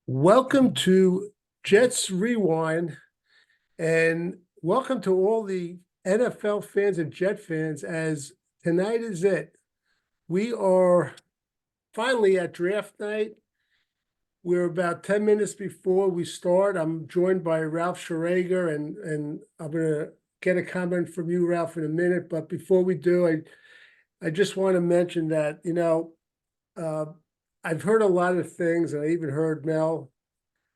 Welcome to Jets Rewind, and welcome to all the NFL fans and Jet fans. As tonight is it, we are finally at draft night. We're about 10 minutes before we start. I'm joined by Ralph Schrager, and I'm gonna get a comment from you, Ralph, in a minute. But before we do, I just want to mention that uh, I've heard a lot of things, and I even heard Mel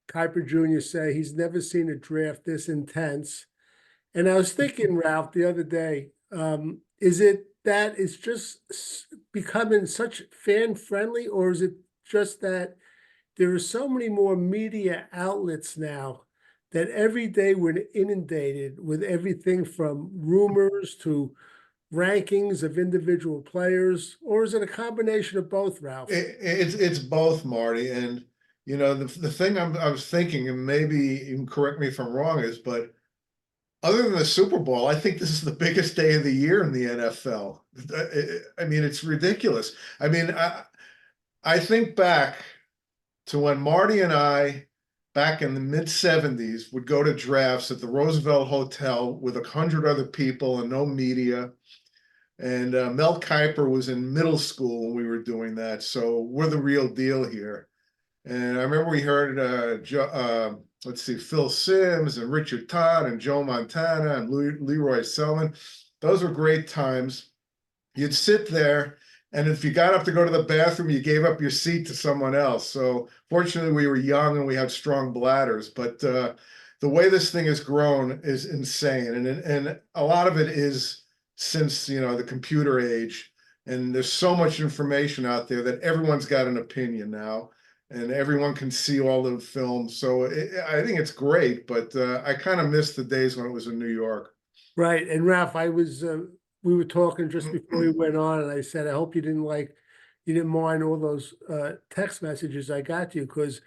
Kiper Jr. say he's never seen a draft this intense. And I was thinking, Ralph, the other day, is it that it's just becoming such fan friendly, or is it just that there are so many more media outlets now that every day we're inundated with everything from rumors to rankings of individual players, or is it a combination of both, Ralph? It's both, Marty. And the thing I was thinking, and maybe you can correct me if I'm wrong, but other than the Super Bowl, I think this is the biggest day of the year in the NFL. I mean, it's ridiculous. I think back to when Marty and I, back in the mid '70s, would go to drafts at the Roosevelt Hotel with 100 other people and no media. And Mel Kiper was in middle school when we were doing that, so we're the real deal here. And I remember we heard, let's see, Phil Simms and Richard Todd and Joe Montana and Leroy Selman. Those were great times. You'd sit there, and if you got up to go to the bathroom, you gave up your seat to someone else. So fortunately, we were young and we had strong bladders. But the way this thing has grown is insane, and a lot of it is since the computer age, and there's so much information out there that everyone's got an opinion now, and everyone can see all the films. So I think it's great, but I kind of miss the days when it was in New York. Right. And Ralph, we were talking just before we went on, and I said, I hope you didn't mind all those text messages I got to you, because,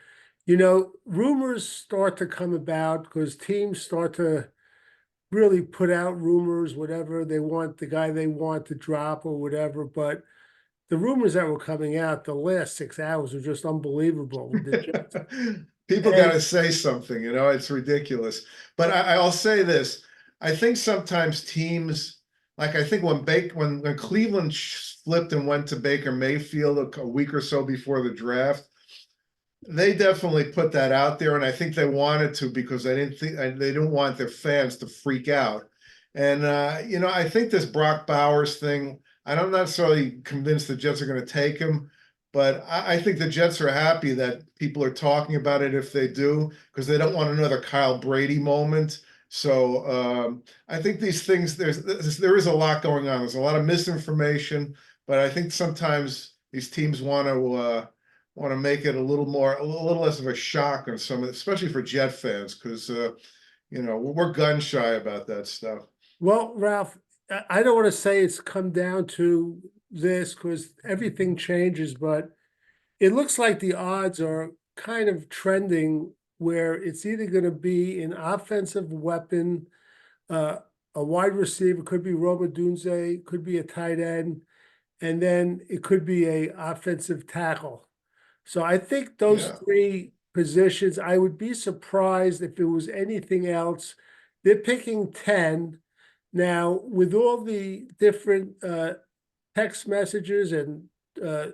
rumors start to come about because teams start to really put out rumors, whatever they want, the guy they want to drop or whatever. But the rumors that were coming out the last 6 hours were just unbelievable with the Jets. People got And to say something, it's ridiculous. But I'll say this. I think sometimes teams, like I think when Cleveland flipped and went to Baker Mayfield a week or so before the draft, they definitely put that out there, and I think they wanted to because they didn't want their fans to freak out. And I think this Brock Bowers thing, I'm not necessarily convinced the Jets are going to take him, but I think the Jets are happy that people are talking about it if they do, because they don't want another Kyle Brady moment. So I think these things, there is a lot going on. There's a lot of misinformation, but I think sometimes these teams want to make it a little less of a shock on some, especially for Jet fans, because we're gun shy about that stuff. well, Ralph, I don't want to say it's come down to this because everything changes, but it looks like the odds are kind of trending where it's either going to be an offensive weapon, uh, a wide receiver, could be Roma Dunze, could be a tight end, and then it could be a offensive tackle. So I think those Yeah. three positions, I would be surprised if it was anything else. They're picking 10. Now, with all the different text messages and uh,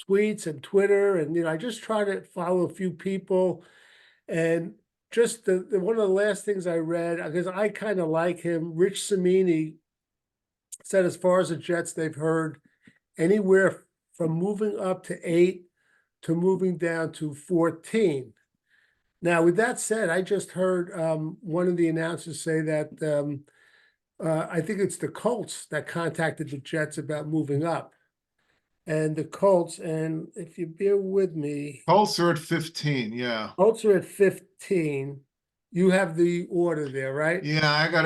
tweets and Twitter, and I just try to follow a few people. And just the one of the last things I read, because I kind of like him, Rich Cimini said as far as the Jets, they've heard anywhere from moving up to 8 to moving down to 14. Now, with that said, I just heard one of the announcers say that I think it's the Colts that contacted the Jets about moving up. And the Colts, and if you bear with me, Colts are at 15. Yeah. Colts are at 15. You have the order there, right? Yeah, I got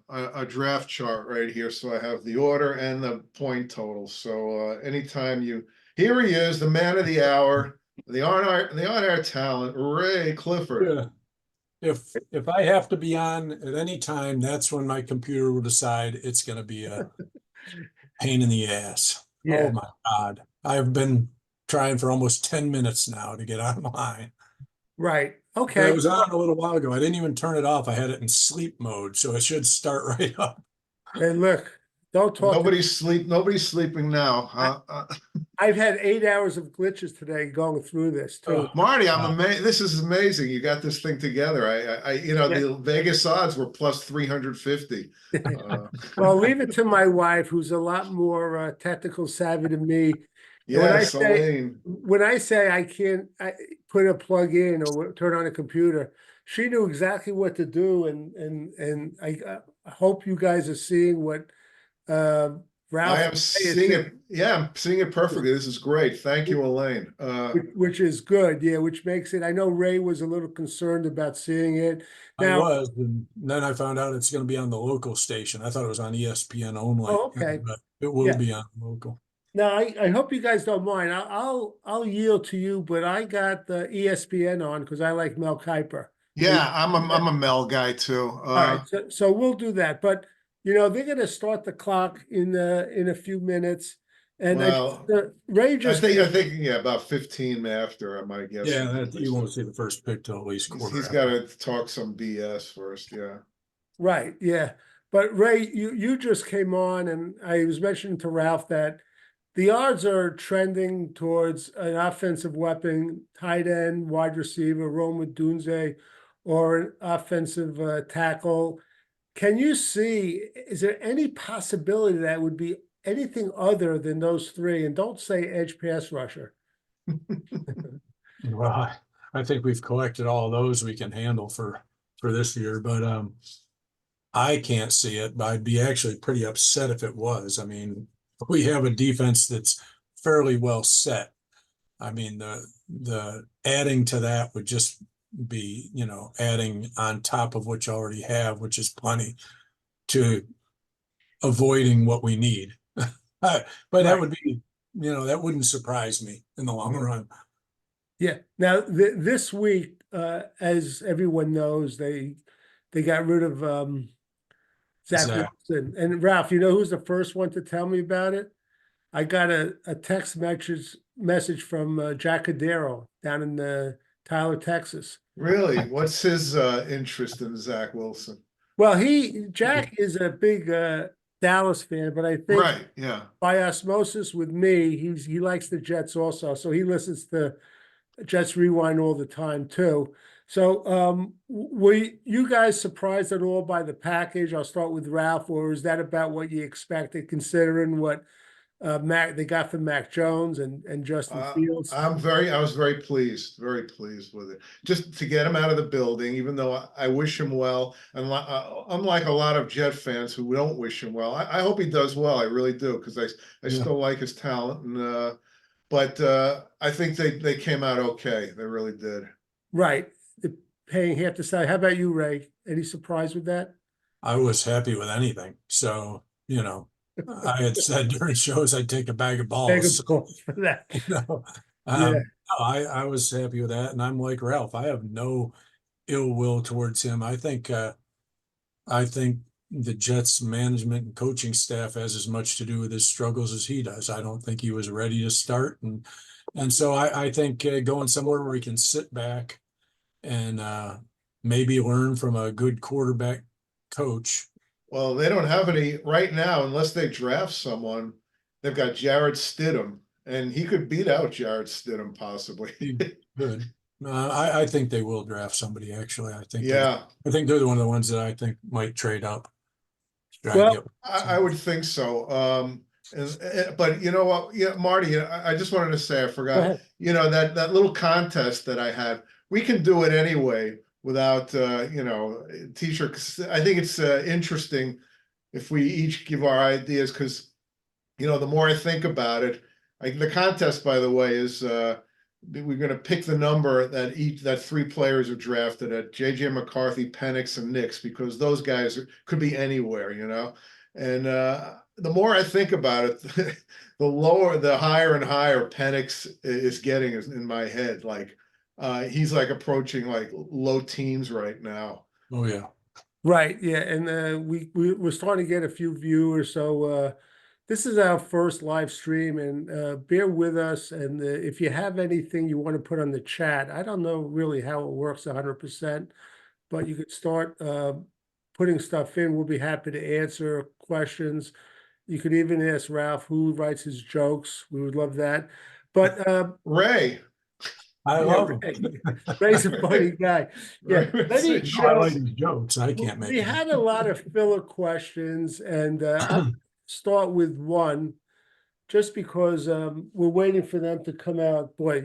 a draft chart right here, so I have the order and the point totals. So anytime here he is, the man of the hour, the on air talent, Ray Clifford. Yeah. If I have to be on at any time, that's when my computer will decide it's going to be a pain in the ass. Oh Yeah. my God. I've been trying for almost 10 minutes now to get online. Right. But Okay. it was on a little while ago. I didn't even turn it off. I had it in sleep mode, so it should start right up. And look, don't talk to Nobody's sleeping now. I've had 8 hours of glitches today going through this too. Oh, Marty, I'm wow. amazed. This is amazing. You got this thing together. Yeah. The Vegas odds were plus 350. Well, leave it to my wife, who's a lot more technical savvy than me. And Yes, Elaine. when I say I can't put a plug in or turn on a computer, she knew exactly what to do. And I hope you guys are seeing what uh, Ralph I am seeing it. Yeah, I'm seeing it perfectly. This is great. Thank you, Elaine. which is good. Yeah, which makes it. I know Ray was a little concerned about seeing it. I Now, was, and then I found out it's going to be on the local station. I thought it was on ESPN only, oh, okay. but it will Yeah. be on local. Now, I hope you guys don't mind. I'll yield to you, but I got the ESPN on because I like Mel Kiper. Yeah, I'm a Mel guy too. All right, so we'll do that. But they're going to start the clock in a few minutes, and Well, Ray I just think yeah, about 15 after, I guess. Yeah, you won't see the first pick till at least quarter. He's got to talk some BS first. Yeah. right, yeah. But Ray, you just came on, and I was mentioning to Ralph that the odds are trending towards an offensive weapon, tight end, wide receiver, Rome Dunze, or an offensive tackle. Can you see, is there any possibility that would be anything other than those three? And don't say edge pass rusher. Well, I think we've collected all of those we can handle for this year, but I can't see it. But I'd be actually pretty upset if it was. I mean, we have a defense that's fairly well set. I mean, the adding to that would just be, adding on top of what you already have, which is plenty, to avoiding what we need. But that would be, that wouldn't surprise me in the long run. Yeah. Now this week, as everyone knows, they got rid of Zach Zach. Wilson. And Ralph, you know who's the first one to tell me about it? I got a text message from Jack Cadero down in Tyler, Texas. Really? What's his interest in Zach Wilson? Well, Jack is a big Dallas fan, but I think Right. Yeah. by osmosis with me, he likes the Jets also. So he listens to Jets Rewind all the time too. So were you guys surprised at all by the package? I'll start with Ralph, or is that about what you expected considering what they got from Mac Jones and Justin Fields? I was very pleased with it. Just to get him out of the building, even though I wish him well. And unlike a lot of Jet fans who don't wish him well, I hope he does well. I really do, because I still like his talent. And but I think they came out okay. They really did. Right. Paying half the salary. How about you, Ray? Any surprise with that? I was happy with anything. So, I had said during shows I'd take a bag of balls. Bag of balls for that. No, I was happy with that, and I'm like Ralph. I have no ill will towards him. I think the Jets management and coaching staff has as much to do with his struggles as he does. I don't think he was ready to start, and so I think going somewhere where he can sit back and maybe learn from a good quarterback coach. Well, they don't have any right now unless they draft someone. They've got Jarrett Stidham, and he could beat out Jarrett Stidham possibly. Good. I think they will draft somebody. Actually, I think they're one of the ones that I think might trade up. Well, I would think so. But you know what? Yeah, Marty, I just wanted to say I forgot. That little contest that I had. We can do it anyway without t-shirt. I think it's interesting if we each give our ideas, because the more I think about it, the contest, by the way, is we're going to pick the number that three players are drafted at: JJ McCarthy, Penix, and Nix, because those guys could be anywhere, and the more I think about it, the higher and higher Penix is getting in my head. Like he's like approaching like low teens right now. Oh yeah. Right. Yeah. And we're starting to get a few viewers. So this is our first live stream, and bear with us. And if you have anything you want to put on the chat, I don't know really how it works 100%, but you could start putting stuff in. We'll be happy to answer questions. You could even ask Ralph who writes his jokes. We would love that. But Ray. I yeah, love him. Ray's a funny guy. Yeah, Ray, I like his jokes. I can't make we them. had a lot of filler questions, and I'll start with one just because we're waiting for them to come out. Boy,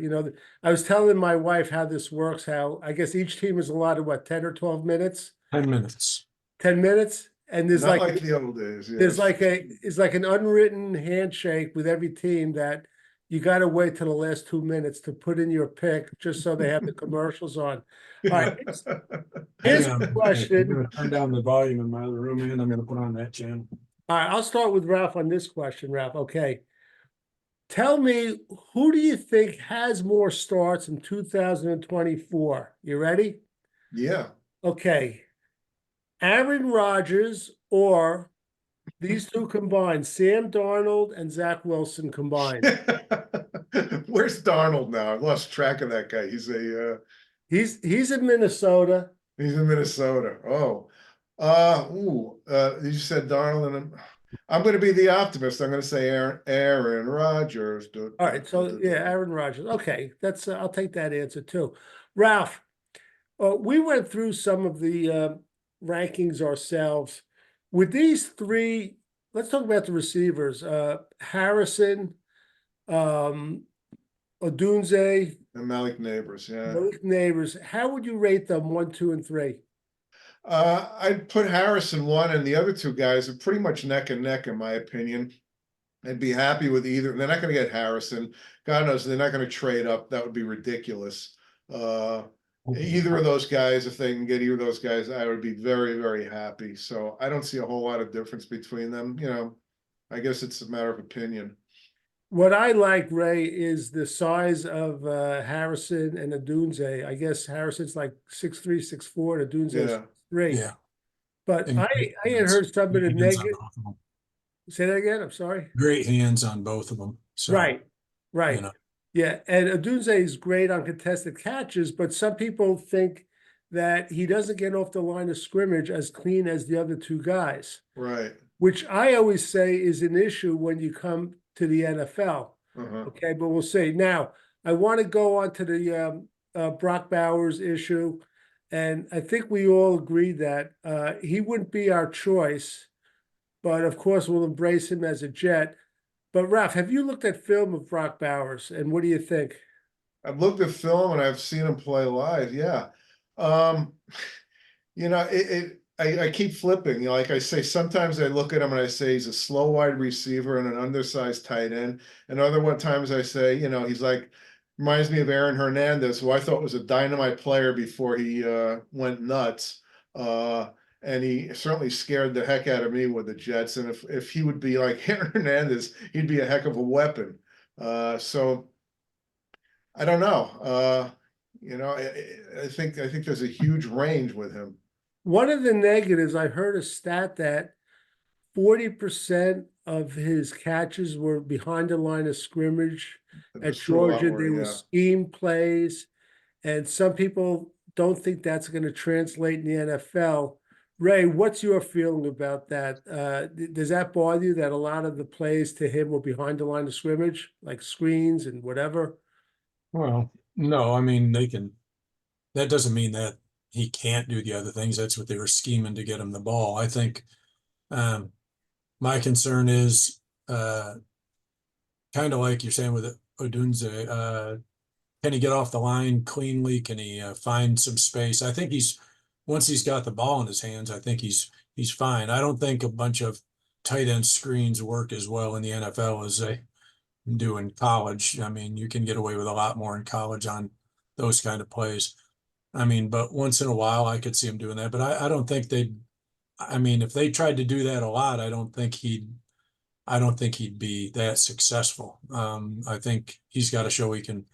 I was telling my wife how this works, how I guess each team is allotted, what, 10 or 12 minutes? 10 minutes. 10 minutes? And there's Not like like the old days. there's Yes. it's like an unwritten handshake with every team that you got to wait till the last 2 minutes to put in your pick just so they have the commercials on. All right, here's a I'm question. gonna turn down the volume in my other room and I'm gonna put on that channel. All right, I'll start with Ralph on this question, Ralph. Okay. Tell me, who do you think has more starts in 2024? You ready? Yeah. Okay. Aaron Rodgers or these two combined, Sam Darnold and Zach Wilson combined. Where's Darnold now? I've lost track of that guy. He's He's in Minnesota. he's in Minnesota. Oh. You said Darnold, and I'm going to be the optimist. I'm going to say Aaron Rodgers. All right, so yeah, Aaron Rodgers. Okay, that's I'll take that answer too. Ralph, we went through some of the rankings ourselves. With these three, let's talk about the receivers. Harrison, Odunze, And Malik Neighbors, yeah. Malik Neighbors. How would you rate them 1, 2, and 3? I'd put Harrison 1, and the other two guys are pretty much neck and neck, in my opinion. I'd be happy with either. They're not going to get Harrison. God knows they're not going to trade up. That would be ridiculous. Either of those guys, if they can get either of those guys, I would be very, very happy. So I don't see a whole lot of difference between them. I guess it's a matter of opinion. What I like, Ray, is the size of Harrison and Odunze. I guess Harrison's like 6'3", 6'4", and Odunze is Yeah. 6'3". Yeah. But And I had heard some of the great hands on negative. both of them. Say that again. I'm sorry. Great hands on both of them. So, Right. you know. Yeah, and Odunze is great on contested catches, but some people think that he doesn't get off the line of scrimmage as clean as the other two guys, Right. which I always say is an issue when you come to the NFL. Uh-huh. Okay, but we'll see. Now, I want to go on to the Brock Bowers issue, and I think we all agree that he wouldn't be our choice, but of course we'll embrace him as a Jet. But Ralph, have you looked at film of Brock Bowers, and what do you think? I've looked at film and I've seen him play live. Yeah. I keep flipping. Like I say, sometimes I look at him and I say he's a slow wide receiver and an undersized tight end. And other times I say, he's like, reminds me of Aaron Hernandez, who I thought was a dynamite player before he went nuts. And he certainly scared the heck out of me with the Jets. And if he would be like Aaron Hernandez, he'd be a heck of a weapon. So I don't know. I think there's a huge range with him. One of the negatives, I heard a stat that 40% of his catches were behind the line of scrimmage. At Georgia, they were scheme plays, and some people don't think that's going to translate in the NFL. Ray, what's your feeling about that? Does that bother you that a lot of the plays to him were behind the line of scrimmage, like screens and whatever? Well, no, I mean, that doesn't mean that he can't do the other things. That's what they were scheming to get him the ball. I think my concern is kind of like you're saying with Odunze. Can he get off the line cleanly? Can he find some space? I think once he's got the ball in his hands, I think he's fine. I don't think a bunch of tight end screens work as well in the NFL as they do in college. I mean, you can get away with a lot more in college on those kind of plays. I mean, but once in a while I could see him doing that. But I don't think if they tried to do that a lot, I don't think he'd be that successful. I think he's got to show he can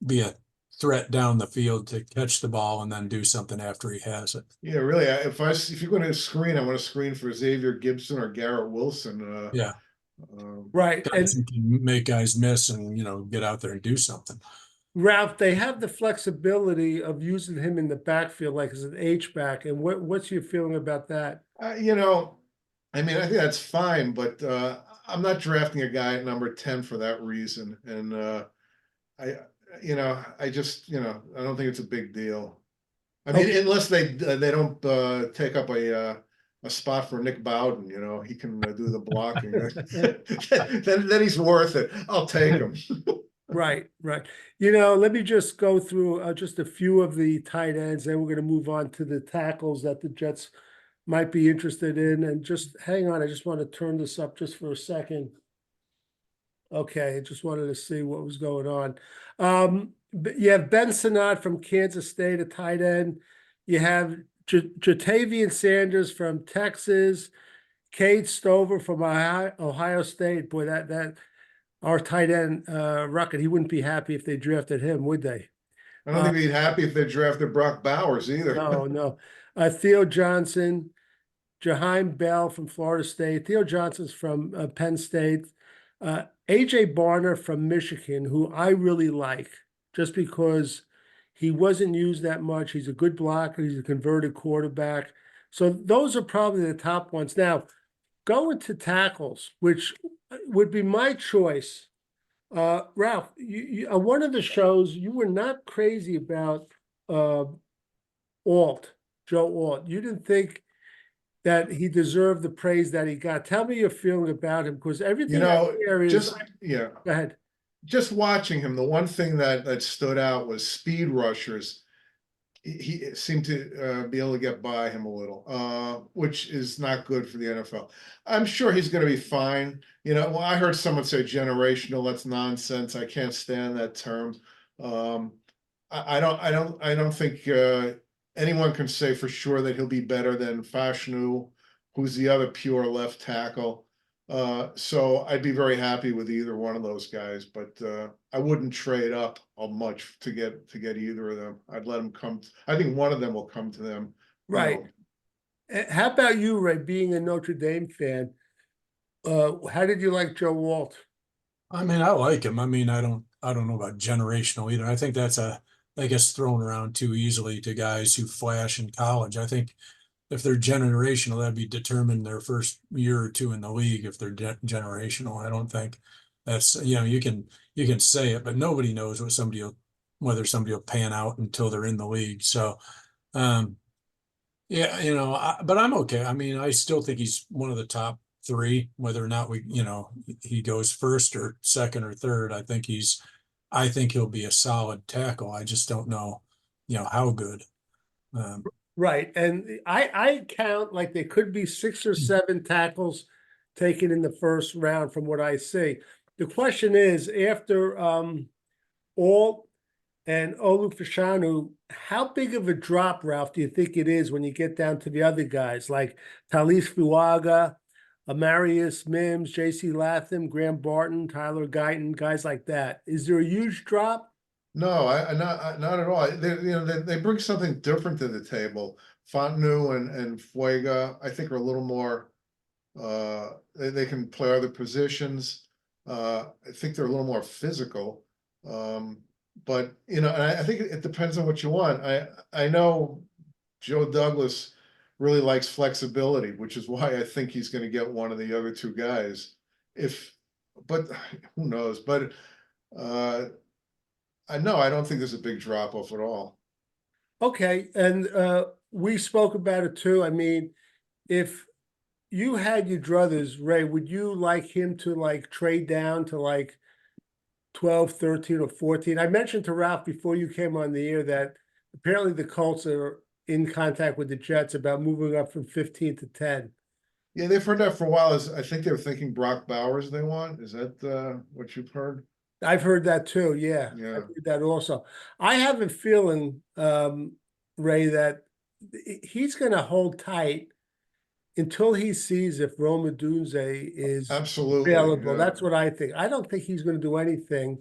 be a threat down the field to catch the ball and then do something after he has it. Yeah, really. If you're going to screen, I want to screen for Xavier Gibson or Garrett Wilson. Yeah. Right. Guys And who can make guys miss and, get out there and do something. Ralph, they have the flexibility of using him in the backfield, like as an H back. And what's your feeling about that? I mean, I think that's fine, but I'm not drafting a guy at number 10 for that reason. And I, I just, I don't think it's a big deal. I mean, Okay. unless they don't take up a spot for Nick Bowden, he can do the blocking. Then he's worth it. I'll take him. Right, right. Let me just go through just a few of the tight ends, then we're going to move on to the tackles that the Jets might be interested in. And just hang on, I just want to turn this up just for a second. Okay, I just wanted to see what was going on. You have Ben Sinnott from Kansas State, a tight end. You have Jatavian Sanders from Texas, Cade Stover from Ohio State. Boy, that our tight end, Ruckett, he wouldn't be happy if they drafted him, would they? I don't think he'd be happy if they drafted Brock Bowers either. No, no. Theo Johnson, Jaheim Bell from Florida State. Theo Johnson's from Penn State. AJ Barner from Michigan, who I really like, just because he wasn't used that much. He's a good blocker. He's a converted quarterback. So those are probably the top ones. Now, going to tackles, which would be my choice. Ralph, you on one of the shows, you were not crazy about Joe Alt. You didn't think that he deserved the praise that he got. Tell me your feeling about him, because everything I hear is. Yeah. Go ahead. Just watching him, the one thing that stood out was speed rushers. He seemed to be able to get by him a little, which is not good for the NFL. I'm sure he's going to be fine. Well, I heard someone say generational. That's nonsense. I can't stand that term. I don't think anyone can say for sure that he'll be better than Fashanu, who's the other pure left tackle. So I'd be very happy with either one of those guys, but I wouldn't trade up much to get either of them. I'd let them come. I think one of them will come to them. Right. How about you, Ray, being a Notre Dame fan? How did you like Joe Alt? I mean, I like him. I mean, I don't know about generational either. I think that gets thrown around too easily to guys who flash in college. I think if they're generational, that'd be determined their first year or two in the league. If they're generational, I don't think that's, you can say it, but nobody knows whether somebody will pan out until they're in the league. So, yeah, but I'm okay. I mean, I still think he's one of the top three, whether or not he goes first or second or third. I think he'll be a solid tackle. I just don't know, how good. Right. And I count like there could be 6 or 7 tackles taken in the first round from what I see. The question is, after Alt and Olufashanu, how big of a drop, Ralph, do you think it is when you get down to the other guys like Talis Fuaga, Amarius Mims, J.C. Latham, Graham Barton, Tyler Guyton, guys like that? Is there a huge drop? No, not at all. They bring something different to the table. Fontenot and Fuega, I think, are a little more. They can play other positions. I think they're a little more physical. But and I think it depends on what you want. I know Joe Douglas really likes flexibility, which is why I think he's going to get one of the other two guys. But who knows? But I don't think there's a big drop off at all. Okay, and we spoke about it too. I mean, if you had your druthers, Ray, would you like him to like trade down to like 12, 13, or 14? I mentioned to Ralph before you came on the air that apparently the Colts are in contact with the Jets about moving up from 15 to 10. Yeah, they've heard that for a while. I think they were thinking Brock Bowers they want. Is that what you've heard? I've heard that too. Yeah, Yeah. I've heard that also. I have a feeling, Ray, that he's going to hold tight until he sees if Rome Odunze is Absolutely available. yeah. That's what I think. I don't think he's going to do anything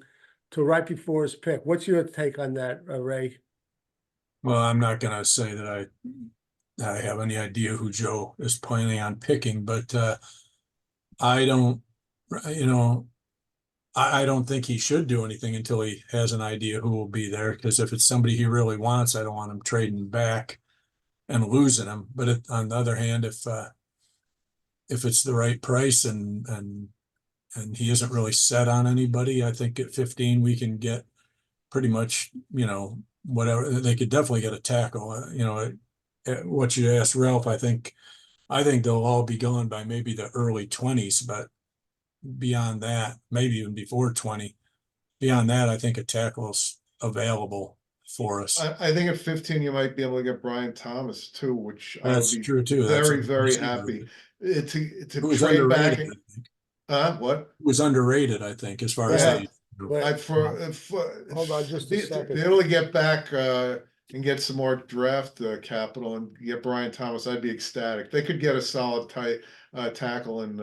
till right before his pick. What's your take on that, Ray? Well, I'm not going to say that I have any idea who Joe is planning on picking, but I don't you know, I don't think he should do anything until he has an idea who will be there. Because if it's somebody he really wants, I don't want him trading back and losing him. But on the other hand, if it's the right price and he isn't really set on anybody, I think at 15 we can get pretty much, whatever. They could definitely get a tackle. What you asked Ralph, I think they'll all be gone by maybe the early 20s, but beyond that, maybe even before 20. Beyond that, I think a tackle's available for us. I think at 15 you might be able to get Brian Thomas too, which I would That's be true too. That's very, a very receiver. happy to Who was trade back. underrated, I think. What? Who was underrated, I think, as far as Yeah. they. Wait, For hold on just a be second. able to get back and get some more draft capital and get Brian Thomas, I'd be ecstatic. They could get a solid tight tackle in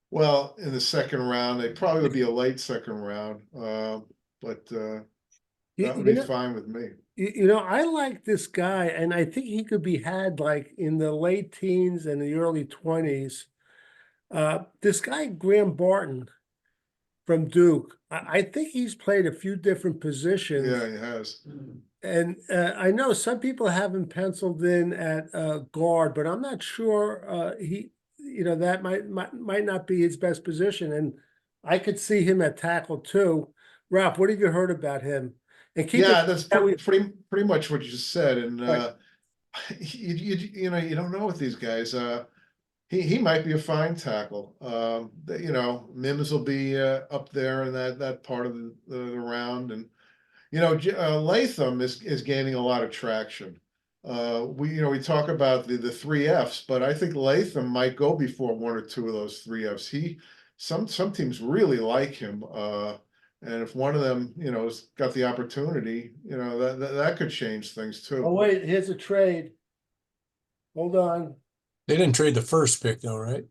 in the second round. They probably would be a late second round, but that would be fine with me. I like this guy, and I think he could be had like in the late teens and the early 20s. This guy, Graham Barton from Duke, I think he's played a few different positions. Yeah, he has. And I know some people have him penciled in at guard, but I'm not sure that might not be his best position. And I could see him at tackle too. Ralph, what have you heard about him? And That's pretty much what you just said. And Right. you don't know with these guys. He might be a fine tackle. Mims will be up there in that part of the round, and Latham is gaining a lot of traction. We talk about the three Fs, but I think Latham might go before one or two of those three Fs. Some teams really like him, and if one of them has got the opportunity, that could change things too. Oh wait, here's a trade. Hold on. They didn't trade the first pick though, right?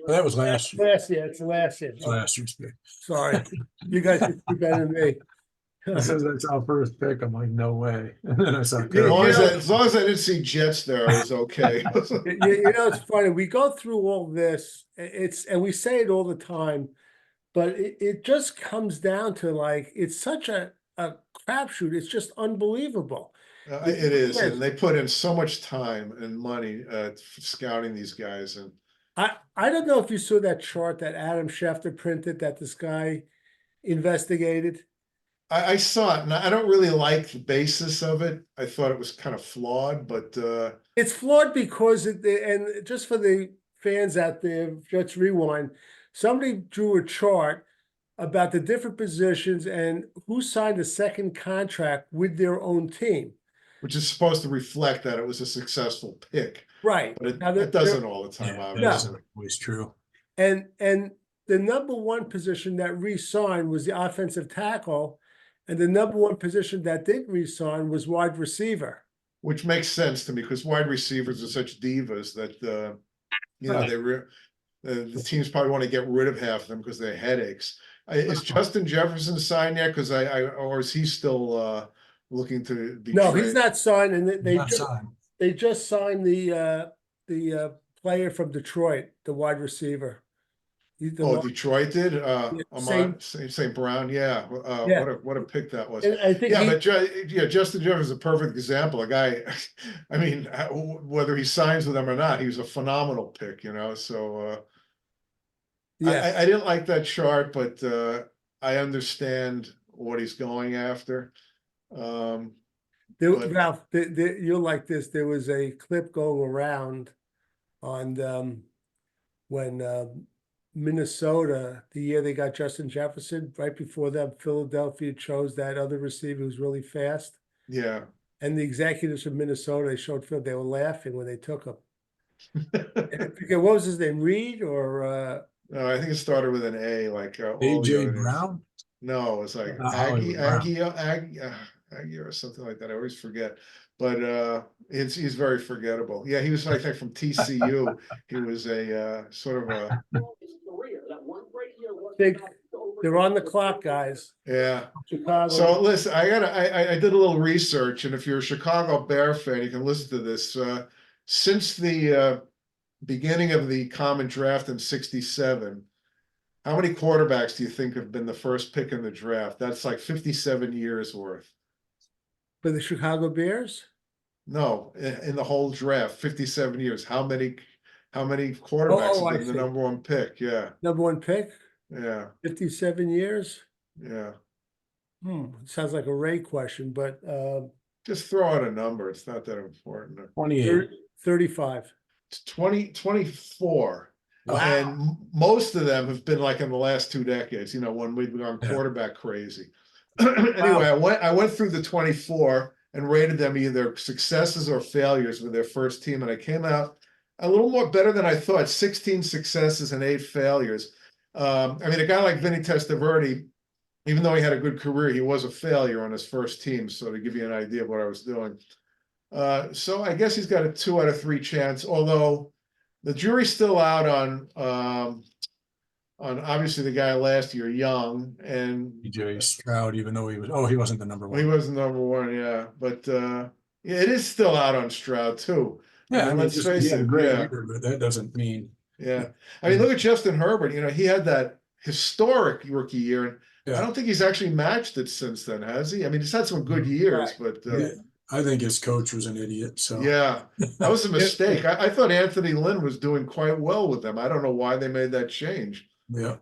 That was last year. Last year, it's last year. It's last year's pick. Sorry, you guys can do better than me. It says that's our first pick. I'm like, no way. And then I saw As long Carolina. as I didn't see Jets there, it was okay. It's funny. We go through all this. And we say it all the time, but it just comes down to like it's such a crapshoot. It's just unbelievable. It is, and they put in so much time and money scouting these guys. And I don't know if you saw that chart that Adam Schefter printed that this guy investigated. I saw it, and I don't really like the basis of it. I thought it was kind of flawed, but it's flawed because and just for the fans out there, Jets Rewind, somebody drew a chart about the different positions and who signed a second contract with their own team. Which is supposed to reflect that it was a successful pick. Right. But it doesn't all the time, Yeah, obviously. that's always true. And the number one position that re-signed was the offensive tackle, and the number one position that didn't re-sign was wide receiver. Which makes sense to me because wide receivers are such divas that the teams probably want to get rid of half of them because they're headaches. Is Justin Jefferson signed yet? Because or is he still looking to be? No, traded? he's not signed, and they just signed the player from Detroit, the wide receiver. Detroit did. St. Brown, yeah. Yeah. What a pick that was. And I think Justin Jefferson is a perfect example. A guy, I mean, whether he signs with them or not, he was a phenomenal pick. So yeah, I didn't like that chart, but I understand what he's going after. Ralph, you'll like this. There was a clip going around on when Minnesota, the year they got Justin Jefferson, right before that, Philadelphia chose that other receiver who's really fast. Yeah. And the executives from Minnesota, they showed Phil, they were laughing when they took him. What was his name, Reed or? No, I think it started with an A, like AJ Brown. No, it was like Aggie or something like that. I always forget, but he's very forgettable. Yeah, he was like from TCU. He was a sort of a. They're on the clock, guys. Yeah. Chicago. So listen, I did a little research, and if you're a Chicago Bear fan, you can listen to this. Since the beginning of the common draft in 67, how many quarterbacks do you think have been the first pick in the draft? That's like 57 years worth. For the Chicago Bears? No, in the whole draft, 57 years. How many quarterbacks Oh, have I been the see. number one pick? Yeah, Number one pick, yeah, 57 years? yeah. Sounds like a Ray question, but Just throw out a number. It's not that important. 28. 35. It's 24. Wow. And most of them have been like in the last 2 decades, when we've gone Yeah. quarterback crazy. Anyway, I went through the 24 and rated them either successes or failures with their first team, and I came out a little more better than I thought. 16 successes and 8 failures. I mean, a guy like Vinny Testaverde, even though he had a good career, he was a failure on his first team. So to give you an idea of what I was doing. So I guess he's got a 2 out of 3 chance, although the jury's still out on obviously the guy last year, Young, and DJ Stroud, even though he wasn't the number he one. was number one, yeah. But yeah, it is still out on Stroud too. Yeah, I mean, let's face he had a it, great yeah, year, but that doesn't mean. yeah. I mean, look at Justin Herbert. He had that historic rookie year, and I Yeah. don't think he's actually matched it since then, has he? I mean, he's had some good years, but I think his coach was an idiot. So yeah, that was a mistake. I thought Anthony Lynn was doing quite well with them. I don't know why they made that change. yeah.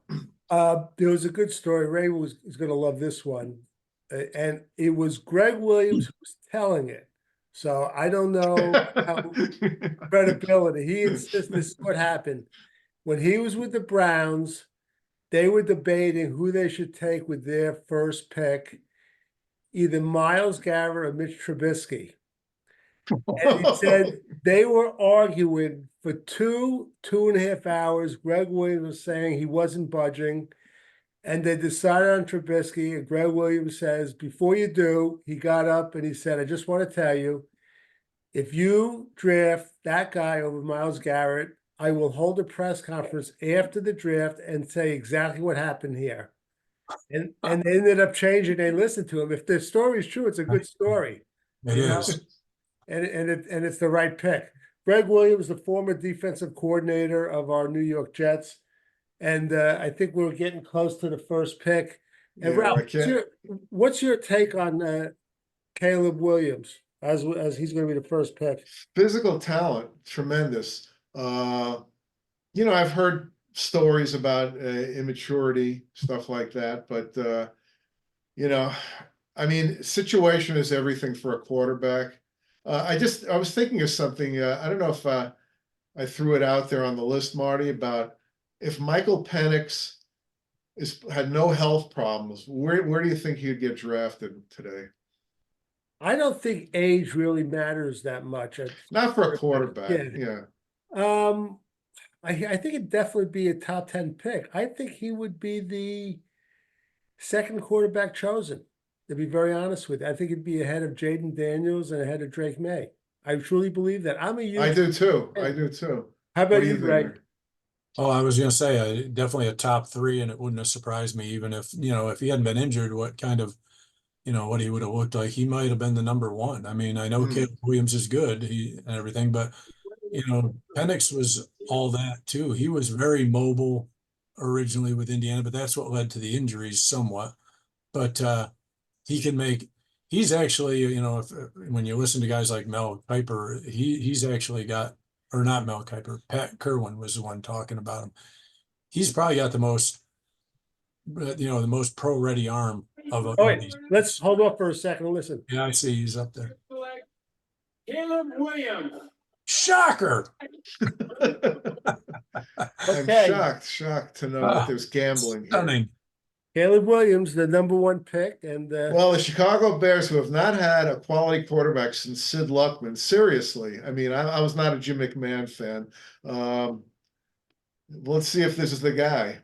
There was a good story. Ray is going to love this one. And it was Greg Williams who was telling it. So I don't know how credibility. He insists this is what happened. When he was with the Browns, they were debating who they should take with their first pick, either Myles Garrett or Mitch Trubisky. And he said they were arguing for 2.5 hours. Greg Williams was saying he wasn't budging. And they decided on Trubisky. And Greg Williams says, before you do, he got up and he said, I just want to tell you, if you draft that guy over Myles Garrett, I will hold a press conference after the draft and say exactly what happened here. And they ended up changing. They listened to him. If the story is true, it's a good story. It is. And it's the right pick. Greg Williams, the former defensive coordinator of our New York Jets. And I think we're getting close to the first pick. And Yeah, Ralph, what's your take on Caleb Williams as he's going to be the first pick? Physical talent, tremendous. I've heard stories about immaturity, stuff like that, but I mean, situation is everything for a quarterback. I was thinking of something. I don't know if I threw it out there on the list, Marty, about if Michael Penix had no health problems, where do you think he'd get drafted today? I don't think age really matters that much. Not for a quarterback. Yeah. I think it'd definitely be a top 10 pick. I think he would be the second quarterback chosen, to be very honest with you. I think he'd be ahead of Jaden Daniels and ahead of Drake May. I truly believe that. I do too. I do too. How about What do you, think, Ray? Rick? Oh, I was going to say, definitely a top 3, and it wouldn't have surprised me, even if he hadn't been injured, what kind of, what he would have looked like. He might have been the number 1. I mean, I know Caleb Williams is good and everything, but Penix was all that too. He was very mobile originally with Indiana, but that's what led to the injuries somewhat. But he's actually, when you listen to guys like Mel Kiper, he's actually got, or not Mel Kiper, Pat Kerwin was the one talking about him. He's probably got the most pro ready arm of these. Let's hold off for a second and listen. Yeah, I see he's up there. Caleb Williams. Shocker. I'm shocked to know that there's gambling here. Stunning. Caleb Williams, the number 1 pick. And well, the Chicago Bears, who have not had a quality quarterback since Sid Luckman, seriously. I mean, I was not a Jim McMahon fan. Let's see if this is the guy.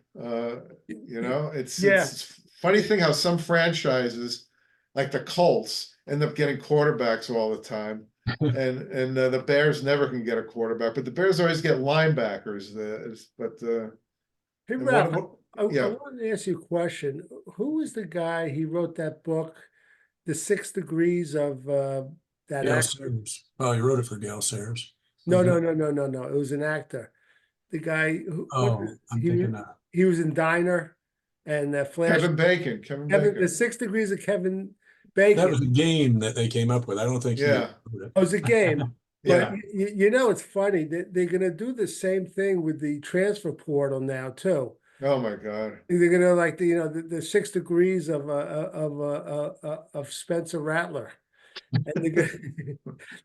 It's funny thing how some franchises, like the Colts, end up getting quarterbacks all the time. and the Bears never can get a quarterback, but the Bears always get linebackers. Hey, Ralph, I wanted to ask you a question. Who was the guy? He wrote that book, The 6 Degrees of that. Gail Sayers. Oh, he wrote it for Gail Sayers. No, Was no, it? no, no, no, no. It was an actor. The guy who, what Oh, was, I'm thinking he was in Diner and Flash. Kevin Bacon, Kevin Kevin, the Bacon. 6 Degrees of Kevin that Bacon. was a game that they came up with. I don't think he Yeah. wrote It was a game. But Yeah. you know, it's funny that they're gonna do the same thing with the transfer portal now too. Oh my God. They're gonna like the 6 degrees of Spencer Rattler. And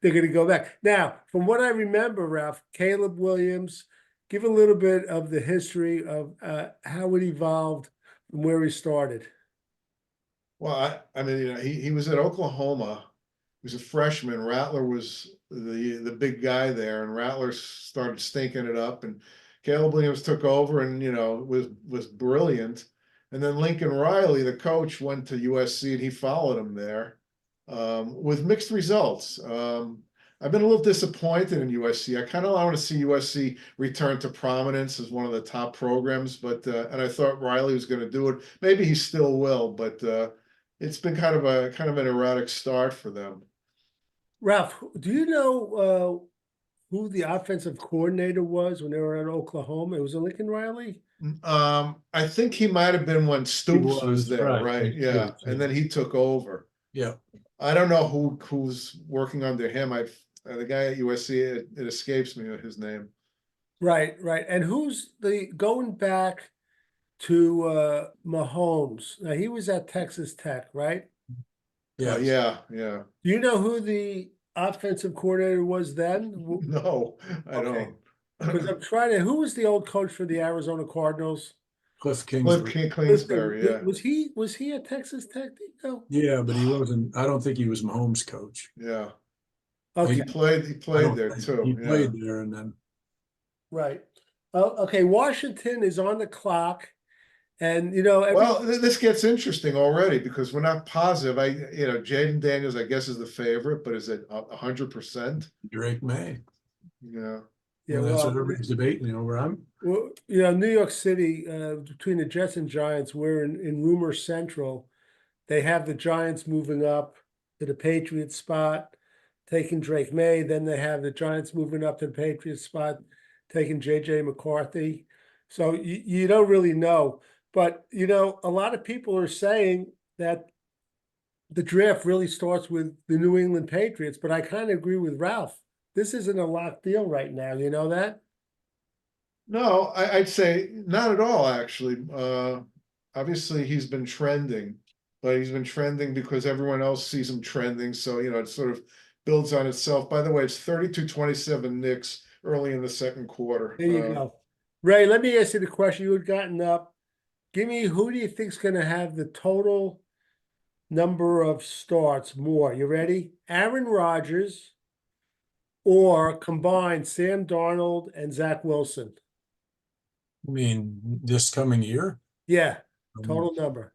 they're gonna go back. Now, from what I remember, Ralph, Caleb Williams, give a little bit of the history of how it evolved from where he started. Well, I mean, he was at Oklahoma. He was a freshman. Rattler was the big guy there, and Rattler started stinking it up, and Caleb Williams took over, and was brilliant. And then Lincoln Riley, the coach, went to USC, and he followed him there, with mixed results. I've been a little disappointed in USC. I kind of want to see USC return to prominence as one of the top programs, but and I thought Riley was going to do it. Maybe he still will, but it's been kind of an erratic start for them. Ralph, do you know who the offensive coordinator was when they were at Oklahoma? It was Lincoln Riley? I think he might have been when Stoops was there, right? Yeah, Stoops, and then he took over. yeah. I don't know who's working under him. The guy at USC, it escapes me his name. Right, right. And who's going back to Mahomes? Now he was at Texas Tech, right? Yeah. Yeah. Do you know who the offensive coordinator was then? No, I Okay. don't. Because I'm trying to. Who was the old coach for the Arizona Cardinals? Cliff Cliff Kingsbury. Kingsbury, yeah. Was he at Texas Tech? Do you know? Yeah, but he wasn't. I don't think he was Mahomes' coach. Yeah. Okay, He I played don't there think too. he Yeah. played there, and then right. Okay, Washington is on the clock, and you know Well, this gets interesting already because we're not positive. Jaden Daniels, I guess, is the favorite, but is it 100%? Drake May. Yeah. yeah. And that's Well, what everybody's debating over. well, New York City, between the Jets and Giants, we're in rumor central. They have the Giants moving up to the Patriots spot, taking Drake May. Then they have the Giants moving up to the Patriots spot, taking JJ McCarthy. So you don't really know. But, a lot of people are saying that the draft really starts with the New England Patriots, but I kind of agree with Ralph. This isn't a locked deal right now. You know that? No, I'd say not at all, actually. Obviously, he's been trending, but he's been trending because everyone else sees him trending. So, it sort of builds on itself. By the way, it's 32-27 Knicks early in the second quarter. There you go. Ray, let me ask you the question you had gotten up. Give me, who do you think's going to have the total number of starts more? You ready? Aaron Rodgers or combined Sam Darnold and Zach Wilson? I mean, this coming year, Yeah, total number.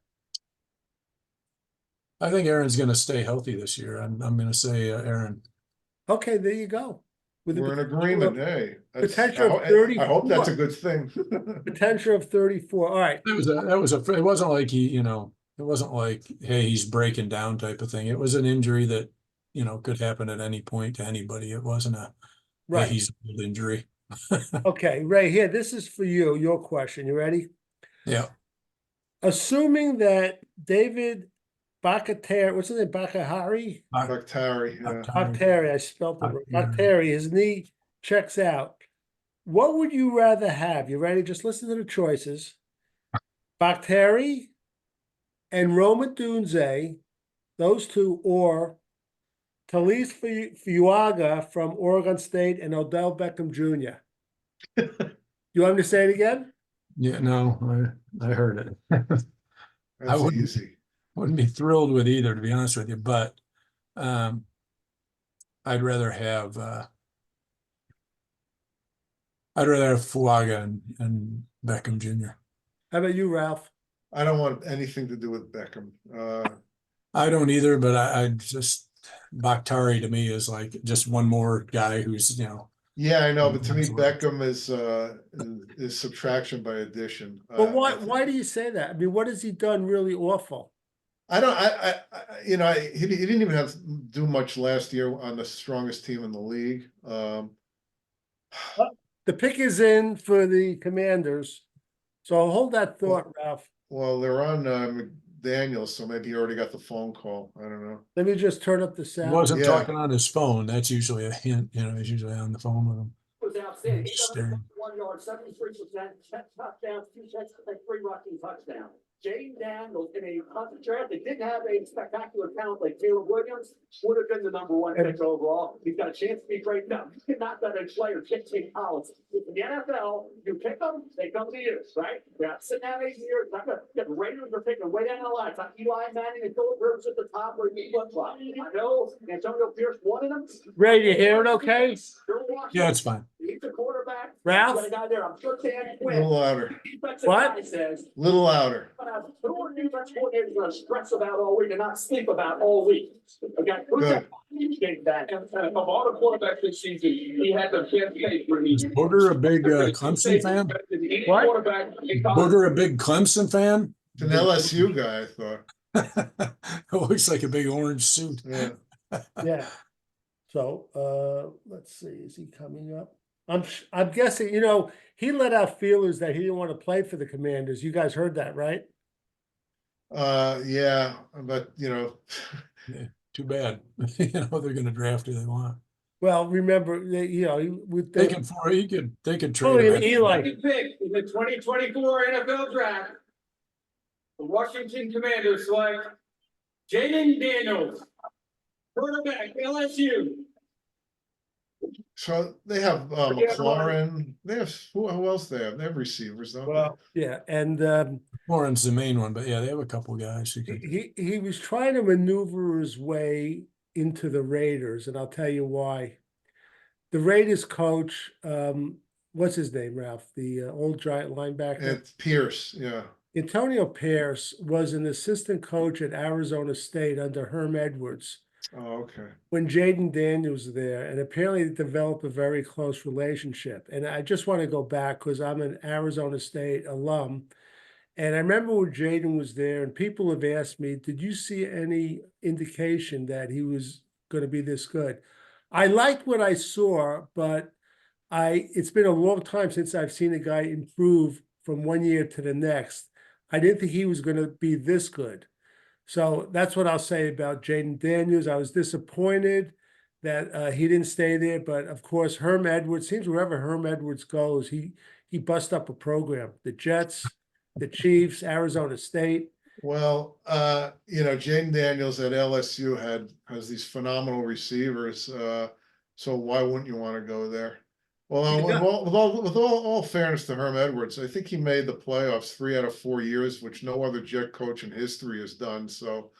I think Aaron's going to stay healthy this year. I'm going to say Aaron. Okay, there you go. With We're in the agreement. Hey, potential of I hope that's a 34. good thing. Potential of 34. All right. It wasn't like it wasn't like, hey, he's breaking down type of thing. It was an injury that, could happen at any point to anybody. It wasn't hey, Right. he's an injury. Okay, Ray, here, this is for you, your question. You ready? Yeah. Assuming that David Bakatari, what's his name? Bakahari? Bakhtiari, yeah. Bakhtari, I spelled it right. Yeah. Bakhtari, his knee checks out. What would you rather have? You ready? Just listen to the choices. Bakhtari and Roma Dunze, those two, or Talise Fuaga from Oregon State and Odell Beckham Jr. You want me to say it again? Yeah, no, I heard it. That's wouldn't- easy. Wouldn't be thrilled with either, to be honest with you, but I'd rather have Fuaga and Beckham Jr. How about you, Ralph? I don't want anything to do with Beckham. I don't either, but I just Bakhtari to me is like just one more guy who's Yeah, I know, but to me, Beckham is subtraction by addition. But why do you say that? I mean, what has he done really awful? I don't. He didn't even have to do much last year on the strongest team in the league. The pick is in for the Commanders. So hold that thought, Ralph. Well, they're on McDaniel, so maybe he already got the phone call. I don't know. Let me just turn up the He sound. wasn't Yeah. talking on his phone. That's usually a hint, he's usually on the phone with him. Was outstanding. He got Staring. 1 yard, 73%, touchdowns, 2 touchdowns, 3 rushing touchdowns. Jaden Daniels in a draft that didn't have a spectacular talent like Caleb Williams would have been the #1 pick overall. He's got a chance to be great. No, you cannot let a player take college. In the NFL, you pick them, they come to you, right? You're not sitting down 8 years. The Raiders are picking way down the line. It's like Eli Manning and Philip Rivers at the top where you flip flop. I know Antonio Pierce wanted them. Ray, you hear it okay? Yeah, it's fine. He's the quarterback. Ralph? He's got a guy there. I'm sure Dan A little Quinn. louder. Defensive What? guy says, Little louder. who are defense coordinators going to stress about all week and not sleep about all week? Okay, who's Good. that? Of all the quarterbacks this season, he had the best case for Is Booger a big Clemson fan? What? Booger a big Clemson fan? It's an LSU guy, I thought. It looks like a big orange suit. Yeah. Yeah. So, let's see, is he coming up? I'm guessing, he let out feelers that he didn't want to play for the Commanders. You guys heard that, right? Yeah, but Too bad. They're going to draft who they want. Well, remember, They could trade Oh, him. Eli. Second pick in the 2024 NFL draft. The Washington Commanders select Jaden Daniels, quarterback, LSU. so they have McLaurin. They have who else they have? They have receivers, don't Well, yeah, and Warren's the main one, but yeah, they have a couple guys who can. he was trying to maneuver his way into the Raiders, and I'll tell you why. The Raiders coach, what's his name, Ralph? The old giant linebacker. It's Pierce. Yeah. Antonio Pierce was an assistant coach at Arizona State under Herm Edwards Oh, okay. when Jaden Daniels was there, and apparently they developed a very close relationship. And I just want to go back because I'm an Arizona State alum. And I remember when Jaden was there, and people have asked me, did you see any indication that he was going to be this good? I liked what I saw, but it's been a long time since I've seen a guy improve from 1 year to the next. I didn't think he was going to be this good. So that's what I'll say about Jaden Daniels. I was disappointed that he didn't stay there, but of course, Herm Edwards, seems wherever Herm Edwards goes, he busts up a program. The Jets, the Chiefs, Arizona State. Well, Jaden Daniels at LSU has these phenomenal receivers. So why wouldn't you want to go there? Well, with all fairness to Herm Edwards, I think he made the playoffs 3 out of 4 years, which no other Jet coach in history has done. So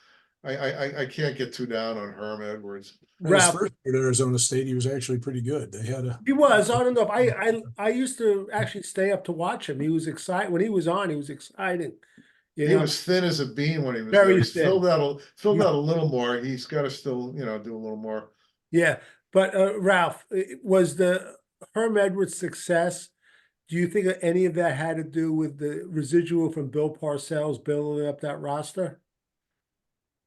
I can't get too down on Herm Edwards. His Ralph, first year at Arizona State, he was actually pretty good. They had a. he was. I don't know. I used to actually stay up to watch him. He was excited when he was on. He was exciting. He was thin as a bean when he was Very there. He's thin. filled out a little more. He's got to still, do a little more. Yeah, but Ralph, was the Herm Edwards' success? Do you think any of that had to do with the residual from Bill Parcells building up that roster?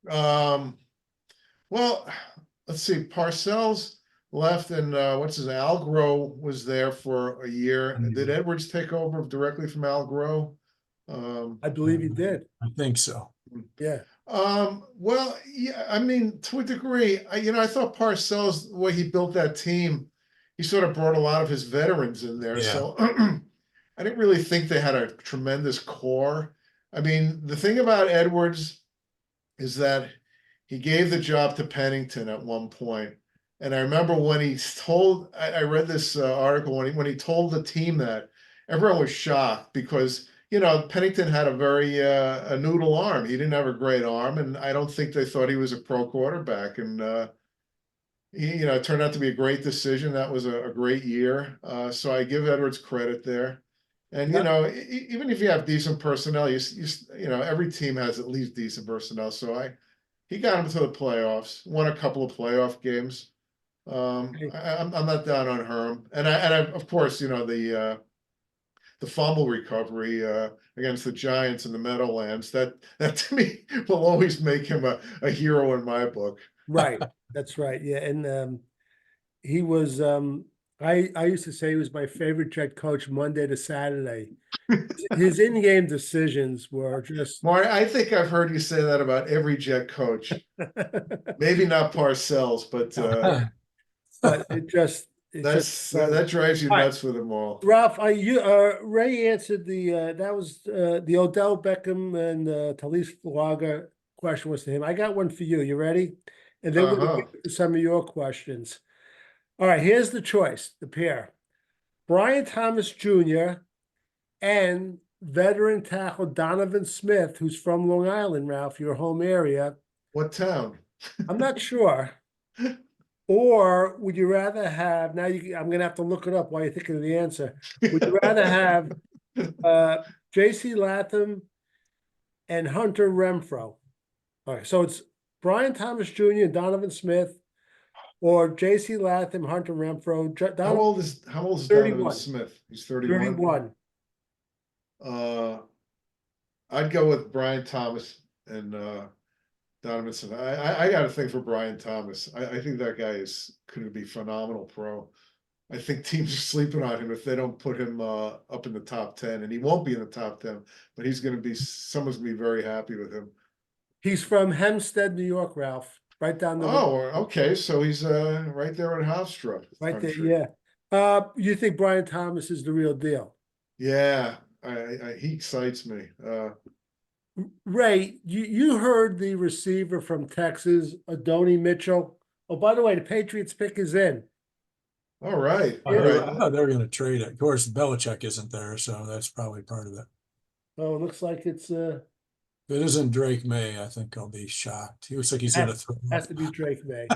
Well, let's see. Parcells left, and Algro was there for a year. Did Edwards take over directly from Algro? I believe he did. I think so. Yeah. Well, yeah, I mean, to a degree, I thought Parcells, the way he built that team, he sort of brought a lot of his veterans in there. Yeah. So I didn't really think they had a tremendous core. I mean, the thing about Edwards is that he gave the job to Pennington at one point. And I remember when he told, I read this article when he told the team that, everyone was shocked because Pennington had a very a noodle arm. He didn't have a great arm, and I don't think they thought he was a pro quarterback. And it turned out to be a great decision. That was a great year. So I give Edwards credit there. And even if you have decent personnel, every team has at least decent personnel. So he got him to the playoffs, won a couple of playoff games. I'm not down on Herm, and I of course the fumble recovery against the Giants in the Meadowlands, that to me will always make him a hero in my book. Right. That's right. Yeah. And he was I used to say he was my favorite Jet coach Monday to Saturday. His in-game decisions were just. Marty, I think I've heard you say that about every Jet coach. Maybe not Parcells, but But it just. that drives you All right. nuts with them all. Ralph, Ray answered that was the Odell Beckham and Talise Falaga question was to him. I got one for you. You ready? And then we're gonna get to some of your questions. All right, here's the choice, the pair. Brian Thomas Jr. and veteran tackle Donovan Smith, who's from Long Island, Ralph, your home area. What town? I'm not sure. Or would you rather have, now I'm gonna have to look it up while you're thinking of the answer. Would you rather have JC Latham and Hunter Renfro? All right, so it's Brian Thomas Jr. and Donovan Smith, or JC Latham, Hunter Renfro. How old is 31. Donovan Smith? He's 31. 31. I'd go with Brian Thomas and Donovan Smith. I got a thing for Brian Thomas. I think that guy could be phenomenal pro. I think teams are sleeping on him if they don't put him up in the top 10, and he won't be in the top 10, but someone's gonna be very happy with him. He's from Hempstead, New York, Ralph. Right down the road. Oh, okay. So he's right there in Hofstra. Right there, country. yeah. You think Brian Thomas is the real deal? Yeah, he excites me. Ray, you heard the receiver from Texas, Adonai Mitchell. Oh, by the way, the Patriots pick is in. All right. I thought they were going to trade it. Of course, Belichick isn't there, so that's probably part of it. Oh, it looks like it's If it isn't Drake May, I think I'll be shocked. He looks like he's going to throw. has to be Drake May.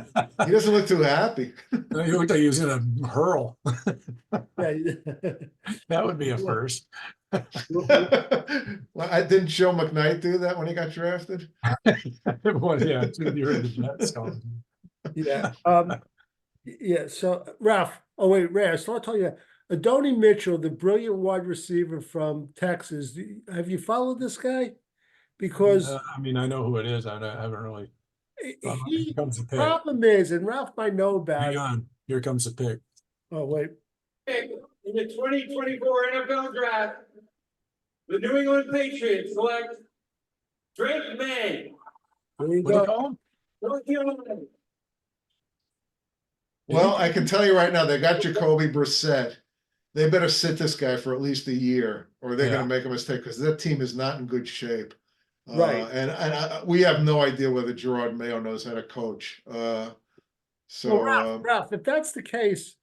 He doesn't look too happy. He looked like he was going to hurl. Yeah. That would be a first. Well, I didn't Joe McKnight do that when he got drafted? Well, yeah, you heard the Jets calling. Yeah. Yeah. So Ralph, oh wait, Ray, I started telling you, Adonai Mitchell, the brilliant wide receiver from Texas. Have you followed this guy? Because I mean, I know who it is. I haven't really. Here comes the pick. Problem is, and Ralph might know about Hang it. on. Here comes the pick. Oh wait. In the 2024 NFL Draft, the New England Patriots select Drake May. There you What do you go. call him? North Carolina. Well, I can tell you right now, they got Jacoby Brissett. They better sit this guy for at least a year, or they're going to make a mistake because that team is not in good shape. Right. And we have no idea whether Gerard Mayo knows how to coach. Well, Ralph, if that's the case,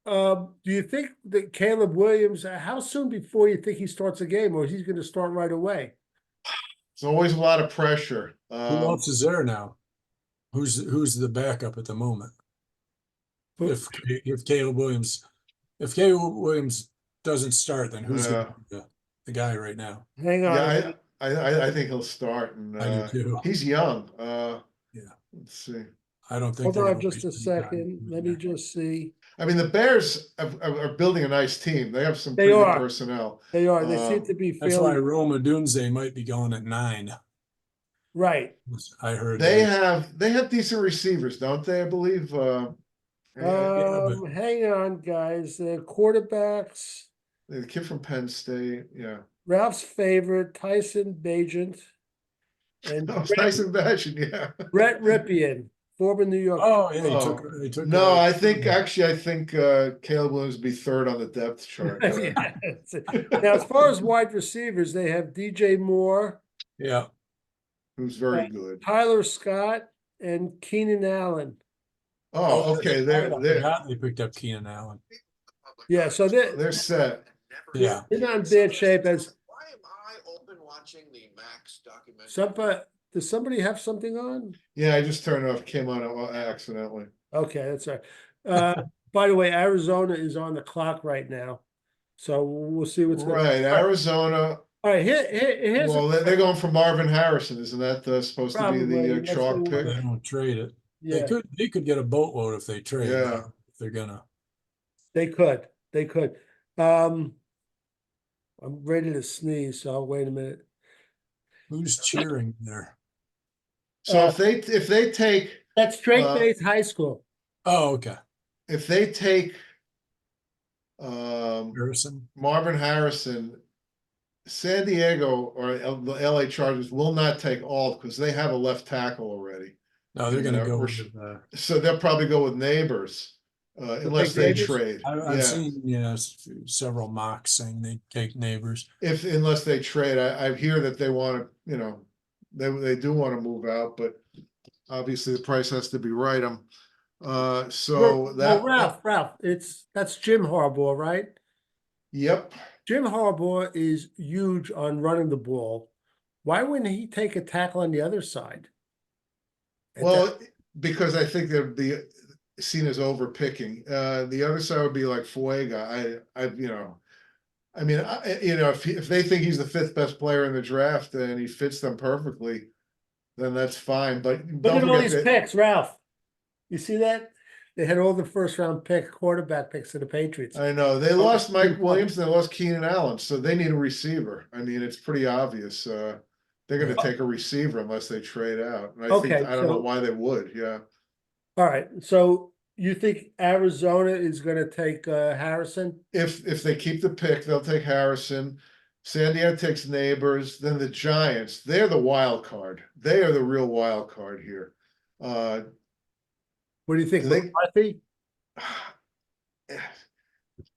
do you think that Caleb Williams, how soon before you think he starts a game, or he's going to start right away? It's always a lot of pressure. Who else is there now? Who's the backup at the moment? If Caleb Williams doesn't start, then who's the guy right now? Hang on. Yeah, I think he'll start, and I do too. he's young. Yeah. Let's see. I don't think. Hold on just a second. Let me just see. I mean, the Bears are building a nice team. They have some pretty good personnel. They are. They seem to be That's why feeling Roma Dunze might be going at 9. right. I heard They have decent receivers, don't they? I believe. Hang on, guys. The quarterbacks. The kid from Penn State, yeah. Ralph's favorite, Tyson Bagent. And Tyson Bagent, yeah. Brett Ripien, former New York. Oh, yeah, he took. No, I think Caleb Williams would be third on the depth chart. Yeah. Now, as far as wide receivers, they have DJ Moore. Yeah. Who's very good. Tyler Scott and Keenan Allen. Oh, okay. They picked up Keenan Allen. Yeah, so they're set. Yeah. They're not in bad shape as. Why am I open watching the Max documentary? Does somebody have something on? Yeah, I just turned it off. Came on accidentally. Okay, that's all right. By the way, Arizona is on the clock right now, so we'll see what's going on. Right, Arizona. All right, here's. Well, they're going for Marvin Harrison. Isn't that supposed to be the chalk pick? They don't trade it. Yeah. They could get a boatload if they trade. Yeah. If they're gonna. They could. I'm ready to sneeze, so I'll wait a minute. Who's cheering there? So if they take That's Drake Bay's high school. Oh, okay. if they take Harrison. Marvin Harrison, San Diego or the LA Chargers will not take all because they have a left tackle already. No, they're And, going to go Rash- with, So they'll probably go with Neighbors, unless they Neighbors? trade. I've Yeah, seen, several mocks saying they take Neighbors. unless they trade, I hear that they want to, they do want to move out, but obviously the price has to be right. So Well, Ralph, that's Jim Harbaugh, right? Yep. Jim Harbaugh is huge on running the ball. Why wouldn't he take a tackle on the other side? Well, because I think they'd be seen as overpicking. The other side would be like Fuega. If they think he's the fifth best player in the draft and he fits them perfectly, then that's fine. But Look don't at all forget these that picks, Ralph. You see that? They had all the first round quarterback picks to the Patriots. I know they lost Mike Williams and they lost Keenan Allen, so they need a receiver. I mean, it's pretty obvious. They're going to take a receiver unless they trade out. And I don't know why they would. Yeah. All right. So you think Arizona is going to take Harrison? If they keep the pick, they'll take Harrison. San Diego takes Neighbors. Then the Giants, they're the wild card. They are the real wild card here. What do you think, Do they- McCarthy?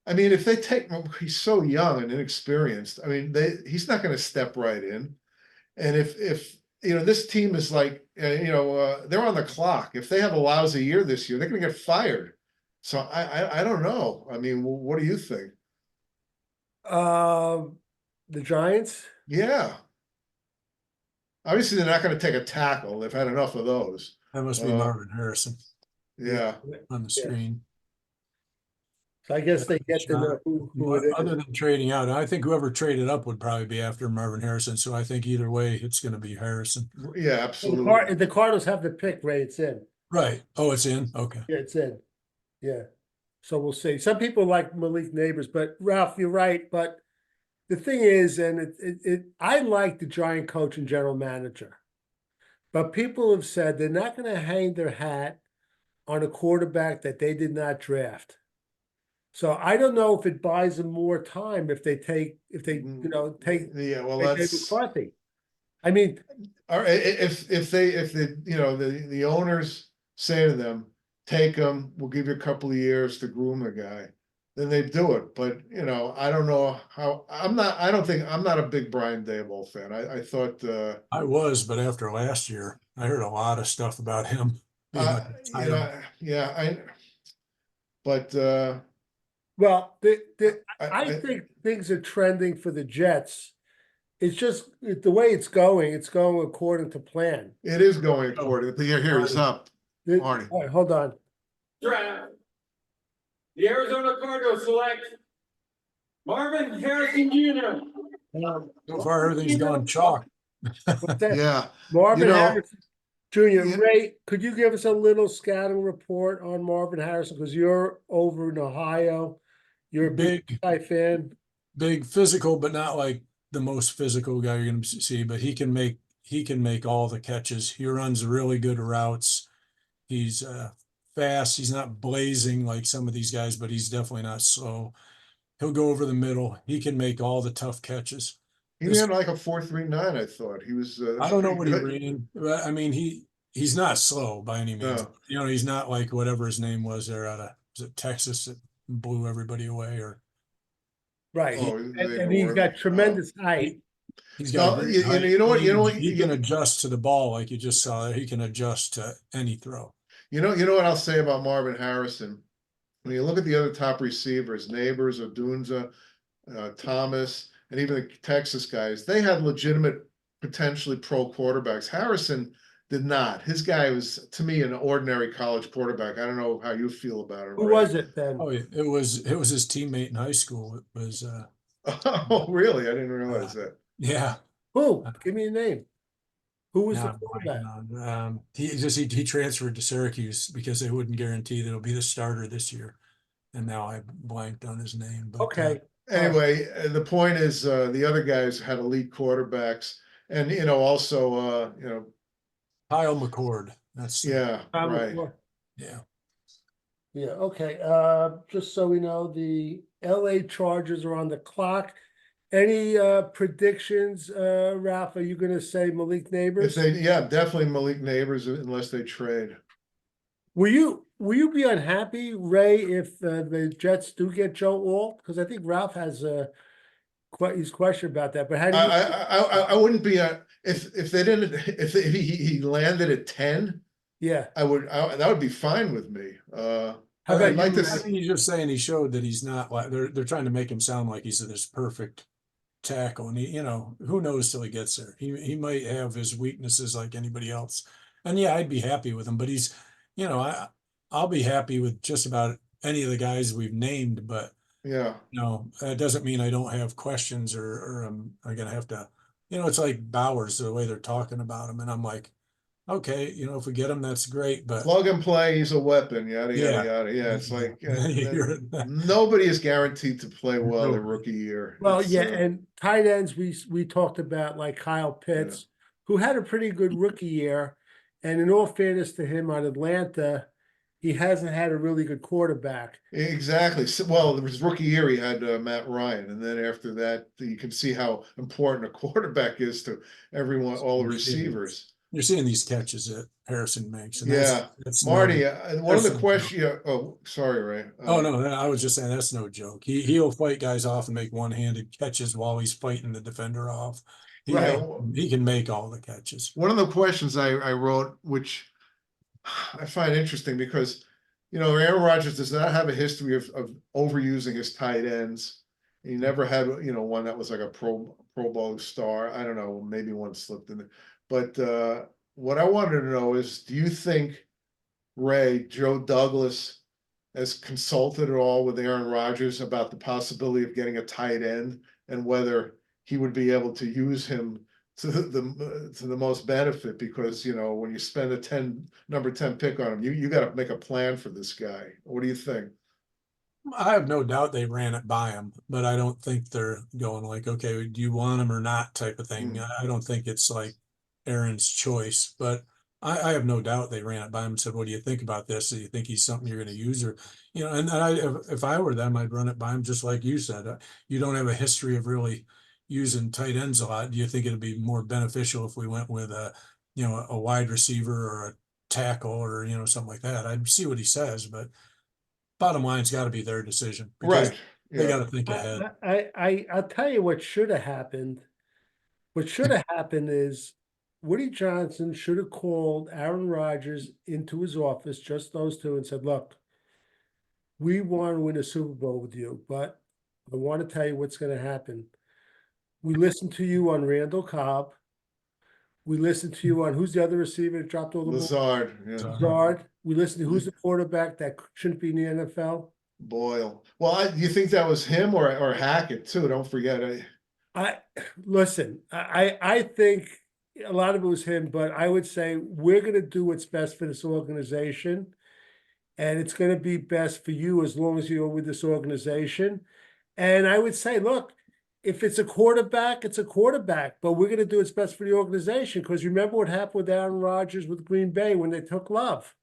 I mean, if they take him, he's so young and inexperienced. I mean, he's not going to step right in. And if this team is like, they're on the clock. If they have a lousy year this year, they're going to get fired. So I don't know. I mean, what do you think? The Giants? Yeah. Obviously, they're not going to take a tackle. They've had enough of those. That must be Marvin Harrison Yeah. on the screen. So I guess they get to know who it is. Other than trading out, I think whoever traded up would probably be after Marvin Harrison. So I think either way, it's going to be Harrison. Yeah, absolutely. The Cardinals have the pick, Ray. It's in. Right. Oh, it's in. Okay. Yeah, it's in. Yeah. So we'll see. Some people like Malik Neighbors, but Ralph, you're right. But the thing is, and I like the Giant coach and general manager, but people have said they're not going to hang their hat on a quarterback that they did not draft. So I don't know if it buys them more time if they take. Yeah, well, that's McCarthy. I mean, all right. If the owners say to them, take him, we'll give you a couple of years to groom the guy, then they do it. But I don't know how. I'm not a big Brian Daboll fan. I thought I was, but after last year, I heard a lot of stuff about him. Well, I think things are trending for the Jets. It's just the way it's going according to plan. It is going according to here. He's up. Marty. All right, hold on. Draft. The Arizona Cardinals select Marvin Harrison Jr. So far, everything's gone chalk. Yeah. Marvin Harrison Jr. Yeah. Ray, could you give us a little scouting report on Marvin Harrison? Because you're over in Ohio. You're a big guy fan. Big physical, but not like the most physical guy you're going to see. But he can make all the catches. He runs really good routes. He's fast. He's not blazing like some of these guys, but he's definitely not slow. He'll go over the middle. He can make all the tough catches. He ran like a 4.39. I thought he was. I don't know what he ran, but I mean he's not slow by any means. No. He's not like whatever his name was there out of Texas that blew everybody away or. Right. Oh, and he's got tremendous height. He's got you know what he can adjust to the ball like you just saw. He can adjust to any throw. You know what I'll say about Marvin Harrison. When you look at the other top receivers, Neighbors, Odunze, Thomas, and even the Texas guys, they had legitimate, potentially pro quarterbacks. Harrison did not. His guy was, to me, an ordinary college quarterback. I don't know how you feel about it. Who was it then? Oh, yeah. It was his teammate in high school. It was Oh, really? I didn't realize that. yeah. Who? Give me a name. Who was Now the quarterback? I'm blanking on. He transferred to Syracuse because they wouldn't guarantee that he'll be the starter this year. And now I blanked on his name. But Okay. Anyway, the point is the other guys had elite quarterbacks, and also Kyle McCord. That's yeah, right. yeah. Yeah, okay, just so we know, the LA Chargers are on the clock. Any predictions, Ralph? Are you gonna say Malik If Neighbors? they, yeah, definitely Malik Neighbors unless they trade. Will you be unhappy, Ray, if the Jets do get Joe Alt? Because I think Ralph has his question about that, but how do you? I wouldn't be if they didn't if he landed at 10, Yeah, that would be fine with me. how about I'd like you, to I Ray? think he's just saying he showed that he's not like they're trying to make him sound like he's this perfect tackle, and who knows till he gets there. He might have his weaknesses like anybody else, and yeah, I'd be happy with him. But he's, I'll be happy with just about any of the guys we've named. But Yeah. that doesn't mean I don't have questions or I'm gonna have to. It's like Bowers the way they're talking about him, and I'm like, okay, if we get him, that's great. But Plug and play, he's a weapon, yada yada yeah, yada. Yeah, it's like You're- nobody is guaranteed to play well their No. rookie year. Well, It's, yeah, and tight ends, we talked about like Kyle Pitts, who had a pretty good rookie year. And in all fairness to him on Atlanta, he hasn't had a really good quarterback. exactly. So, well, his rookie year he had Matt Ryan, and then after that, you can see how important a quarterback is to everyone, all the receivers. You're seeing these catches that Harrison makes, and Yeah, that's Marty. One of that's the no questions. Yeah, oh, sorry, Ray. Oh no, I was just saying that's no joke. He'll fight guys off and make one-handed catches while he's fighting the defender off. He Right. he can make all the catches. One of the questions I wrote, which I find interesting because, Aaron Rodgers does not have a history of overusing his tight ends. He never had, one that was like a Pro Bowl star. I don't know, maybe one slipped in it. But what I wanted to know is, do you think Joe Douglas has consulted at all with Aaron Rodgers about the possibility of getting a tight end and whether he would be able to use him to the most benefit? Because when you spend a number 10 pick on him, you got to make a plan for this guy. What do you think? I have no doubt they ran it by him, but I don't think they're going like, okay, do you want him or not type of thing. I don't think it's like Aaron's choice, but I have no doubt they ran it by him and said, what do you think about this? Do you think he's something you're going to use? Or, and if I were them, I'd run it by him just like you said. You don't have a history of really using tight ends a lot. Do you think it'd be more beneficial if we went with a wide receiver or a tackle or, something like that? I'd see what he says, but bottom line's got to be their decision because Right. they got Yeah. to think ahead. I'll tell you what should have happened. What should have happened is Woody Johnson should have called Aaron Rodgers into his office, just those two, and said, look, we want to win a Super Bowl with you, but I want to tell you what's going to happen. We listened to you on Randall Cobb. We listened to you on who's the other receiver that dropped all the balls? Lazard. Yeah. Lazard. We listened to who's the quarterback that shouldn't be in the NFL? Boyle. Well, you think that was him or Hackett too? Don't forget. I listen, I think a lot of it was him, but I would say we're gonna do what's best for this organization. And it's gonna be best for you as long as you're with this organization. And I would say, look, if it's a quarterback, it's a quarterback, but we're gonna do what's best for the organization. Because remember what happened with Aaron Rodgers with Green Bay when they took Love.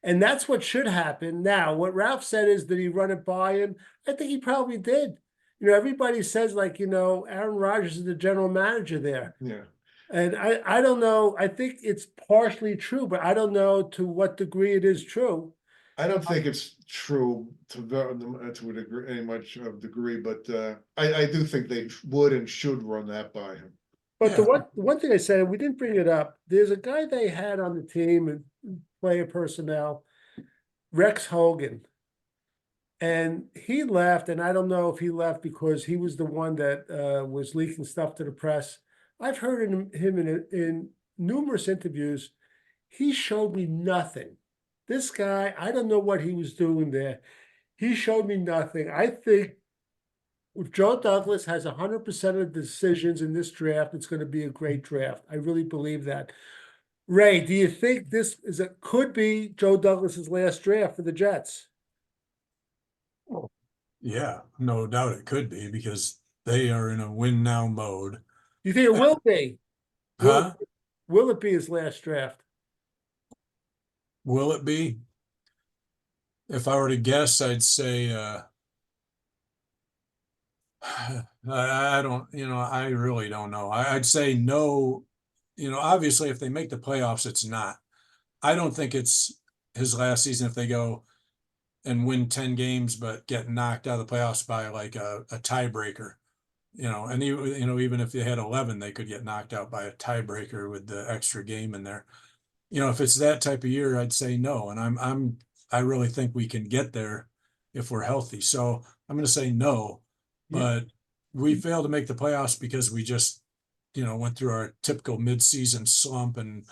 And that's what should happen. Now, what Ralph said is, did he run it by him? I think he probably did. Everybody says like, Aaron Rodgers is the general manager there. Yeah. And I don't know. I think it's partially true, but I don't know to what degree it is true. I don't think it's true to a degree, any much of degree, but I do think they would and should run that by him. But the Yeah. one thing I said, we didn't bring it up. There's a guy they had on the team and player personnel, Rex Hogan. And he left, and I don't know if he left because he was the one that was leaking stuff to the press. I've heard him in numerous interviews. He showed me nothing. This guy, I don't know what he was doing there. He showed me nothing. I think if Joe Douglas has 100% of the decisions in this draft, it's going to be a great draft. I really believe that. Ray, do you think this could be Joe Douglas's last draft for the Jets? Yeah, no doubt it could be because they are in a win now mode. Do you think it will be? Huh? Will it be his last draft? Will it be? if I were to guess, I'd say, I don't, I really don't know. I'd say no. Obviously, if they make the playoffs, it's not. I don't think it's his last season if they go and win 10 games, but get knocked out of the playoffs by like a tiebreaker. And even if they had 11, they could get knocked out by a tiebreaker with the extra game in there. If it's that type of year, I'd say no. And I really think we can get there if we're healthy. So I'm going to say no, but we failed to make the playoffs because we just, went through our typical midseason slump and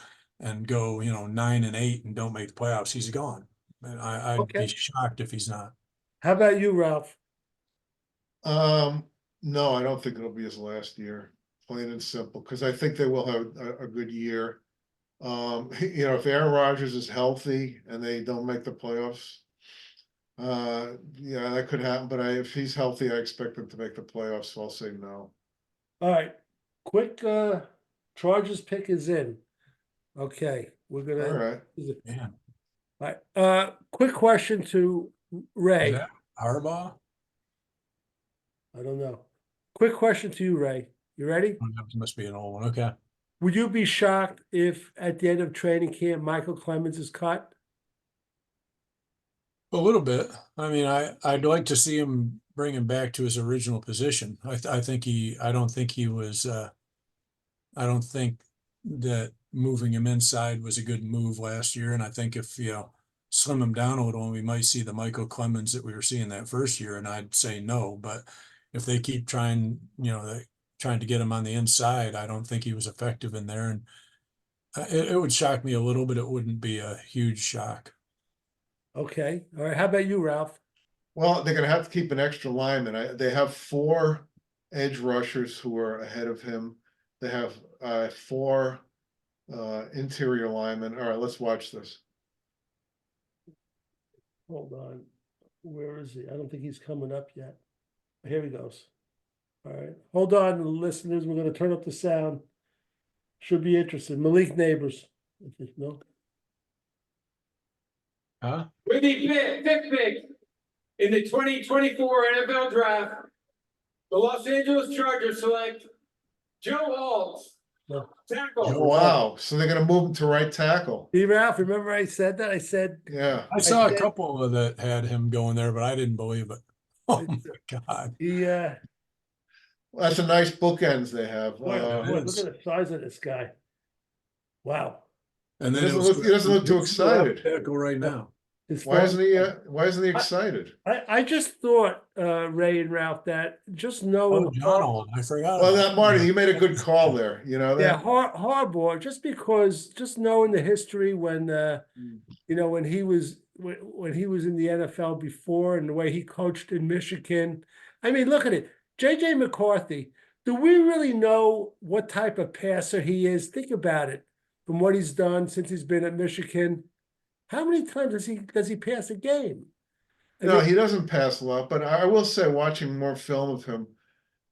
go, 9-8 and don't make the playoffs. He's gone. And I'd be Okay. shocked if he's not. How about you, Ralph? No, I don't think it'll be his last year, plain and simple, because I think they will have a good year. If Aaron Rodgers is healthy and they don't make the playoffs, yeah, that could happen. But if he's healthy, I expect them to make the playoffs, so I'll say no. All right, quick Chargers pick is in. Okay, we're All gonna. right. Man, All right. Quick question to is Ray. that Harbaugh? I don't know. Quick question to you, Ray. You ready? Oh, that must be an old one. Okay. Would you be shocked if at the end of training camp Michael Clemens is cut? A little bit. I mean, I'd like to see him bring him back to his original position. I think I don't think he was. I don't think that moving him inside was a good move last year. And I think if slim him down a little, we might see the Michael Clemens that we were seeing that first year. And I'd say no. But if they keep trying, trying to get him on the inside, I don't think he was effective in there. And it would shock me a little, but it wouldn't be a huge shock. Okay. All right. How about you, Ralph? Well, they're going to have to keep an extra lineman. They have 4 edge rushers who are ahead of him. They have 4 interior linemen. All right, let's watch this. Hold on. Where is he? I don't think he's coming up yet. Here he goes. All right. Hold on, listeners. We're going to turn up the sound. Should be interested. Malik Neighbors. No. Huh? With the fifth pick in the 2024 NFL Draft, the Los Angeles Chargers select Joe Halls, No. tackle. Oh, wow. So they're going to move him to right tackle. Hey, Ralph, remember I said that? I said, Yeah. I saw a said- couple of that had him going there, but I didn't believe it. Oh my God. That's a nice bookends they have. Boy, it look is. at the size of this guy. Wow. And He then doesn't look too excited. Tackle right now. His Why phone- isn't he excited? I just thought, Ray and Ralph, that just knowing Oh, John Old. I forgot. Well, about that Marty, that. you made a good call there. You know yeah, that. Harbaugh, just knowing the history when when he was in the NFL before and the way he coached in Michigan. I mean, look at it. JJ McCarthy, do we really know what type of passer he is? Think about it. From what he's done since he's been at Michigan, how many times does he pass a game? No, he doesn't pass a lot, but I will say, watching more film of him,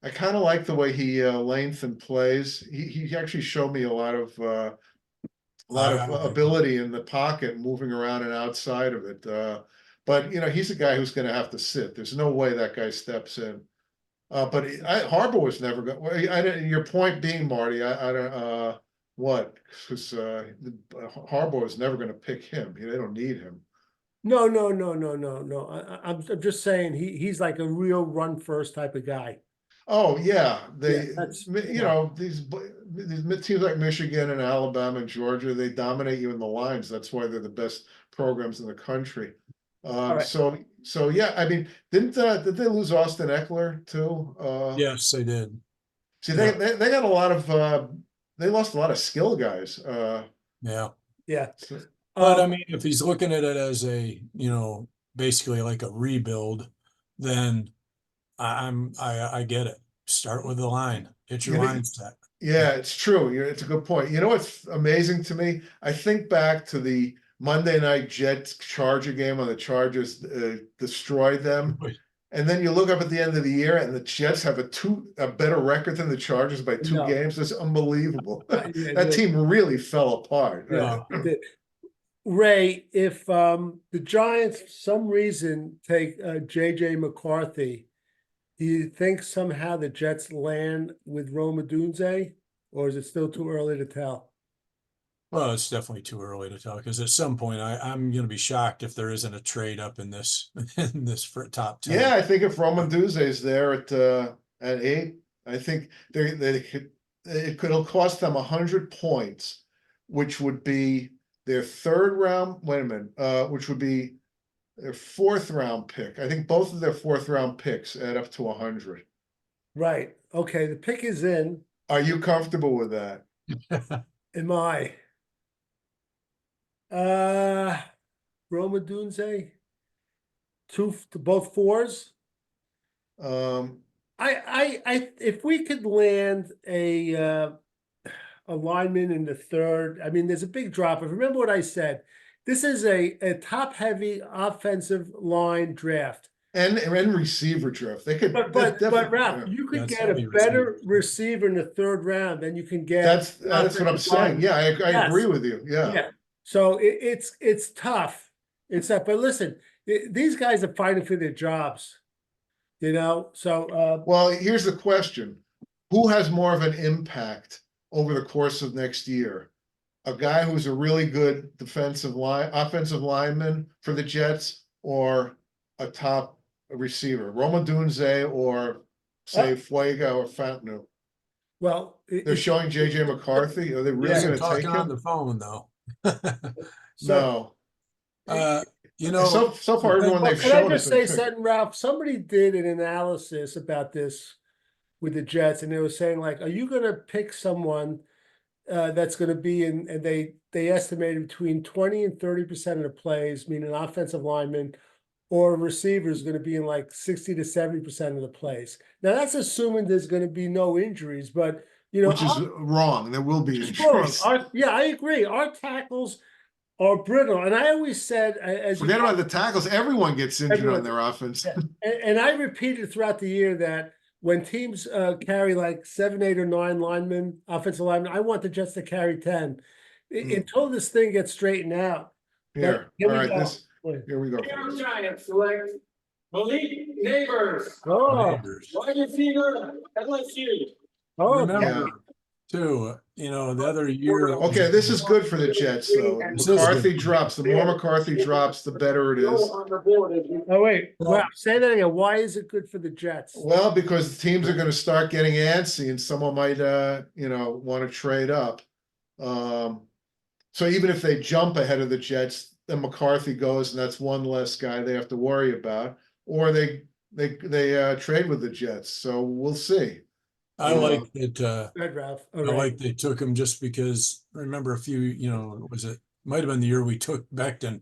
I kind of like the way he length plays. He actually showed me a lot of ability in the pocket, moving around and outside of it. But he's a guy who's going to have to sit. There's no way that guy steps in. But Harbaugh was never going. Well, your point being, Marty, I don't. What? Because Harbaugh is never going to pick him. They don't need him. No. I'm just saying he's like a real run first type of guy. Oh yeah, that's- these teams like Michigan and Alabama and Georgia, they dominate you in the lines. That's why they're the best programs in the country. right. So yeah, I mean, did they lose Austin Eckler too? Yes, they did. See, they got a lot of they lost a lot of skill guys. Yeah. Yeah. So- But I mean, if he's looking at it as a, basically like a rebuild, then I get it. Start with the line. Get your Yeah, line set. Yeah, it's true. It's a good point. You know what's amazing to me? I think back to the Monday night Jets Charger game when the Chargers destroyed them. And then you look up at the end of the year and the Jets have a better record than the Chargers by 2 No. games. It's unbelievable. Yeah, That team really fell apart. Yeah, Ray, if the Giants for some reason take JJ McCarthy, do you think somehow the Jets land with Roma Dunze, or is it still too early to tell? Well, it's definitely too early to tell because at some point I'm going to be shocked if there isn't a trade up in this in this for top 10. Yeah, I think if Roman Duze is there at 8, I think they could, it'll cost them 100 points, which would be their 3rd round. Wait a minute, which would be their 4th round pick. I think both of their 4th round picks add up to 100. Right. Okay. The pick is in. Are you comfortable with that? Am I? Roma Dunze, both 4s. Um, If we could land a lineman in the 3rd, I mean, there's a big drop. If remember what I said, this is a top heavy offensive line draft. and receiver draft. They could, But Ralph, yeah. you could That's get a heavy better receiver in the 3rd round than you can get. That's what I'm saying. Yeah, I Yes. agree with you. Yeah. Yeah. So it's tough. It's tough. But listen, these guys are fighting for their jobs. So Well, here's the question. Who has more of an impact over the course of next year? A guy who's a really good offensive lineman for the Jets, or a top receiver, Roma Dunze, or say Fuega or Fantanu? well, They're showing JJ McCarthy. Are they really He's going to talking take on him? the phone though. so No. You know, So far, everyone well, they've can I shown just has say been picked. something, Ralph? Somebody did an analysis about this with the Jets, and they were saying, like, are you going to pick someone that's going to be in, and they estimated between 20 and 30% of the plays, meaning an offensive lineman or a receiver is going to be in like 60 to 70% of the plays. Now that's assuming there's going to be no injuries, but Which is wrong. There will be injuries. yeah, I agree. Our tackles are brittle, and I always said, as Forget about the tackles. Everyone gets injured on their offense. yeah. And I repeated throughout the year that when teams carry like 7, 8, or 9 linemen, offensive linemen, I want the Jets to carry 10 until this thing gets straightened out. Here, Here all we right, go. here we go. New York Giants select Malik Neighbors, Oh, neighbors. wide receiver, LSU. oh, Remember too, the other year. Okay, this is good for the Jets, though. This is McCarthy good. drops. The more McCarthy drops, the better it is. oh wait, wow, say that again. Why is it good for the Jets? Well, because teams are going to start getting antsy, and someone might, want to trade up. So even if they jump ahead of the Jets, then McCarthy goes, and that's one less guy they have to worry about. Or they trade with the Jets. So we'll see. I like that. Good, Ralph. I like they took him just because. Remember a few, might have been the year we took Becton,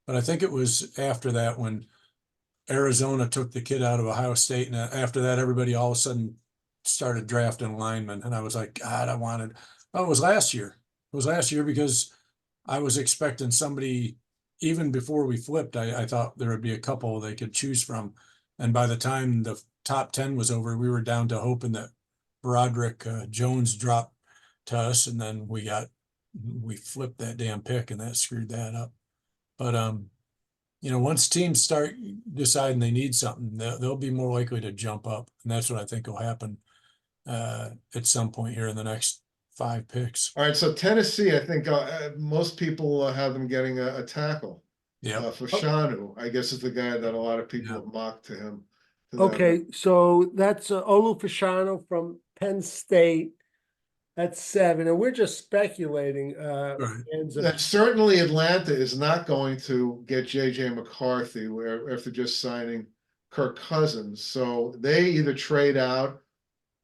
but I think it was after that when Arizona took the kid out of Ohio State, and after that, everybody all of a sudden started drafting linemen, and I was like, God, it was last year. It was last year because I was expecting somebody, even before we flipped, I thought there would be a couple they could choose from. And by the time the top 10 was over, we were down to hoping that Broderick Jones dropped to us, and then we flipped that damn pick, and that screwed that up. But once teams start deciding they need something, they'll be more likely to jump up, and that's what I think will happen at some point here in the next 5 picks. All right, so Tennessee, I think most people have them getting a tackle. Yeah. Fashanu, I guess, is the guy that a lot of people have mocked to him. Okay, so that's Olu Fashanu from Penn State. That's 7, and we're just speculating. Right. That certainly Atlanta is not going to get JJ McCarthy after just signing Kirk Cousins. So they either trade out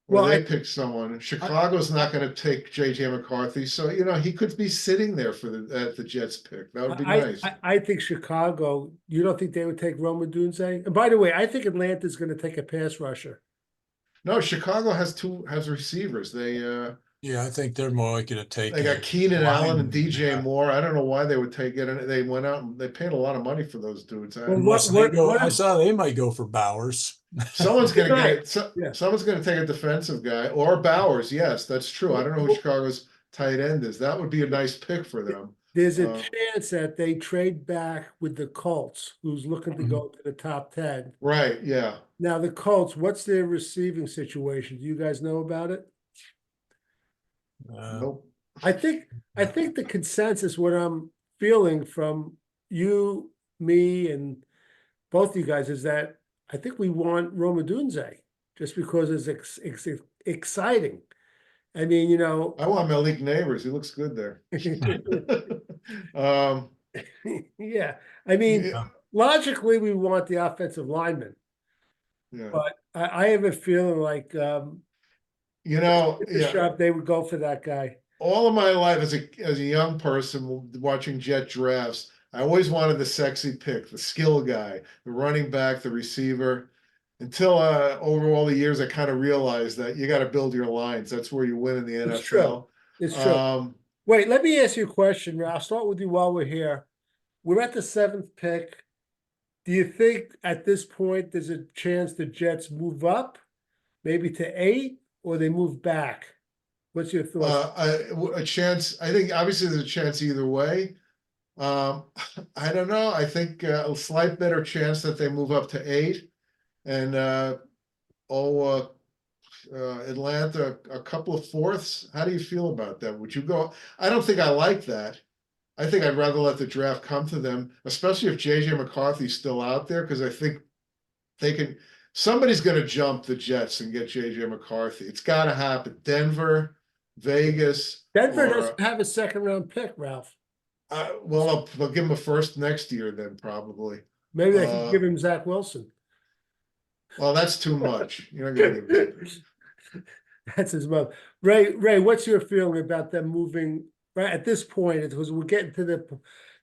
or they pick someone. Chicago's not going to take JJ McCarthy. So, he could be sitting there at the Jets pick. That would be nice. I think Chicago, you don't think they would take Roma Dunze? And by the way, I think Atlanta's going to take a pass rusher. No, Chicago has receivers. Yeah, I think they're more likely to take. They got Keenan Allen and DJ Moore. I don't know why they would take it. They went out and they paid a lot of money for those dudes. I saw they might go for Bowers. Someone's going to Right. get it. Someone's going to take a defensive guy or Bowers. Yes, that's true. I don't know who Chicago's tight end is. That would be a nice pick for them. There's a Uh, chance that they trade back with the Colts, who's looking to go to the top 10. right, yeah. Now, the Colts, what's their receiving situation? Do you guys know about it? Nope. I think the consensus, what I'm feeling from you, me, and both you guys is that I think we want Roma Dunze just because it's exciting. I mean, you know, I want Malik Neighbors. He looks good there. Um, yeah. I mean, yeah, logically, we want the offensive lineman, yeah. but I have a feeling like Yeah. Bishop, they would go for that guy. All of my life as a young person watching jet drafts, I always wanted the sexy pick, the skill guy, the running back, the receiver. Until over all the years, I kind of realized that you got to build your lines. That's where you win in the It's true. NFL. It's true. Wait, let me ask you a question. I'll start with you while we're here. We're at the 7th pick. Do you think at this point there's a chance the Jets move up, maybe to 8, or they move back? What's your thoughts? A chance. I think obviously there's a chance either way. I don't know. I think a slight better chance that they move up to 8, and Atlanta a couple of 4ths. How do you feel about that? Would you go? I don't think I like that. I think I'd rather let the draft come to them, especially if JJ McCarthy's still out there, because I think they can. Somebody's going to jump the Jets and get JJ McCarthy. It's got to happen. Denver, Vegas. Denver or, doesn't have a 2nd-round pick, Ralph. well, they'll give him a first next year, then probably. Maybe they can give him Zach Wilson. Well, that's too much. You're not going to give him. That's his mother. Ray, what's your feeling about them moving right at this point? Because we're getting to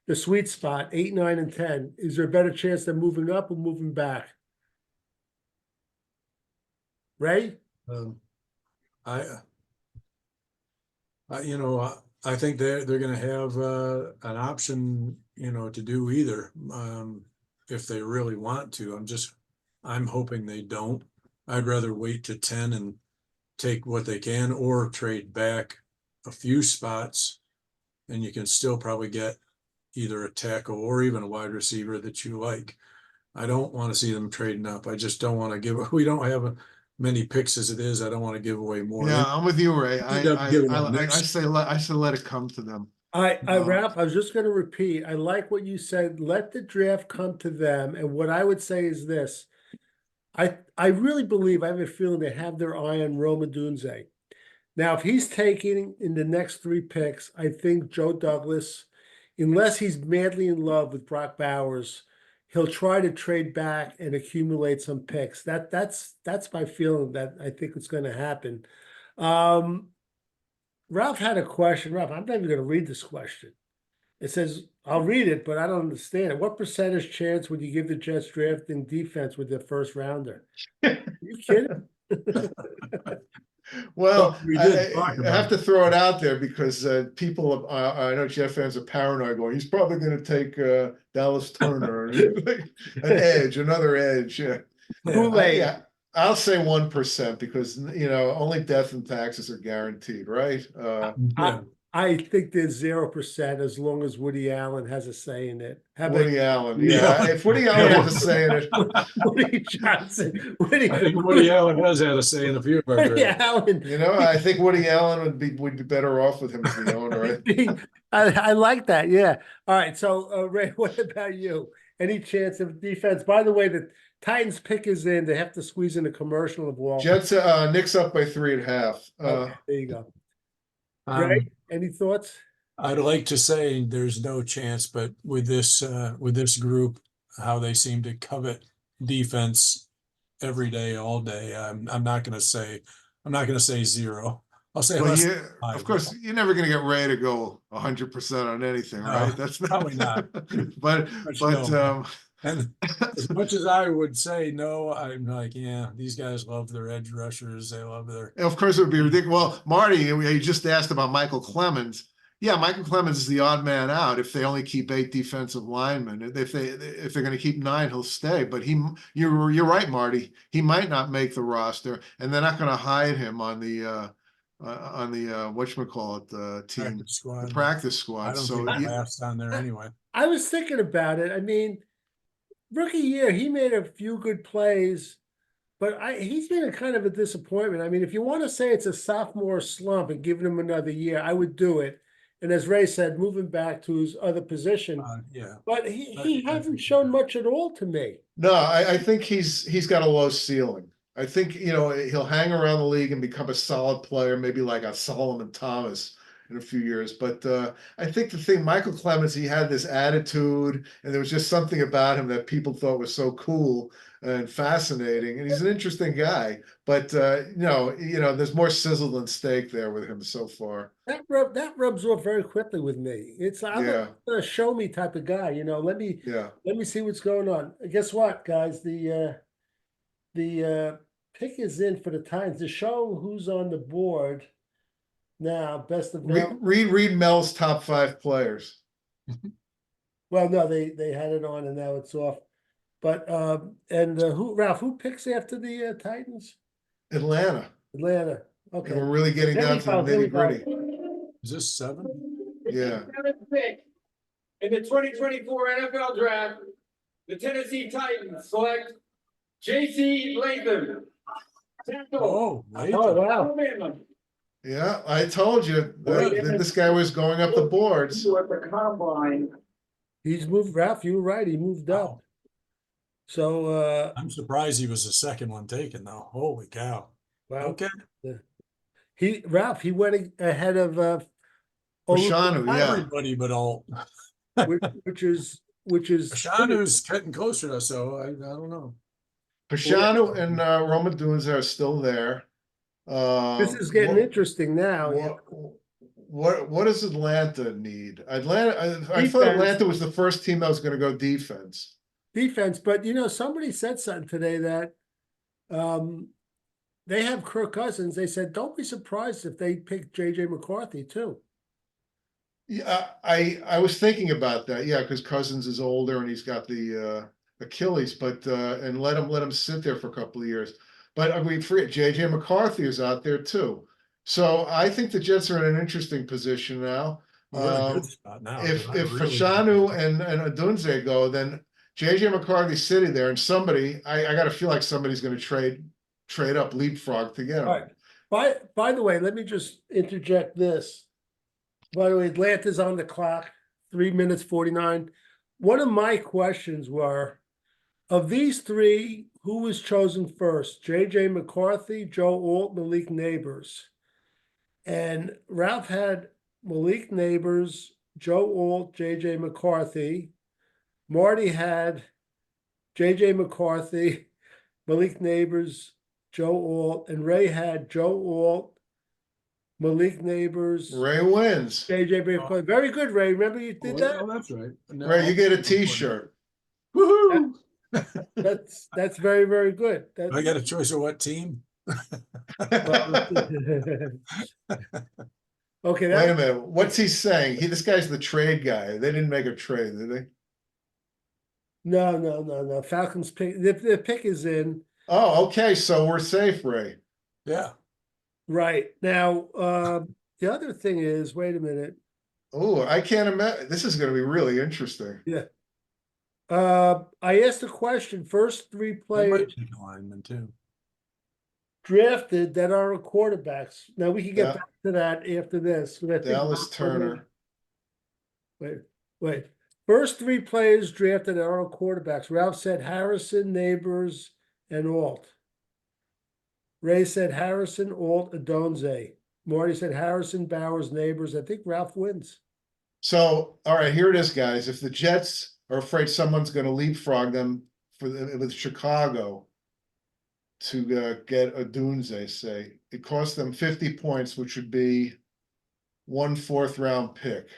the sweet spot, 8, 9, and 10. Is there a better chance they're moving up or moving back? Ray? I I think they're going to have an option, to do either if they really want to. I'm hoping they don't. I'd rather wait to 10 and take what they can, or trade back a few spots, and you can still probably get either a tackle or even a wide receiver that you like. I don't want to see them trading up. I just don't want to give. We don't have many picks as it is. I don't want to give away more. Yeah, I'm with you, Ray. I say let it come to them. Ralph, I was just going to repeat. I like what you said. Let the draft come to them. And what I would say is this. I really believe, I have a feeling they have their eye on Roma Dunze. Now, if he's taking in the next 3 picks, I think Joe Douglas, unless he's madly in love with Brock Bowers, he'll try to trade back and accumulate some picks. That's my feeling that I think it's going to happen. Ralph had a question. Ralph, I'm not even going to read this question. It says, I'll read it, but I don't understand it. What percentage chance would you give the Jets drafting defense with their 1st rounder? Are you kidding? Well, We I did talk about have to throw it out there because people, I know Jet fans are paranoid going, he's probably going to take Dallas Turner, another edge. Yeah. Kool-Aid. I'll say 1% because, only death and taxes are guaranteed, right? I think there's 0% as long as Woody Allen has a say in it. How about Woody Allen, yeah. If Woody Allen has a say in it. Woody Johnson? I think Woody Allen has had a say in a few of our Woody drafts. Allen. I think Woody Allen would be better off with him as the owner. I like that. Yeah. All right. So, Ray, what about you? Any chance of defense? By the way, the Titans pick is in. They have to squeeze in a commercial of Wall. Jets, Knicks up by 3.5. Okay, there you go. Ray, any thoughts? I'd like to say there's no chance, but with this group, how they seem to covet defense every day, all day, I'm not going to say 0. I'll say less. Of course, you're never going to get Ray to go 100% on anything, right? That's probably not. but no. And as much as I would say no, I'm like, yeah, these guys love their edge rushers. They love their. Of course, it would be ridiculous. Well, Marty, you just asked about Michael Clemens. Yeah, Michael Clemens is the odd man out if they only keep 8 defensive linemen. If they're going to keep 9, he'll stay. But you're right, Marty. He might not make the roster, and they're not going to hide him on the on the whatchamacallit team, Practice squad. the practice I squad. don't So think you- last on there anyway. I was thinking about it. I mean, rookie year, he made a few good plays, but he's been a kind of a disappointment. I mean, if you want to say it's a sophomore slump and giving him another year, I would do it. And as Ray said, moving back to his other position, Yeah. but he hasn't shown much at all to me. no, I think he's got a low ceiling. I think he'll hang around the league and become a solid player, maybe like a Solomon Thomas in a few years. But I think the thing, Michael Clemens, he had this attitude, and there was just something about him that people thought was so cool and fascinating. And he's an interesting guy, but there's more sizzle than steak there with him so far. That rubs off very quickly with me. I'm Yeah. a show me type of guy. Let me Yeah. see what's going on. Guess what, guys? The pick is in for the Titans to show who's on the board now. Best of Read Mel's top 5 players. well, no, they had it on and now it's off. But Ralph, who picks after the Titans? Atlanta. Atlanta. And Okay. we're really getting There down we to the go, there we nitty gritty. Is this 7? Yeah. Seventh pick in the 2024 NFL Draft, the Tennessee Titans select J.C. Latham. Oh, wait. Oh, wow. Alabama. Yeah, I told you that this guy was going up the boards. At the combine. He's moved, Ralph, you were right. He moved up. Wow. So I'm surprised he was the second one taken though. Holy cow. wow. Okay. Ralph, he went ahead of Fashanu, yeah. Everybody but all. which is Shanu's getting closer to us, so I don't know. Fashanu and Roma Dunes are still there. this is getting interesting now. Yeah. What does Atlanta need? I thought Defense. Atlanta was the first team that was going to go defense. Defense, but somebody said something today that they have Kirk Cousins. They said, don't be surprised if they pick JJ McCarthy too. Yeah, I was thinking about that. Yeah, because Cousins is older and he's got the Achilles, but and let him sit there for a couple of years. But I mean, forget JJ McCarthy is out there too. So I think the Jets are in an interesting position now. We're in a good spot now. If Really Fashanu and Adunze go, then JJ McCarthy's sitting there, and somebody I got to feel like somebody's going to trade up leapfrog to get him. All right. By the way, let me just interject this. By the way, Atlanta's on the clock, 3 minutes 49. One of my questions were, of these three, who was chosen first? JJ McCarthy, Joe Alt, Malik Neighbors. And Ralph had Malik Neighbors, Joe Alt, JJ McCarthy. Marty had JJ McCarthy, Malik Neighbors, Joe Alt, and Ray had Joe Alt, Malik Neighbors, Ray wins. JJ McCarthy. Very good, Ray. Remember you did that? Oh, that's right. No, Ray, you get a T-shirt. Woohoo! That's very, very good. I got a choice of what team? Okay, Wait a minute. What's he saying? This guy's the trade guy. They didn't make a trade, did they? No. Falcons pick. The pick is in. Oh, okay. So we're safe, Ray. Yeah. Right. Now, the other thing is, wait a minute. Oh, I can't imagine. This is going to be really interesting. Yeah. I asked a question. First three They players might take a lineman too. drafted that are quarterbacks. Now we can get Yeah. back to that after this. but I think- Dallas Turner. Wait. First three players drafted are all quarterbacks. Ralph said Harrison, Neighbors, and Alt. Ray said Harrison, Alt, Adonze. Marty said Harrison, Bowers, Neighbors. I think Ralph wins. So, all right, here it is, guys. If the Jets are afraid someone's going to leapfrog them with Chicago to get a Dunze, say, it costs them 50 points, which would be 1 4th-round pick.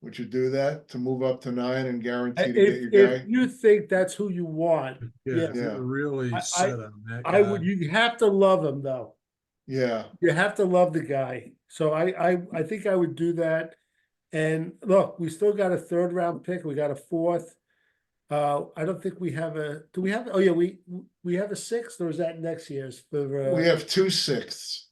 Would you do that to move up to 9 and guarantee to get your If guy? you think that's who you want, Yeah, Yeah. we're really I- set on that. I guy. would. You have to love him though. Yeah. You have to love the guy. So I think I would do that. And look, we still got a 3rd-round pick. We got a 4th. I don't think we have a. Do we have? Oh yeah, we have a 6th, or is that next year's? For We have 2 6ths.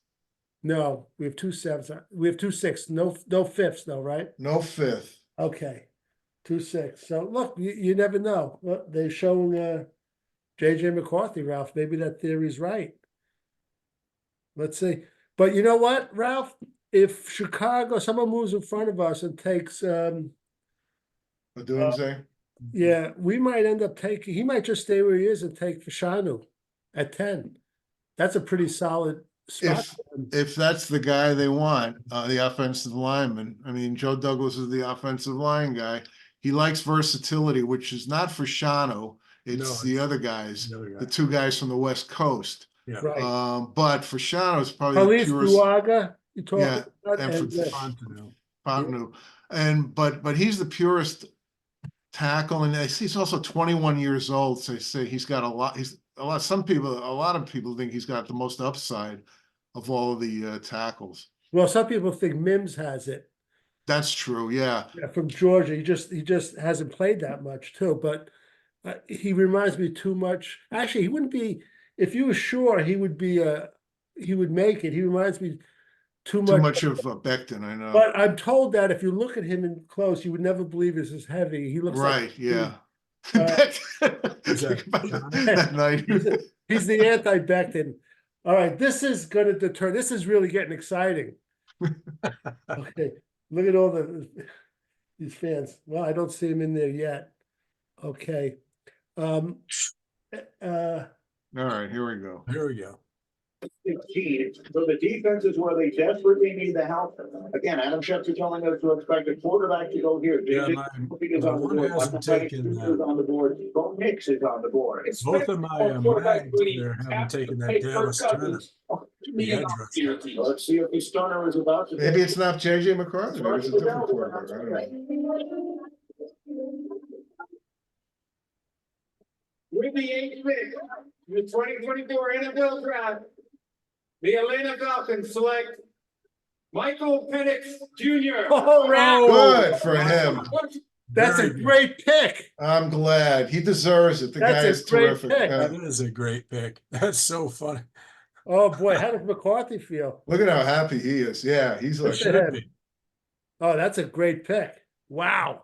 No, we have 2 7s. We have 2 6. No fifths though, right? No fifth. Okay. 2 6. So look, you never know. Well, they're showing JJ McCarthy, Ralph. Maybe that theory's right. Let's see. But you know what, Ralph? If Chicago, someone moves in front of us and takes Odunze. yeah, we might end up taking, he might just stay where he is and take Fashanu at 10. That's a pretty solid spot. If for him. if that's the guy they want, the offensive lineman. I mean, Joe Douglas is the offensive line guy. He likes versatility, which is not for Shano. It's No, the other guys, the other guy. the 2 guys from the West Coast. Yeah. Right. But for Shano, it's probably the Police purest. Duaga, you talking Yeah, about? and And, for Fontenot. Fontenot. And but he's the purest tackle, and I see he's also 21 years old. So they say he's got a lot. He's a lot. A lot of people think he's got the most upside of all of the tackles. well, some people think Mims has it. That's true. Yeah. Yeah, from Georgia. He just hasn't played that much too. But he reminds me too much. Actually, he wouldn't be if you were sure he would be he would make it. He reminds me too Too much. much of Becton, I know. But I'm told that if you look at him in close, you would never believe this is heavy. He looks Right. like Yeah. Is Think about that that night. he's the anti-Becton. All right, this is going to deter. This is really getting exciting. Okay, look at all these fans. Well, I don't see him in there yet. Okay. All right, here we go. Here we go. 16. So the defense is where they desperately need the help. Again, Adam Schefter telling us to expect a quarterback to go here. Yeah, JJ my is on the one board. hasn't taken, Is on the board. Bo Nix is on the board. both of my mags there haven't taken that Dallas Turner. The edge rusher. Let's see if the stunner is about to. Maybe it's not JJ McCarthy. Maybe it's a different quarterback. I don't know. With the 8th pick, the 2024 NFL Draft, the Atlanta Falcons select Michael Penix Jr. Oh, Ralph, Good for him. that's a Very good. great pick. I'm glad. He deserves it. The That's guy a is great terrific. pick. Yeah. That is a great pick. That's so funny. Oh boy, how does McCarthy feel? Look at how happy he is. Yeah, he's like, Look at him. Should be. Oh, that's a great pick. Wow.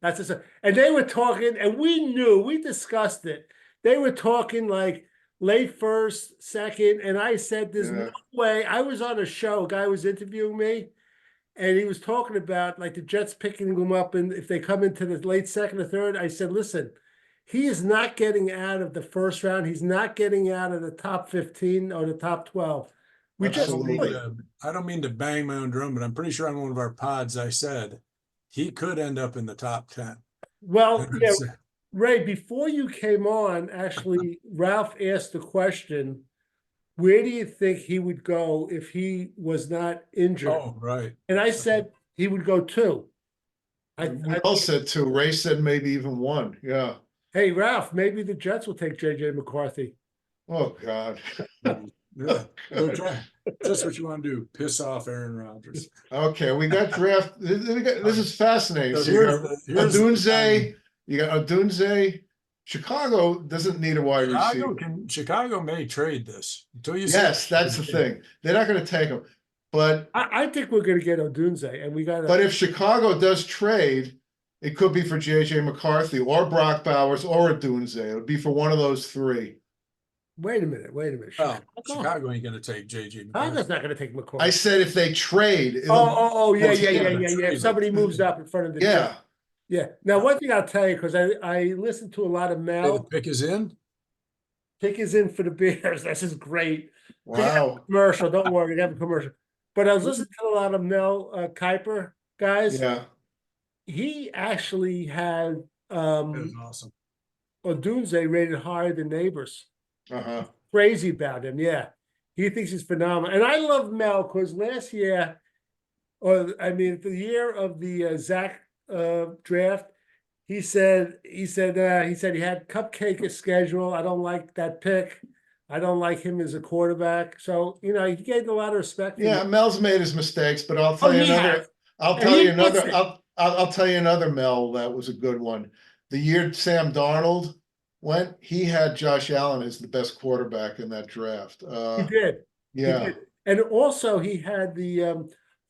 That's just and they were talking, and we discussed it. They were talking like late first, second, and I said, there's Yeah. no way. I was on a show, a guy was interviewing me, and he was talking about like the Jets picking him up, and if they come into the late second or third, I said, listen, he is not getting out of the first round. He's not getting out of the top 15 or the top 12. We Absolutely. I don't mean to bang my own drum, but I'm pretty sure on one of our pods I said he could end up in the top 10. well, yeah, Ray, before you came on, actually, Ralph asked the question, where do you think he would go if he was not injured? Oh, right. And I said he would go 2. we all said 2. Ray said maybe even 1. Yeah. Hey, Ralph, maybe the Jets will take JJ McCarthy. Oh God. Yeah. Okay. That's what you want to do. Piss off Aaron Rodgers. Okay, we got draft. This is fascinating. So So you here's got here's Odunze. You got Odunze. Chicago doesn't need a wide receiver. Chicago may trade this until you. Yes, that's the thing. They're not going to take him. But I think we're going to get Odunze, and we got. but if Chicago does trade, it could be for JJ McCarthy or Brock Bowers or Odunze. It would be for one of those 3. Wait a minute. Oh, Chicago ain't going to take JJ. Chicago's not going to take McCarthy. I said if they trade. Oh, yeah. yeah. If somebody moves up in front of the Yeah. Jets. Yeah. Now, one thing I'll tell you, because I listened to a lot of The Mel. pick is in. Pick is in for the Bears. This is great. Wow. Commercial. Don't worry, we have a commercial. But I was listening to a lot of Mel Kiper guys. Yeah. He actually had That's awesome. Odunze rated higher than Neighbors. Uh-huh. Crazy about him. Yeah. He thinks he's phenomenal. And I love Mel because last year, the year of the Zach draft, he said he had cupcake schedule. I don't like that pick. I don't like him as a quarterback. So, he gained a lot of respect. Yeah, Mel's made his mistakes, but I'll tell you he another. has. I'll And tell he you admits another. it. I'll tell you another Mel that was a good one. The year Sam Darnold went, he had Josh Allen as the best quarterback in that draft. He did. He Yeah. did. And also he had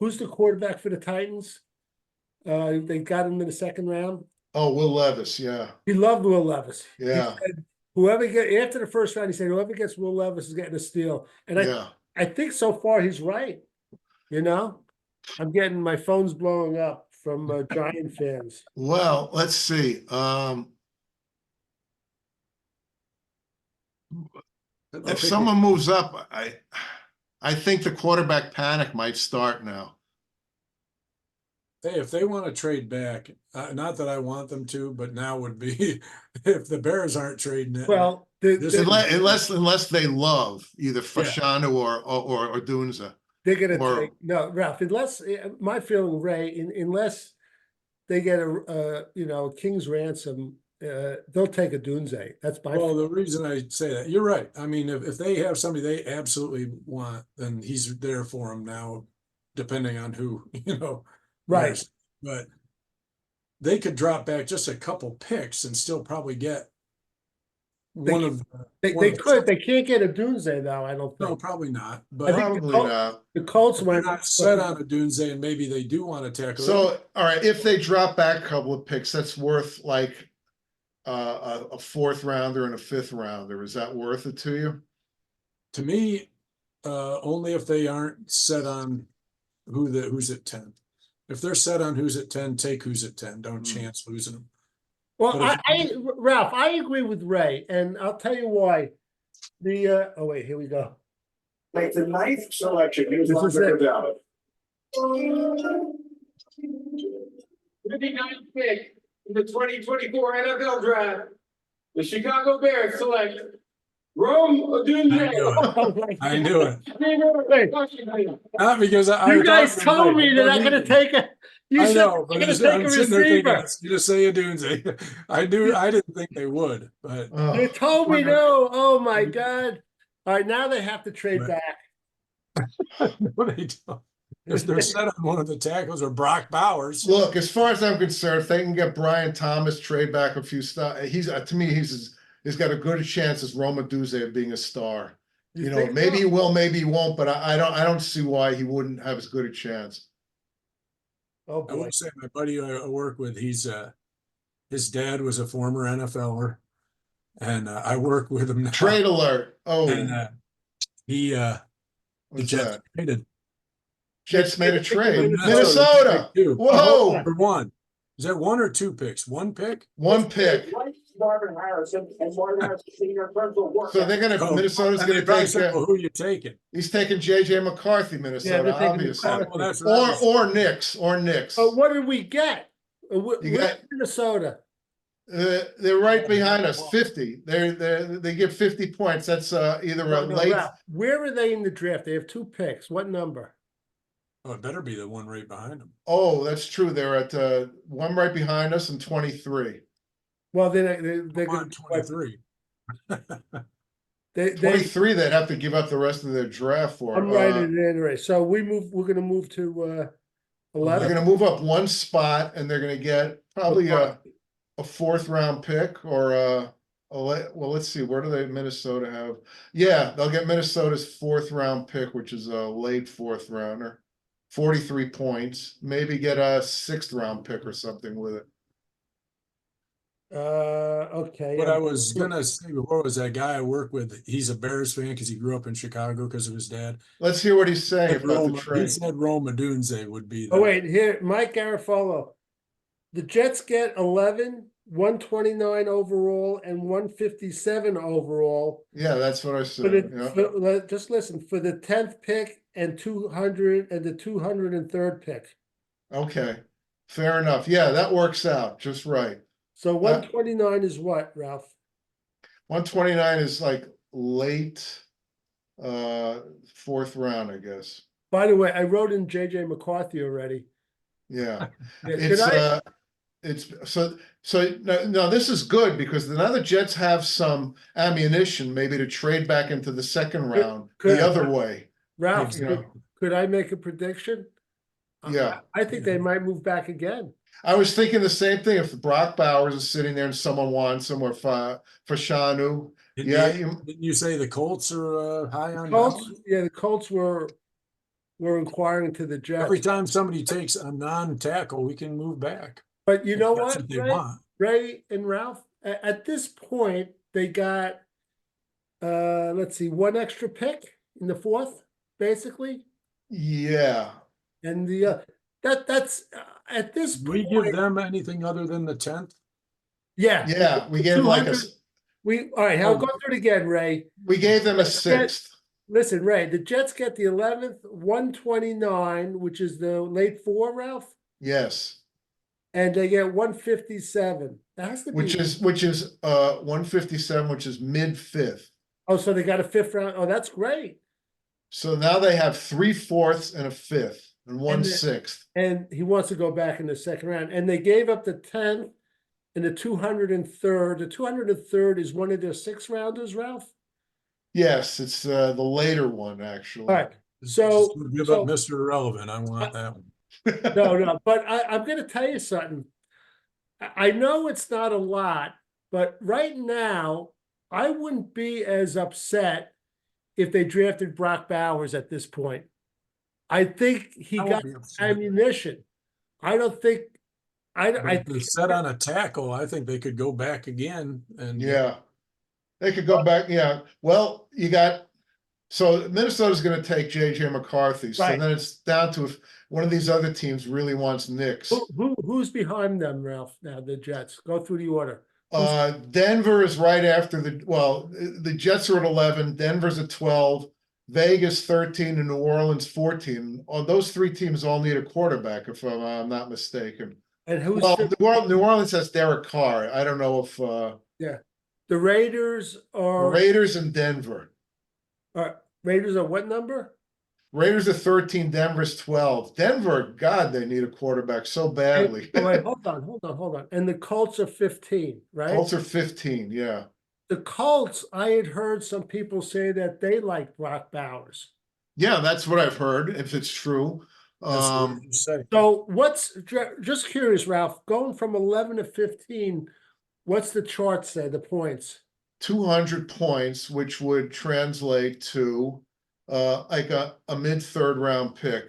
who's the quarterback for the Titans? They got him in the second round. Oh, Will Levis, yeah, He loved Will Levis. He yeah, said, after the first round, he said, whoever gets Will Levis is getting a steal. And yeah. I think so far he's right. You know, I'm getting my phone's blowing up from Giant fans. Well, let's see. If someone moves up, I think the quarterback panic might start now. Hey, if they want to trade back, not that I want them to, but now would be if the Bears aren't trading it. Well, This is- Unless they love either Fashanu or Dunza. they're gonna or- take Ralph. Unless my feeling, Ray, unless they get a king's ransom, they'll take a Dunze. That's my. Well, the reason I say that, you're right. I mean, if they have somebody they absolutely want, then he's there for them now, depending on who, Right. knows. But they could drop back just a couple picks and still probably get one of They one of- could. They can't get a Dunze though. I don't think. No, probably not. I But think Probably not. the Colts they're went not set on a Dunze, and maybe they do want to tackle. So, all right, if they drop back a couple of picks, that's worth like a fourth rounder and a fifth rounder. Is that worth it to you? To me, only if they aren't set on who's at 10. If they're set on who's at 10, take who's at 10. Don't chance losing them. Well, But Ralph, I agree with Ray, and I'll tell you why. Oh wait, here we go. Like the ninth selection, here's This one is it. about it. 59th pick in the 2024 NFL Draft. The Chicago Bears select Rome Odunze. I knew it. Hey, Not because I you thought guys you were told right. me they're not going to take a. You I said know, they're but going to take I'm a sitting there thinking, receiver. it's gonna say a Dunze. I didn't think they would, but They Oh, told me no. Oh my God! All right, now they have to trade Right. back. no, they don't. If they're set on one of the tackles or Brock Bowers, look, as far as I'm concerned, if they can get Brian Thomas, trade back a few stuff, he's to me, he's got a good chance as Roma Duze of being a star. You think Maybe so? he will, maybe he won't, but I don't see why he wouldn't have as good a chance. Oh I boy! will say my buddy I work with, his dad was a former NFLer, and I work with him now. Trade alert. Oh, And the what's Jets that? traded Jets made a trade. Minnesota. Minnesota. Two. Whoa. for one. Is that one or two picks? One pick? One pick. Like Marvin Harrison and Marvin Harrison Senior in terms of work. So they're gonna Oh, Minnesota's and gonna they probably take. said, well, who you taking? He's taking JJ McCarthy, Minnesota, they're taking obviously. McCarthy. Well, that's what I was- Or Knicks. But what did we get? You We're got- Minnesota. They're right behind us. 50. They get 50 points. That's either a No, late. Ralph, where are they in the draft? They have 2 picks. What number? Oh, it better be the one right behind him. Oh, that's true. They're at one right behind us and 23. Well, they're Come going on, 23. They 23. They'd have to give up the rest of their draft for. I'm writing it in right. So we're going to move to They're 11. going to move up one spot, and they're going to get probably a fourth round pick or well, let's see. Where do they Minnesota have? Yeah, they'll get Minnesota's fourth round pick, which is a late fourth rounder. 43 points. Maybe get a sixth round pick or something with it. Okay. What yeah. I was gonna say before was that guy I work with. He's a Bears fan because he grew up in Chicago because of his dad. Let's hear what he's saying Said about the Roma, he trade. said Roma Dunze would be. Oh wait, here, Mike Garofalo. The Jets get 11, 129 overall, and 157 overall. Yeah, that's what I said. Yeah. Just listen, for the 10th pick and 200 and the 203rd pick. Okay, fair enough. Yeah, that works out just right. So 129 is what, Ralph? 129 is like late fourth round, I guess. By the way, I wrote in JJ McCarthy already. Yeah. Yeah, It's so no, this is good because now the Jets have some ammunition maybe to trade back into the second round could- the other way. Ralph, You know. could I make a prediction? Yeah. I think they might move back again. I was thinking the same thing. If Brock Bowers is sitting there and someone wants him or for Shanu, Didn't yeah, you say the Colts are high on? Colts, yeah, the Colts were were inquiring to the Every Jets. time somebody takes a non-tackle, we can move back. But you If know that's what, they Ray? want. Ray and Ralph, at this point, they got, let's see, one extra pick in the fourth, basically. Yeah, And that's at this Do we give point, them anything other than the 10th? yeah. yeah, we gave like 200 all right, I'll go through it again, Ray. we gave them a Jets- 6th. Listen, Ray, the Jets get the 11th, 129, which is the late four, Ralph, Yes, and they get 157. That has to be. which is 157, which is mid 5th. Oh, so they got a fifth round. Oh, that's great. So now they have 3/4 and a 5th and one And the- 6th. And he wants to go back in the second round. And they gave up the 10th and the 203rd. The 203rd is one of their 6 rounders, Ralph. Yes, it's the later one actually. All right. So- Just give so- up Mr. Irrelevant. I want that one. No, but I'm going to tell you something. I know it's not a lot, but right now, I wouldn't be as upset if they drafted Brock Bowers at this point. I think he I won't got be upset. ammunition. I don't think, But I if they're set on a tackle, I think they could go back again and Yeah. They could go back, yeah. Well, so Minnesota's gonna take JJ McCarthy, so Right. then it's down to if one of these other teams really wants Knicks. who's behind them, Ralph, now, the Jets? Go through the order. Denver is right after the Jets are at 11, Denver's at 12, Vegas 13, and New Orleans 14. Those three teams all need a quarterback, if I'm not mistaken. And who's Well, New Orleans has Derek Carr. I don't know if the Raiders are, Raiders and Denver. Raiders are what number? Raiders are 13, Denver's 12. Denver, God, they need a quarterback so badly. Oh, wait, hold on. And the Colts are 15, right? Colts are 15, yeah. The Colts, I had heard some people say that they like Brock Bowers. Yeah, that's what I've heard, if it's true. that's what you say. So just curious, Ralph, going from 11 to 15, what's the chart say, the points? 200 points, which would translate to like a mid-third round pick.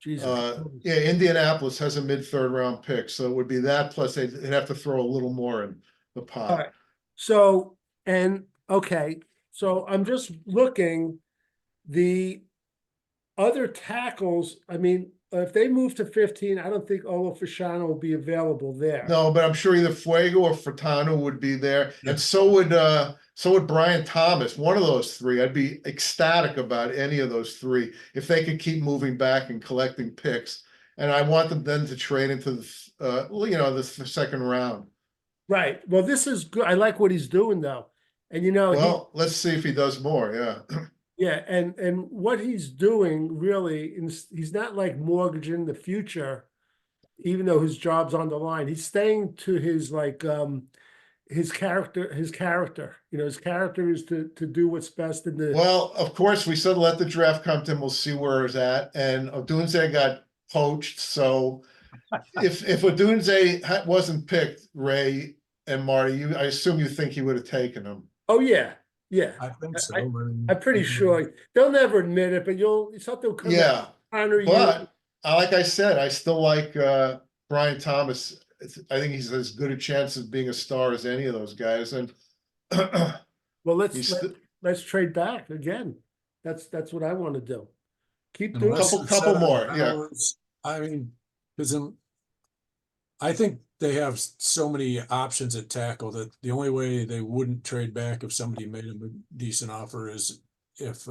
Jesus. Yeah, Indianapolis has a mid-third round pick, so it would be that plus they'd have to throw a little more in the pot. All right. So, okay, so I'm just looking, the other tackles, I mean, if they move to 15, I don't think Olafashano will be available there. No, but I'm sure either Fuego or Furtado would be there, and so would Brian Thomas. One of those three, I'd be ecstatic about any of those three if they could keep moving back and collecting picks. And I want them then to trade into the second round. Right. Well, this is good. I like what he's doing though, and Well, let's see if he does more. Yeah. yeah, and what he's doing really, he's not like mortgaging the future, even though his job's on the line. He's staying to his his character. His character is to do what's best in the. Well, of course, we said let the draft come to him. We'll see where it's at. And Odunze got poached. So if Odunze wasn't picked, Ray and Marty, I assume you think he would have taken him. Oh yeah. I think so. I'm pretty sure they'll never admit it, but something will come out Yeah, honor you. but like I said, I still like Brian Thomas. I think he's as good a chance of being a star as any of those guys. And Well, he's let's trade back again. That's what I want to do. Keep And doing unless it. it's couple set on more, yeah. Bowers, I mean, because I think they have so many options at tackle that the only way they wouldn't trade back if somebody made them a decent offer is if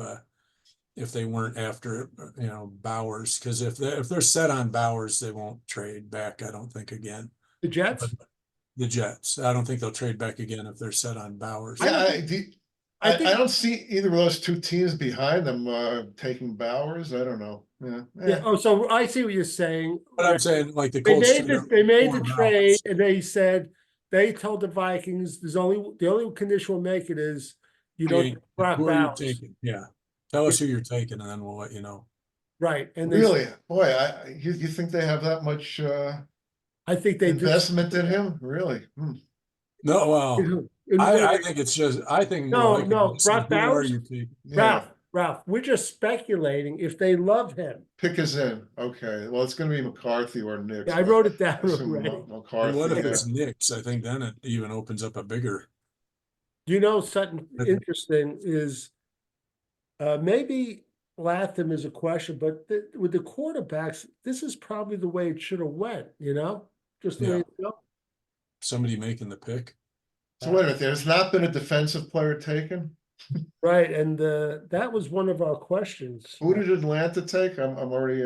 they weren't after Bowers. Because if they're set on Bowers, they won't trade back. I don't think again. The Jets. The Jets. I don't think they'll trade back again if they're set on Bowers. yeah, I I think- don't see either of those two teams behind them taking Bowers. I don't know. Yeah. Oh, so I see what you're saying. But I'm saying like the They Colts. made the four trade, rounds. and they told the Vikings the only condition we'll make it is you don't Okay, Brock who are you Bowers. taking? Yeah. Tell us who you're taking and then we'll let you know. Right. And they, Really, boy, you think they have that much I think they investment in him? Really? No, well, just. I think it's just, I think. more No, likely no, to say, Brock who are Bowers? you taking? Yeah. Ralph, Ralph, we're just speculating if they love him. Pick is in. Okay, well, it's gonna be McCarthy or Nix. Yeah, I but wrote it down I assume already. And McCarthy, what if yeah. it's Knicks? I think then it even opens up a bigger. You know, something Okay. interesting is maybe Latham is a question, but with the quarterbacks, this is probably the way it should have went, you know? Just the way Yeah. it go. Somebody making the pick. So wait a minute, there's not been a defensive player taken? Right, and that was one of our questions. Who did Atlanta take? I'm already,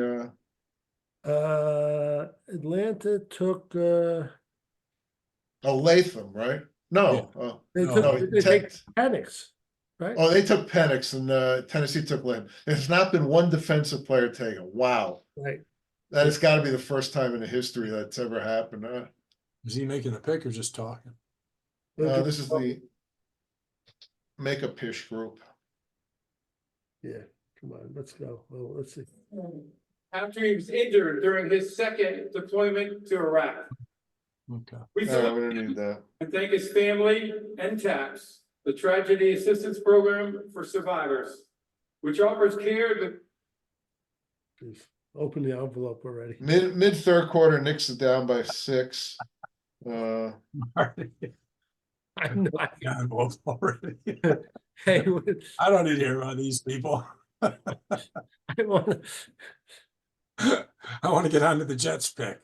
Atlanta took Latham, right? No, they No, took they Ted- take Penix, right? oh, they took Penix and Tennessee took Latham. There's not been one defensive player taken. Wow. Right. That has got to be the first time in the history that's ever happened. Is he making the pick or just talking? This is the Make a Pish group. Yeah, come on, let's go. Well, let's see. After he was injured during his second deployment to Iraq. Okay. We We select don't need that. and thank his family and TAPS, the Tragedy Assistance Program for Survivors, which offers care to Please, open the envelope already. Mid third quarter, Knicks is down by 6. I know. Yeah, both already. Hey, I don't need to hear about these people. I want I want to get onto the Jets pick.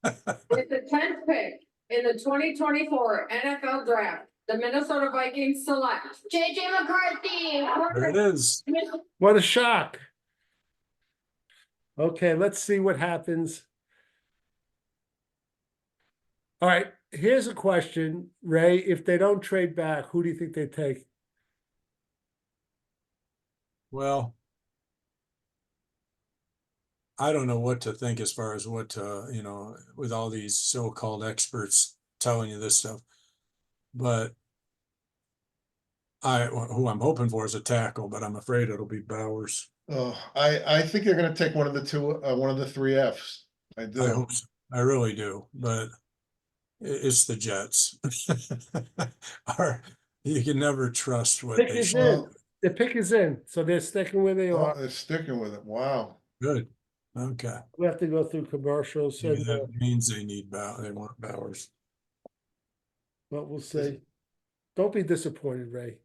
With the 10th pick in the 2024 NFL Draft, the Minnesota Vikings select JJ McCarthy. There it is. what a shock. Okay, let's see what happens. All right, here's a question, Ray. If they don't trade back, who do you think they take? Well, I don't know what to think as far as what you know, with all these so-called experts telling you this stuff. But who I'm hoping for is a tackle, but I'm afraid it'll be Bowers. Oh, I think they're going to take one of the 3 Fs. I do. I hope so. I really do, but it's the Jets. You can never trust what Pick they is show. in. The pick is in, so they're sticking where they Oh, are. they're sticking with it. Wow. Good. Okay. We have to go through commercials, Maybe and that means they need they want Bowers. but we'll see. Don't be disappointed, Ray.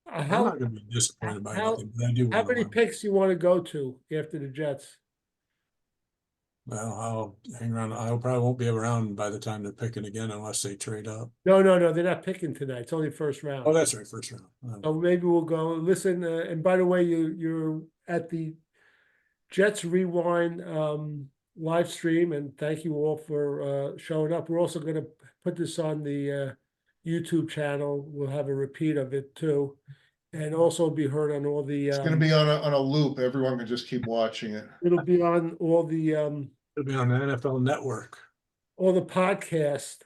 I'm How not going to be disappointed by how- anything, but I do how want to many win. picks you want to go to after the Jets? Well, I'll hang around. I probably won't be around by the time they're picking again unless they trade up. No, they're not picking tonight. It's only first round. Oh, that's right, first round. So maybe we'll go listen. And by the way, you're at the Jets Rewind live stream, and thank you all for showing up. We're also going to put this on the YouTube channel. We'll have a repeat of it too, and also be heard on all the. It's going to be on a loop. Everyone can just keep watching it. It'll be on all the It'll be on the NFL Network. podcast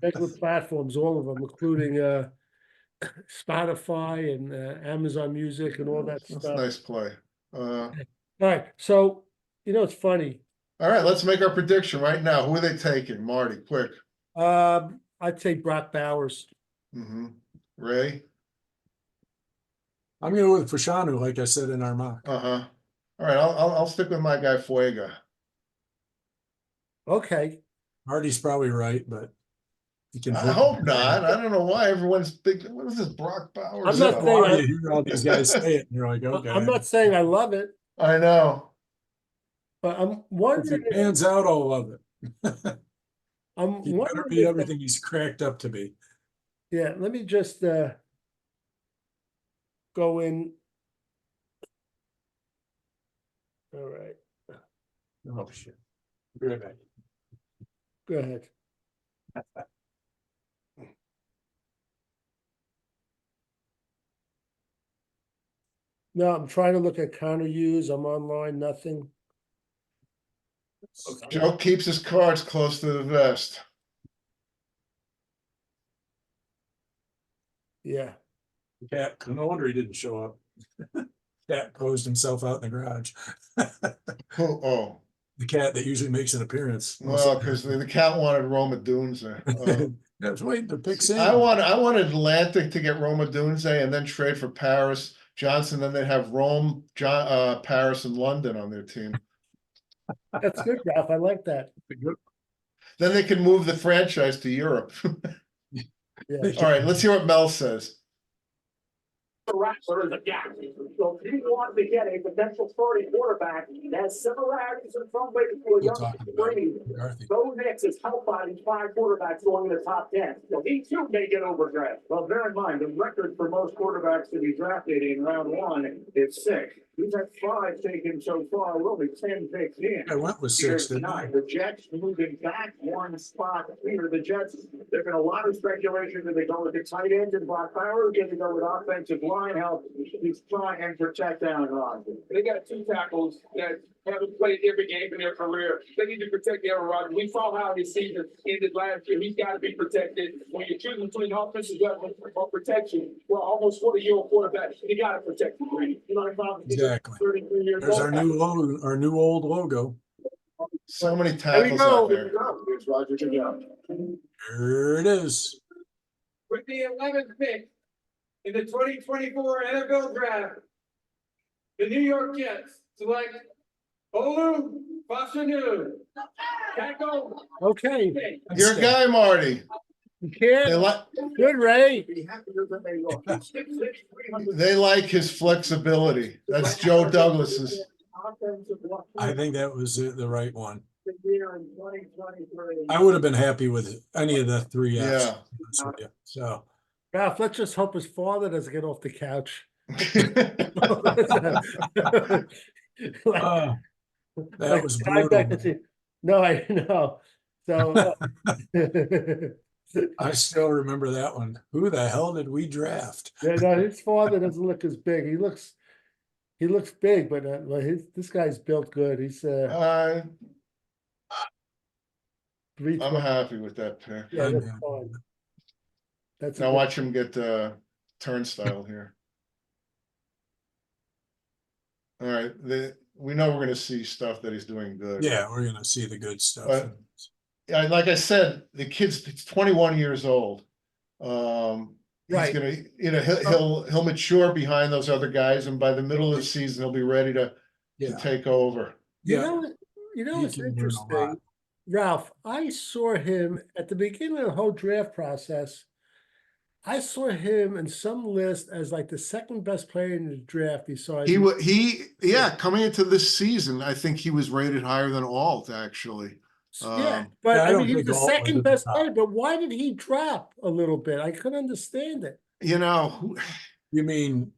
regular platforms, all of them, including Spotify and Amazon Music and all that That's a stuff. nice play. All right, so it's funny. All right, let's make our prediction right now. Who are they taking? Marty, quick. I'd say Brock Bowers. Ray? I'm going to go with Fashanu, like I said in our mock. All right, I'll stick with my guy Fuega. Okay, Marty's probably right, but he can. I hope not. I don't know why everyone's big. What is this, Brock Bowers? I'm not That's saying why I- you hear all these guys say it, and you're like, okay. I'm not saying I love it, I know. but I'm If wondering. it pans out, I'll love it. I'm He better wondering. be if- everything he's cracked up to be. Yeah, let me just go in. All right, Oh, shit. Be right back. go ahead. No, I'm trying to look at counter use. I'm online, nothing. Joe keeps his cards close to the vest. Yeah, Cat, no wonder he didn't show up. Cat closed himself out in the garage. Oh, The cat that usually makes an appearance. well, because the cat wanted Roma Dunze. I was waiting to pick Sam. I wanted Atlantic to get Roma Dunze and then trade for Paris Johnson, then they'd have Rome, Paris, and London on their team. That's good, Ralph. I like that. Then they can move the franchise to Europe. Yeah. All right, let's hear what Mel says. There is a gap. So if you want to get a potential starting quarterback that has similarities in some ways to a We're young talking about Brady, McCarthy. Bo Nix is helped by these 5 quarterbacks going in the top 10. So he too may get overdrafted. Well, bear in mind, the record for most quarterbacks to be drafted in round 1 is 6. We've had 5 taken so far. We're only 10 picks in. I went with 6, Here's didn't I? 9. The Jets moving back 1 spot here. The Jets, there's been a lot of speculation that they go with the tight end and Brock Bowers, going to go with offensive line help. He's trying and protect Aaron Rodgers. They got 2 tackles that haven't played every game in their career. They need to protect Aaron Rodgers. We saw how his season ended last year. He's got to be protected. When you're choosing between offensive weapons or protection, well, almost 40-year-old quarterback, you got to protect the green. You know what I'm talking about? Exactly. 33 years There's old. our new logo, our new old logo. So many we tackles go. out there. Here's Rodgers again. There it is. With the 11th pick in the 2024 NFL Draft, the New York Jets select Olu Fashanu. Tackle. Okay, Your guy, Marty. you They can't. like Good, Ray. Be happier than they look. 6'6", 300 they like his flexibility. That's Joe Douglas's. offensive line I think that was the right one. year in 2023. I would have been happy with any of the 3 Fs. Yeah. to be honest with you. So Ralph, let's just hope his father doesn't get off the couch. that Like, was I bet brutal. that no, I know. So I still remember that one. Who the hell did we draft? yeah, no, his father doesn't look as big. He looks big, but well, this guy's built good. He's I'm 312. happy with that pick. Yeah, I'm that's happy. fine. That's a Now good- watch him get turnstile here. All right, we know we're going to see stuff that he's doing good. Yeah, we're gonna see the good stuff. But- Yeah, like I said, the kid's 21 years old. He's Right. gonna, he'll mature behind those other guys, and by the middle of the season, he'll be ready to Yeah, take over. You yeah. know, you know, He it's can learn a interesting, lot. Ralph. I saw him at the beginning of the whole draft process. I saw him in some list as like the second best player in the draft. Yeah, coming into this season, I think he was rated higher than Alt, actually. Yeah, but Yeah, I I don't mean, he was think the Alt was second at the best top. player. But why did he drop a little bit? I couldn't understand it. You know, You mean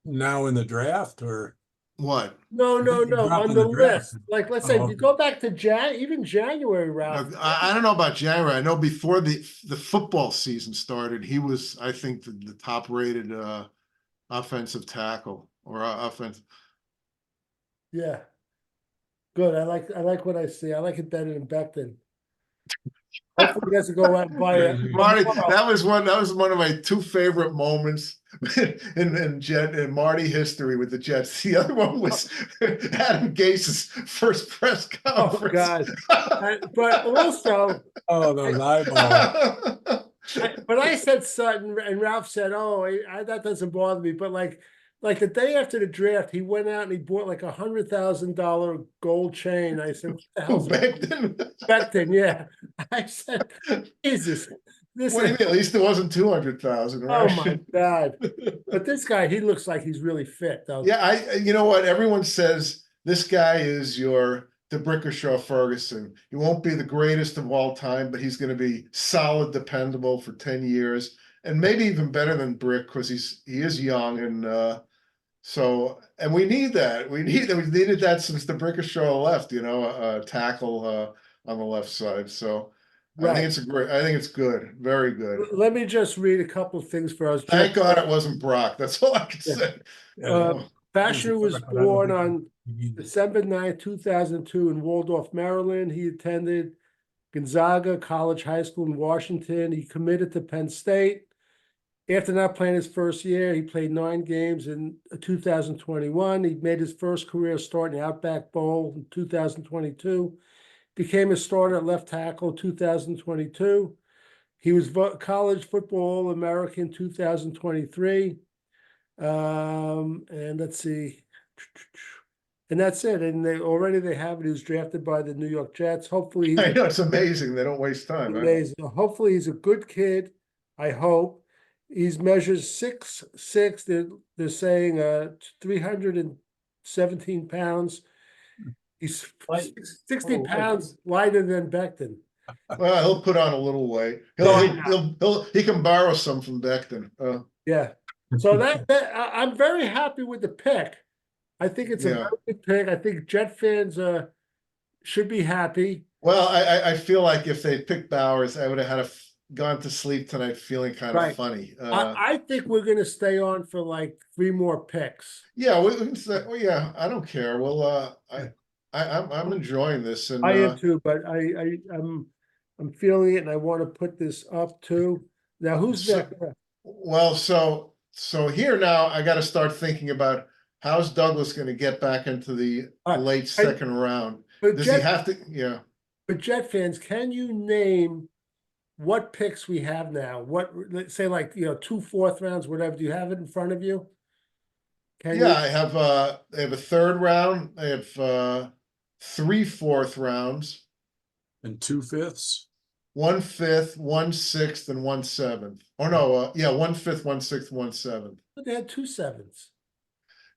now in the draft or? what? No, I think he dropped on in the the draft. list. Like, let's say Oh, if you go back to even January, Ralph. I don't know about January. I know before the football season started, he was, I think, the top rated offensive tackle or offense. Yeah. Good. I like what I see. I like it better than Becton. Hopefully he doesn't go out and buy it. Marty, that was one of my 2 favorite moments in Marty history with the Jets. The other one was Adam Gase's first press Oh conference. God. But also, oh, those eyeballs. but I said Sutton, and Ralph said, "Oh, that doesn't bother me." But like the day after the draft, he went out and he bought like $100,000 gold chain. I said, "What the hell's Becton. Becton?" Yeah, I said, "Jesus, this What do you is mean? At least it wasn't 200,000, right? oh my God." But this guy, he looks like he's really fit, though. Yeah, you know what? Everyone says this guy is your DeBrickashaw Ferguson. He won't be the greatest of all time, but he's going to be solid, dependable for 10 years, and maybe even better than Brick because he is young and and we need that. We needed that since DeBrickashaw left. A tackle on the left side. So I Right. think it's good, very good. Let me just read a couple of things for us. Thank God it wasn't Brock. That's all I can say. Basher was But I don't born think on he needed it. December 9th, 2002 in Waldorf, Maryland. He attended Gonzaga College High School in Washington. He committed to Penn State. After not playing his first year, he played 9 games in 2021. He made his first career start in the Outback Bowl in 2022. Became a starter at left tackle 2022. He was college football All-American 2023. And let's see. And that's it. And they have it. He was drafted by the New York Jets. Hopefully he's I know, it's amazing. They don't waste time. Huh? amazing. Hopefully he's a good kid. I hope. He's measures 6'6". They're saying 317 pounds. He's Light. 60 Oh, light. pounds lighter than Becton. Well, he'll put on a little weight. No, I know. He can borrow some from Becton. Yeah. So I'm very happy with the pick. I think it's a Yeah. very good pick. I think Jet fans should be happy. Well, I feel like if they picked Bowers, I would have had gone to sleep tonight feeling kind of Right. funny. I think we're gonna stay on for like 3 more picks. Yeah, we can say, well, yeah, I don't care. Well, I'm enjoying this, and I am too, but I'm feeling it, and I want to put this up too. Now, who's So- next? well, so here now, I got to start thinking about how's Douglas going to get back into the All right. late second round. But Does he have to? Yeah. But Jet fans, can you name what picks we have now? What, let's say, like, 2 4th rounds, whatever. Do you have it in front of you? Can Yeah, you? I have a third round. I have 3 4th rounds, And 2/5. 1/5, 1/6, and 1/7. Oh no, yeah, 1/5, 1/6, 1/7. But they had 2 7s.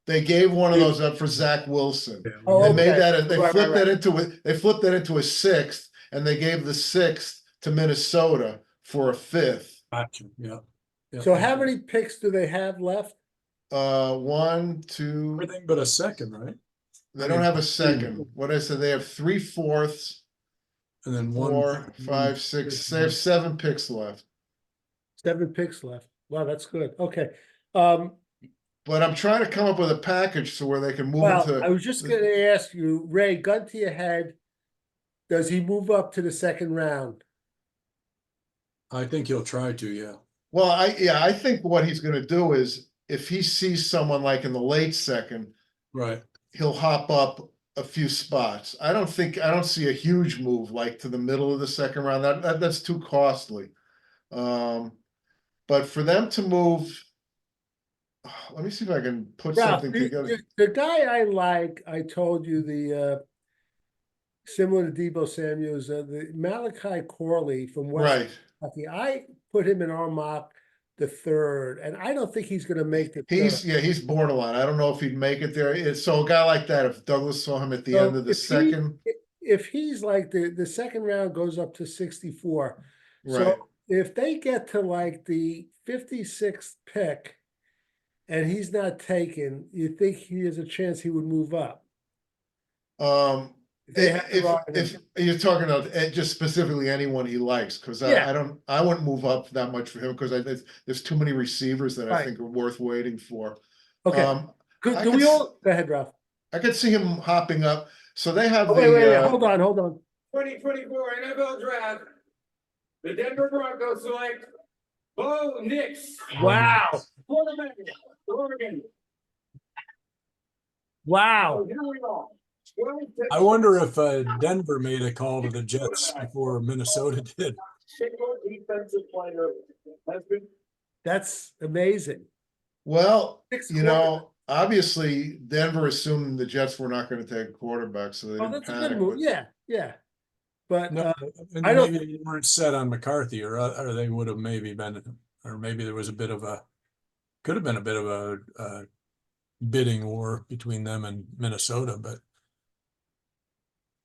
They gave one of those up for Zach Wilson. Oh, They made okay. that. They Right, flipped right, that into they flipped that into a 6th, and they gave the 6th to Minnesota for a 5th. Gotcha. Yeah. Yeah. So how many picks do they have left? 1, 2. Everything but a second, right? They don't have a second. What I said, they have 3 4ths, And then 4, 5, 6. They have 7 picks left. 7 picks left. Wow, that's good. Okay. But I'm trying to come up with a package so where they can move Well, into. I was just gonna ask you, Ray, gun to your head, does he move up to the 2nd round? I think he'll try to, yeah. Well, I think what he's going to do is if he sees someone like in the late second, Right. he'll hop up a few spots. I don't see a huge move like to the middle of the second round. That's too costly. But for them to move, let me see if I can put Ralph, something together. the guy I like, I told you similar to Debo Samuels, the Malachi Corley from West Right. Kentucky. I put him in our mock the 3rd, and I don't think he's going to make the 3rd. He's borderline. I don't know if he'd make it there. So a guy like that, if Douglas saw him at the So end of the if he- second, If he's like the 2nd round goes up to 64, right? so if they get to like the 56th pick, and he's not taken, you think he has a chance he would move up? If they have to ride him. If you're talking about just specifically anyone he likes, because Yeah. I wouldn't move up that much for him because there's too many receivers that I Right. think are worth waiting for. Okay, I do could we s- all, go ahead, Ralph. I could see him hopping up. So they have Oh, wait, hold on. 2024 NFL Draft. The Denver Broncos select Bo Nix, Wow, quarterback, Oregon. wow. So here we are. I wonder if Denver made a call to the Jets before Minnesota did. Single defensive player has been That's amazing. Well, 6 obviously Denver assumed the Jets were not going to take a quarterback, so they Oh, didn't that's a good panic. move. But Yeah. But No, and I don't- maybe they weren't set on McCarthy, or they would have maybe been, or maybe there was could have been a bit of a bidding war between them and Minnesota, but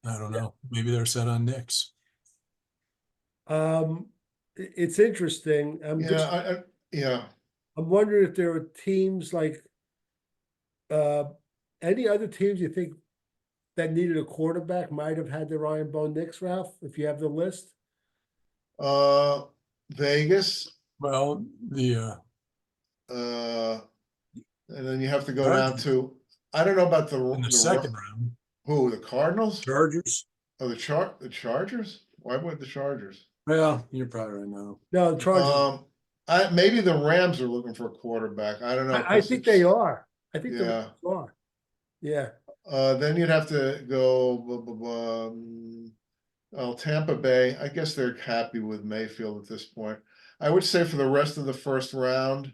I don't know. Maybe they're set on Knicks. it's interesting. yeah, I'm wondering if there are teams like any other teams you think that needed a quarterback might have had the Ryan Bo Nix, Ralph, if you have the list. Vegas, Well, the and then you have to go down Chargers. to, I don't know about in the second round, the Cardinals? Chargers. Oh, the Chargers? Why would the Chargers? Well, you're probably right now. No, the Chargers. Maybe the Rams are looking for a quarterback. I don't know. I think they are. I think the Yeah. Rams are. Yeah. Then you'd have to go, well, Tampa Bay. I guess they're happy with Mayfield at this point. I would say for the rest of the first round,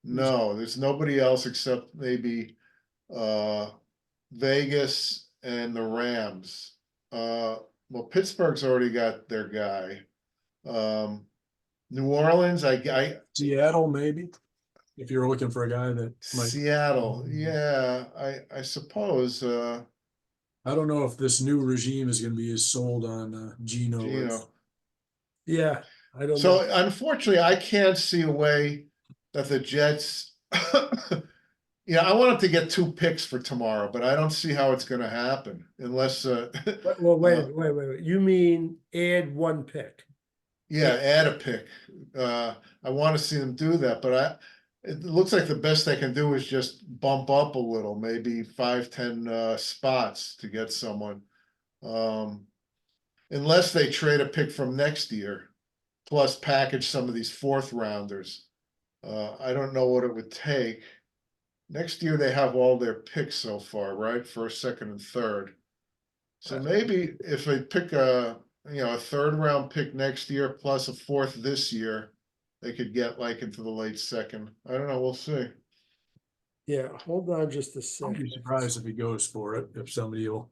No, there's nobody else except maybe Vegas and the Rams. Well, Pittsburgh's already got their guy. New Orleans, I Seattle, maybe, if you're looking for a guy that might. Seattle, yeah, I suppose, I don't know if this new regime is gonna be as sold on Geno you as know. Yeah, I don't So know. unfortunately, I can't see a way that the Jets. Yeah, I want them to get 2 picks for tomorrow, but I don't see how it's going to happen unless. Well, wait. You mean add 1 pick? Yeah, add a pick. I want to see them do that, but it looks like the best they can do is just bump up a little, maybe 5-10 spots to get someone. Unless they trade a pick from next year, plus package some of these 4th rounders. I don't know what it would take. Next year they have all their picks so far, right? First, second, and third. So maybe if they pick a 3rd round pick next year plus a 4th this year, they could get like into the late second. I don't know. We'll see. Yeah, hold on just a I'll be second. surprised if he goes for it, if somebody will.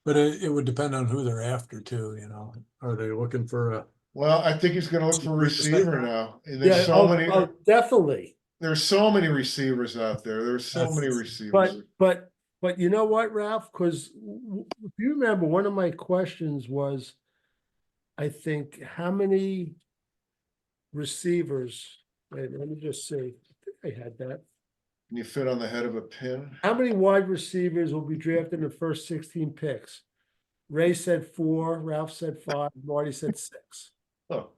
But it would depend on who they're after too, you know. Are they looking for a? Well, I think he's going to look for a receiver now. And there's Yeah, so many. definitely. There's so many receivers out there. There's so many receivers. But you know what, Ralph? Because if you remember, one of my questions was, I think, how many receivers? Wait, let me just see. I think I had that. Can you fit on the head of a pin? How many wide receivers will be drafted in the first 16 picks? Ray said 4, Ralph said 5, Marty said 6. Oh, How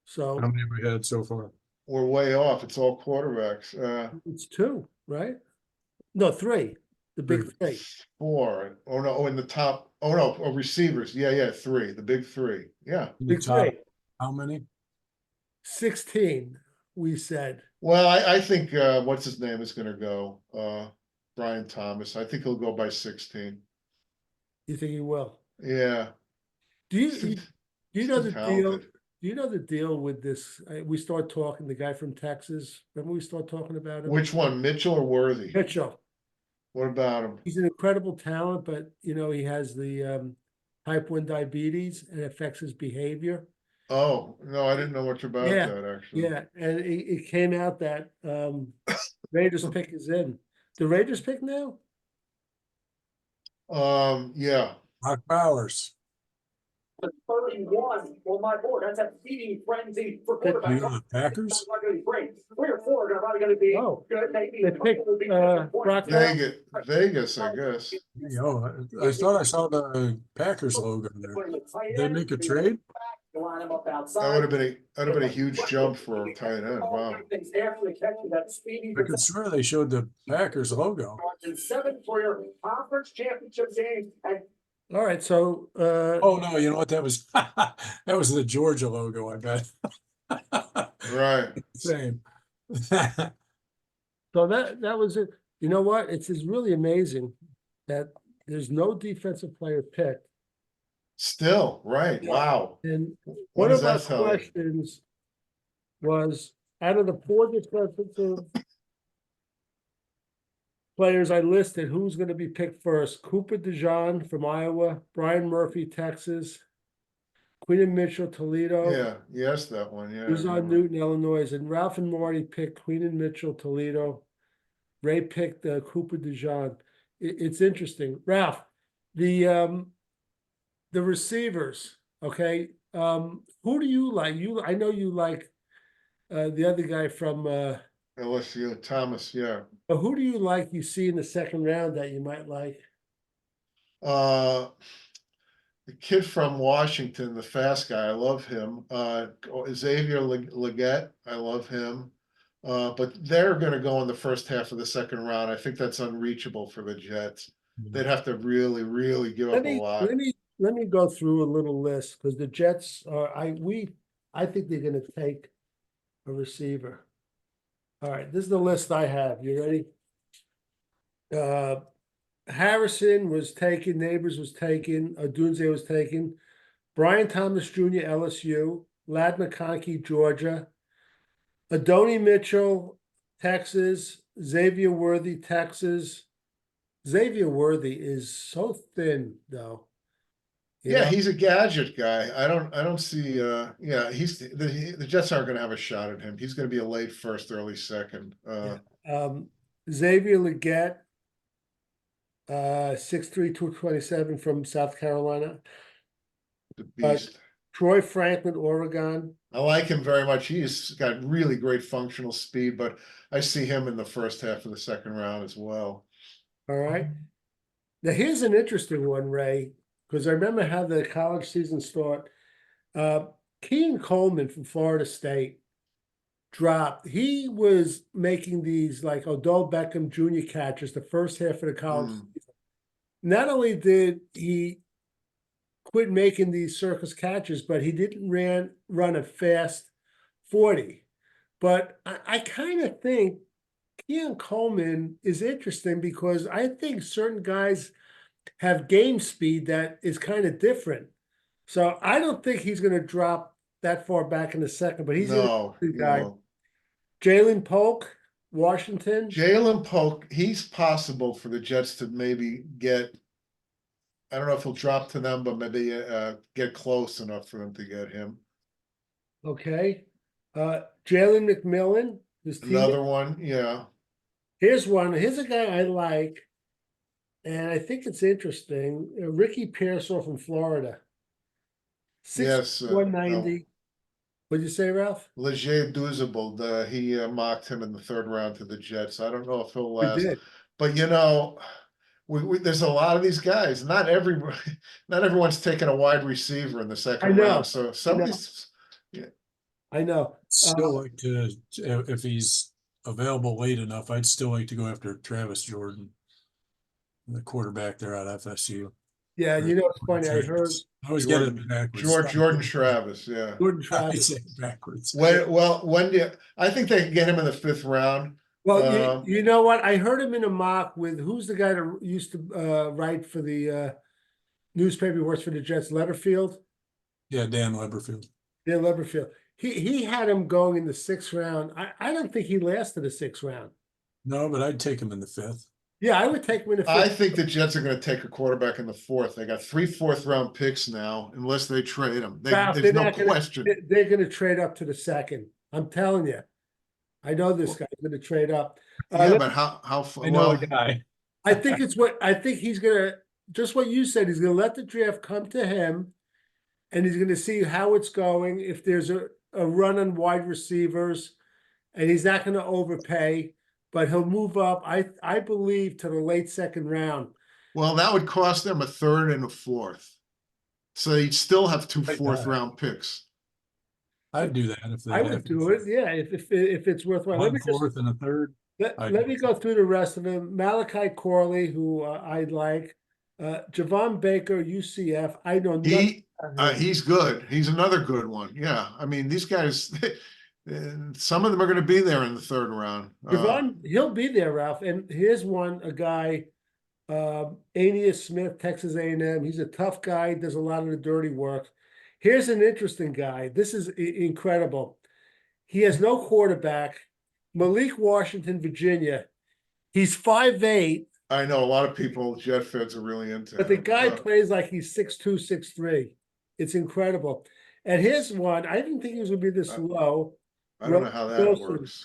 So many have we had so far? we're way off. It's all quarterbacks. it's 2, right? No, 3. The big 3. 4. Oh no! Oh, in the top. Oh no! Oh, receivers. Yeah. 3. The big 3. Yeah. In the Big top, 3. how many? 16, we said. Well, I think what's his name is going to go. Brian Thomas. I think he'll go by 16. You think he will? Yeah. Do you He's do you know too the deal? talented. Do you know the deal with this? We start talking, the guy from Texas. Remember we start talking about him? Which one, Mitchell or Worthy? Mitchell. What about him? He's an incredible talent, but he has the type 1 diabetes and it affects his behavior. Oh no, I didn't know much about Yeah, that actually. Yeah, and it came out that Raiders pick is in. The Raiders pick now? Yeah. Brock Bowers. 31 on my board. That's a feeding frenzy for You quarterbacks. know the Packers? It's not going to be great. 3 or 4 are probably going to be Oh, good. Maybe they picked Brock Vegas, I guess. You know, I thought I saw the Packers logo there. Did they make a trade? Line them up That outside. would have been a huge jump for a tight end. Wow. After the catch of that speedy. I could swear they showed the Packers logo. In 7 career conference championship games and All right, so Oh no, you know what? That was that was the Georgia logo, I bet. Right. Same. so that was it. You know what? It's really amazing that there's no defensive player picked. Still, right. Wow. And What one does of our that tell you? questions was, out of the 4 defensive players I listed, who's going to be picked first? Cooper DeJean from Iowa, Brian Murphy, Texas, Queenan Mitchell, Toledo, Yeah, yes, that one. Yeah. I Uzon remember. Newton, Illinois, and Ralph and Marty picked Queenan Mitchell, Toledo. Ray picked Cooper DeJean. It's interesting. Ralph, the receivers, okay. Who do you like? I know you like the other guy from LSU, Thomas, yeah. but who do you like you see in the 2nd round that you might like? The kid from Washington, the fast guy, I love him. Xavier Leggett, I love him. But they're going to go in the first half of the 2nd round. I think that's unreachable for the Jets. They'd have to really, really give up a lot. Let me go through a little list, because the Jets are I think they're going to take a receiver. All right, this is the list I have. You ready? Harrison was taken, Neighbors was taken, Odunze was taken, Brian Thomas Jr., LSU, Lad McConkey, Georgia, Adonai Mitchell, Texas. Xavier Worthy, Texas. Xavier Worthy is so thin, though. You Yeah, know? he's a gadget guy. I don't see, yeah, the Jets aren't gonna have a shot at him. He's gonna be a late first, early second. Xavier Leggett, 6'3", 227 from South Carolina. The beast. Troy Franklin, Oregon. I like him very much. He's got really great functional speed, but I see him in the first half of the second round as well. All right. Now here's an interesting one, Ray, because I remember how the college season started. Kean Coleman from Florida State dropped. He was making these like Odell Beckham Jr. catches the first half of the college season. Not only did he quit making these circus catches, but he didn't run a fast 40. But I kind of think Keon Coleman is interesting because I think certain guys have game speed that is kind of different. So I don't think he's going to drop that far back in the second, but he's No, a guy. no. Jalen Polk, Washington. Jalen Polk, he's possible for the Jets to maybe get, I don't know if he'll drop to them, but maybe get close enough for them to get him. Okay. Jalen McMillan, his team. Another one, yeah. Here's one. Here's a guy I like, and I think it's interesting. Ricky Pearsall from Florida. Yes. 190. What'd you say, Ralph? Leger Douzable, he mocked him in the third round to the Jets. I don't know if he'll He last, did. but you know, there's a lot of these guys. Not everyone's taking a wide receiver in the second know. round. So some of these, I know. Still like to, if he's available late enough, I'd still like to go after Travis Jordan, the quarterback there at FSU. Yeah, you know it's funny. I heard I always get it backwards. Jordan Travis, yeah. Jordan I Travis. say it backwards. When do you, I think they can get him in the fifth round. Well, you know what? I heard him in a mock with who's the guy that used to write for the newspaper, he works for the Jets, Letterfield. Yeah, Dan Leberfield. Dan Leberfield. He had him going in the sixth round. I don't think he lasted the sixth round. No, but I'd take him in the fifth. Yeah, I would take him in the fifth. I think the Jets are going to take a quarterback in the fourth. They got 3 fourth-round picks now, unless they trade them. There's no question. They're going to trade up to the second. I'm telling you. I know this guy's going to trade up. Yeah, but how I know a guy. I think he's going to, just what you said, he's going to let the draft come to him, and he's going to see how it's going. If there's a run on wide receivers, and he's not going to overpay, but he'll move up, I believe, to the late second round. Well, that would cost them a third and a fourth. So you'd still have 2 fourth-round picks. I'd do that if they I would do it, yeah, if it's worthwhile. One fourth and a third. Let me go through the rest of them. Malachi Corley, who I'd like. Javon Baker, UCF. I know nothing about him. He's good. He's another good one. Yeah, I mean, these guys, some of them are going to be there in the third round. Javon, he'll be there, Ralph. And here's a guy, Aeneas Smith, Texas A&M. He's a tough guy, does a lot of the dirty work. Here's an interesting guy. This is incredible. He has no quarterback. Malik Washington, Virginia. He's 5'8". I know a lot of people, Jet fans, are really into him. But the guy plays like he's 6'2", 6'3". It's incredible. And here's one. I didn't think he was going to be this low. I don't know how that works.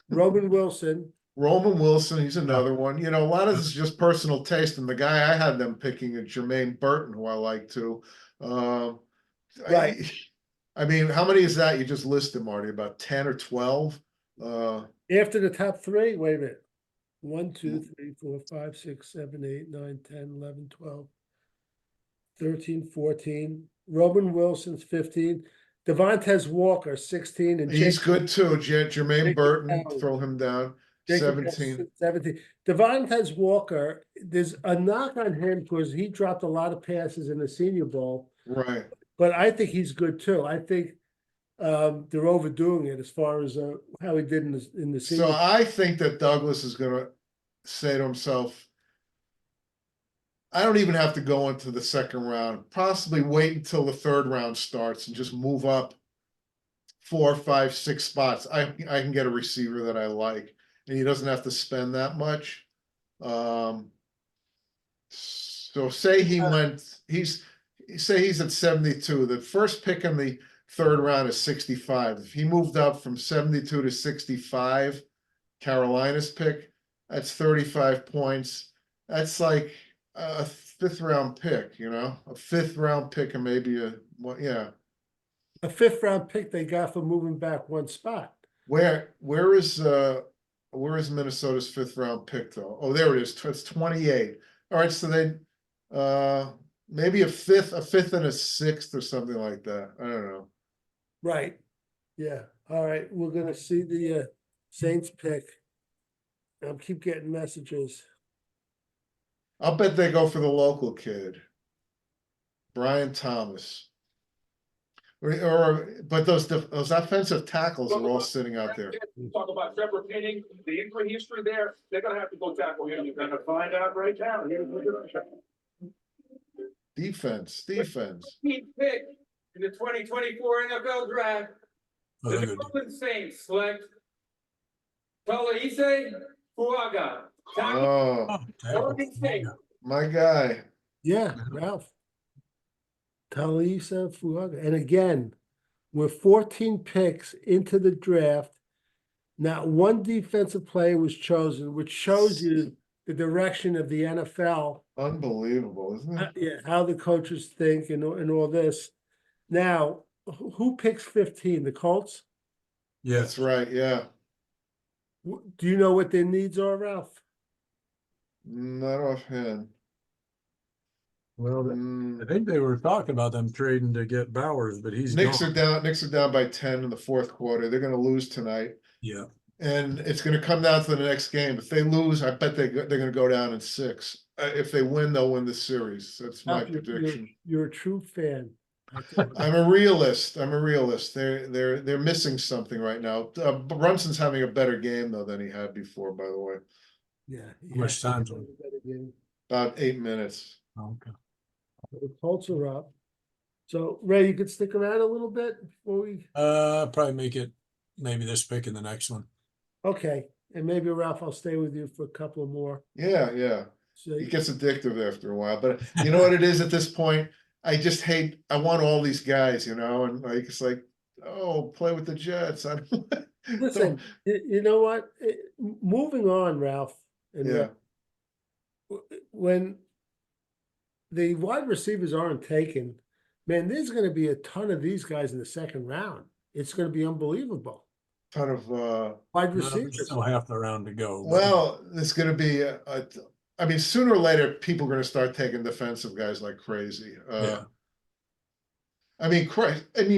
Roman Wilson. Roman Wilson, he's another one. You know, a lot of this is just personal taste. And the guy I had them picking is Jermaine Burton, who I like too. Right. I mean, how many is that? You just listed, Marty, about 10 or 12? After the top three, wait a minute. 1, 2, 3, 4, 5, 6, 7, 8, 9, 10, 11, 12, 13, 14. Roman Wilson's 15. Devontae Walker, 16. And He's good too. Jermaine Burton, throw him down. 17. 17. Devontae Walker, there's a knock on him because he dropped a lot of passes in the Senior Bowl. Right. But I think he's good too. I think they're overdoing it as far as how he did in the Senior So Bowl. I think that Douglas is going to say to himself, I don't even have to go into the second round. Possibly wait until the third round starts and just move up 4, 5, 6 spots. I can get a receiver that I like. and he doesn't have to spend that much. So say he's at 72. The first pick in the third round is 65. If he moved up from 72 to 65, Carolina's pick, that's 35 points. That's like a fifth round pick, a fifth round pick and maybe yeah. A fifth round pick they got for moving back one spot. Where is Minnesota's fifth round pick though? Oh, there it is. It's 28. All right, so they maybe a fifth and a sixth or something like that. I don't know. Right. Yeah. All right. We're gonna see the Saints pick. I'll keep getting messages. I'll bet they go for the local kid, Brian Thomas. But those offensive tackles are all sitting out there. Talk about Trevor Penning, the injury history there, they're gonna have to go tackle him. You're gonna find out right now. Defense. Pick in the 2024 NFL draft. The Oh, New good. Orleans Saints select Talise Fuaga. Tackle, Oh, Oregon State. my guy. Yeah, Ralph. Talisa Fuaga. And again, we're 14 picks into the draft. Not one defensive player was chosen, which shows you the direction of the NFL. Unbelievable, isn't it? Yeah, how the coaches think and all this. Now, who picks 15? The Colts? Yeah, That's right, yeah. Do you know what their needs are, Ralph? Not offhand. well, I Mm, think they were talking about them trading to get Bowers, but he's Knicks gone. are down by 10 in the fourth quarter. They're gonna lose tonight. Yeah, And it's gonna come down to the next game. If they lose, I bet they're gonna go down in 6. If they win, they'll win the series. That's my Ralph, prediction. You're a true fan. I'm a realist. They're missing something right now. Brunson's having a better game though than he had before, by the way. Yeah. How much yeah. time's on? About 8 minutes. okay. The Colts are up. So Ray, you could stick around a little bit before we, Probably make it maybe this pick in the next one. okay, and maybe Ralph, I'll stay with you for a couple more. Yeah. So It gets addictive after a while, but you know what it is at this point? I want all these guys, and like, it's like, oh, play with the Jets. I don't, listen, you know what? Moving on, Ralph. And yeah, when the wide receivers aren't taken, man, there's going to be a ton of these guys in the second round. It's going to be unbelievable. ton of, Wide There's receivers. still half the round to go. but- well, it's gonna be I mean, sooner or later, people are gonna start taking defensive guys like crazy. Yeah. I mean,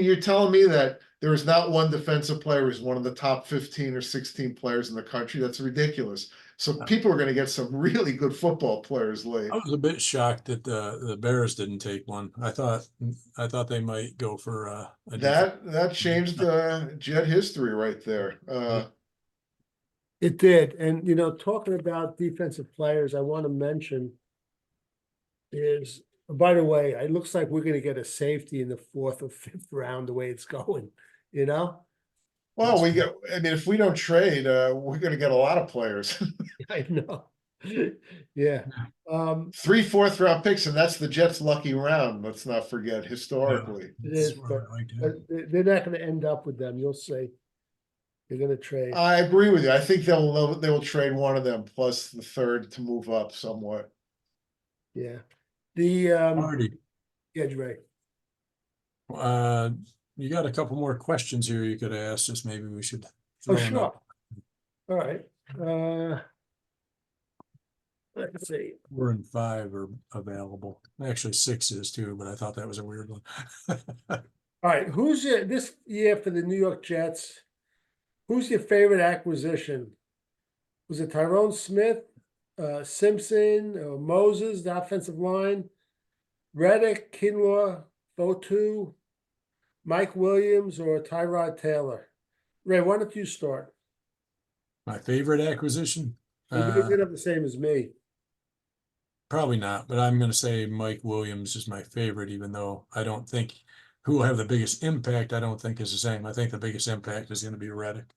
you're telling me that there is not one defensive player who's one of the top 15 or 16 players in the country? That's ridiculous. So people are gonna get some really good football players late. I was a bit shocked that the Bears didn't take one. I thought they might go for a That changed Jet history right there. It did. And, talking about defensive players, I want to mention is, by the way, it looks like we're going to get a safety in the 4th or 5th round, the way it's going, Well, I mean, if we don't trade, we're gonna get a lot of players. I know. Yeah. 3 fourth round picks, and that's the Jets' lucky round. Let's not forget historically. It is, That's what I like to have. they're not going to end up with them. You'll see. They're going to trade. I agree with you. I think they will trade one of them plus the third to move up somewhat. Yeah. The Marty, yeah, Ray. you got a couple more questions here you could ask us. Maybe we should. Oh, throw them sure. up. All right. Let's see. 4 and 5 are available. Actually, 6 is too, but I thought that was a weird one. All right. Who's this year for the New York Jets? Who's your favorite acquisition? Was it Tyrone Smith, Simpson, Moses, the offensive line, Reddick, Kinlaw, Fotu, Mike Williams, or Tyrod Taylor? Ray, why don't you start? My favorite acquisition? You're gonna have the same as me. Probably not, but I'm going to say Mike Williams is my favorite, even though I don't think who will have the biggest impact. I don't think is the same. I think the biggest impact is going to be Reddick.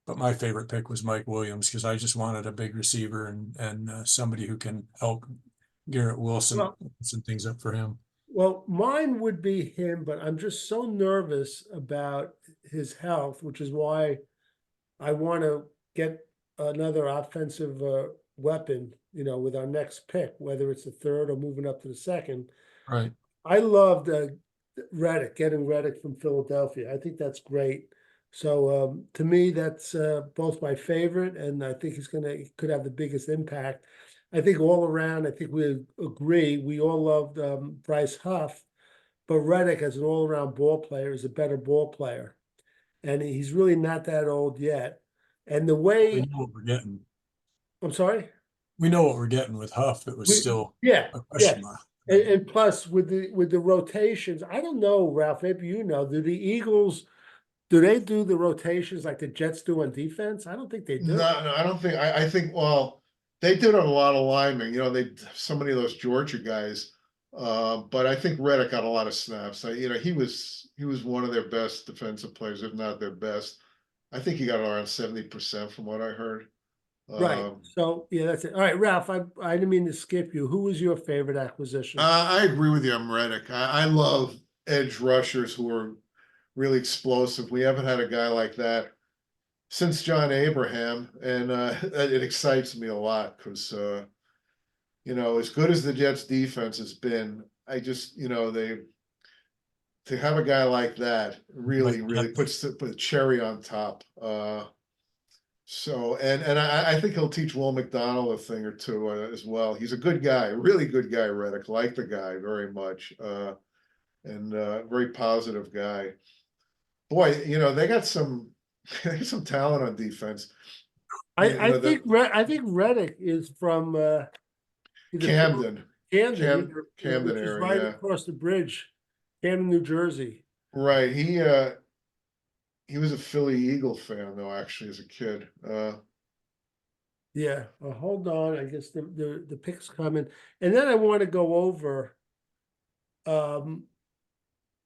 But my favorite pick was Mike Williams because I just wanted a big receiver and somebody who can help Garrett Wilson Well- some things up for him. Well, mine would be him, but I'm just so nervous about his health, which is why I want to get another offensive weapon, with our next pick, whether it's the third or moving up to the second. Right. I loved Reddick, getting Reddick from Philadelphia. I think that's great. So to me, that's both my favorite, and I think he could have the biggest impact. I think all around, I think we agree. We all loved Bryce Huff, but Reddick as an all-around ball player is a better ball player, and he's really not that old yet. And the We way, know what we're getting. I'm sorry. We know what we're getting with Huff. It was still Yeah, a question yeah. mark. And plus with the rotations, I don't know, Ralph, maybe do the Eagles, do they do the rotations like the Jets do on defense? I don't think they do. No, I don't think. I think. Well, they did a lot of linemen. They so many of those Georgia guys. But I think Reddick got a lot of snaps. He was one of their best defensive players, if not their best. I think he got around 70% from what I heard. Right. So yeah, that's it. All right, Ralph, I didn't mean to skip you. Who was your favorite acquisition? I agree with you. I'm Reddick. I love edge rushers who are really explosive. We haven't had a guy like that since John Abraham, and it excites me a lot because as good as the Jets defense has been, I just they to have a guy like that really puts a cherry on top. So I think he'll teach Will McDonald a thing or two as well. He's a good guy, a really good guy, Reddick. Like the guy very much, and very positive guy. Boy, they got some talent on defense. I think Reddick is from he's a- Camden Camden, Camden which is area, right yeah. across the bridge, Camden, New Jersey. Right. He was a Philly Eagle fan though, actually, as a kid. Yeah. Hold on. I guess the pick's coming, and then I want to go over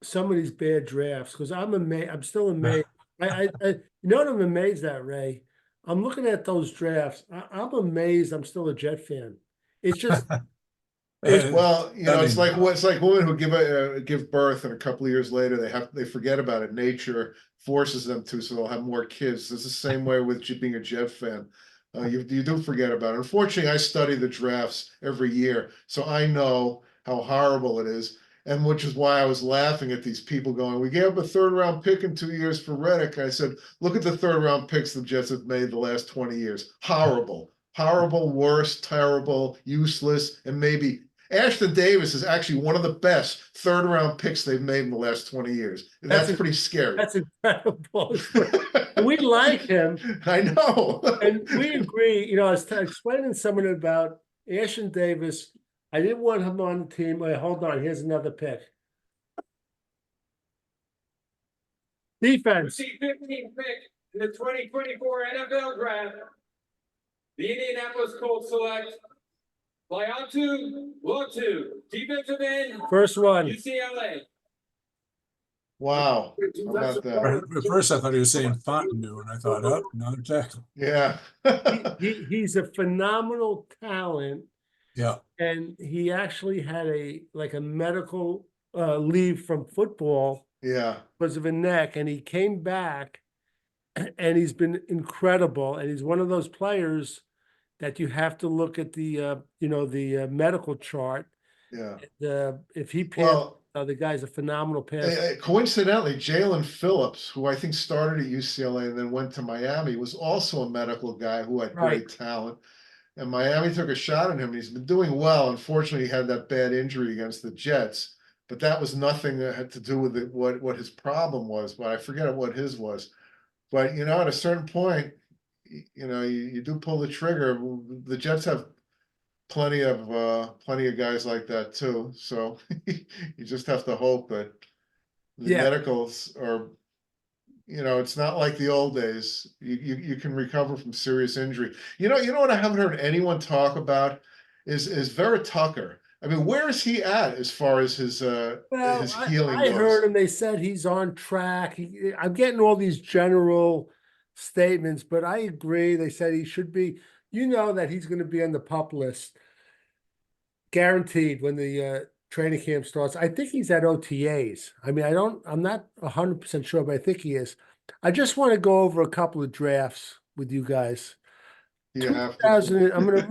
some of these bad drafts because I'm amazed. I'm still amazed. I you know what I'm amazed at, Ray? I'm looking at those drafts. I'm amazed. I'm still a Jet fan. It's just Well, That it's ain't- like women who give birth and a couple of years later they forget about it. Nature forces them to, so they'll have more kids. It's the same way with being a Jet fan. You do forget about it. Unfortunately, I study the drafts every year, so I know how horrible it is. And which is why I was laughing at these people going, we gave up a third-round pick in 2 years for Reddick. I said, look at the third-round picks the Jets have made the last 20 years. Horrible, worst, terrible, useless, and maybe Ashton Davis is actually one of the best third-round picks they've made in the last 20 years. And that's pretty scary. that's incredible. We like him. I know. And we agree, I was explaining someone about Ashton Davis. I didn't want him on the team. Wait, hold on. Here's another pick. Defense. See 15th pick in the 2024 NFL Draft. The Indianapolis Colts select Latu, defensive end, First one. UCLA. Wow. How about that? At first, I thought he was saying Fontenue, and I thought, oh, another tackle. Yeah. He's a phenomenal talent. Yeah. And he actually had a medical leave from football Yeah. because of a neck, and he came back and he's been incredible. And he's one of those players that you have to look at the medical chart. Yeah. If he passed, Well, the guy's a phenomenal passer. coincidentally, Jalen Phillips, who I think started at UCLA and then went to Miami, was also a medical guy who had great talent. And Miami took a shot at him. He's been doing well. Unfortunately, he had that bad injury against the Jets, but that was nothing that had to do with what his problem was. But I forget what his was. But at a certain point, you do pull the trigger. The Jets have plenty of guys like that too. So you just have to hope that the medicals are. It's not like the old days. You can recover from serious injury. You know what I haven't heard anyone talk about is Vera Tucker. I mean, where is he at as far as his healing I goes? heard him. They said he's on track. I'm getting all these general statements, but I agree. They said he should be, you know, that he's gonna be on the PUP list. Guaranteed when the training camp starts. I think he's at OTAs. I mean, I'm not 100% sure, but I think he is. I just want to go over a couple of drafts with you guys. You have 2000, to. I'm gonna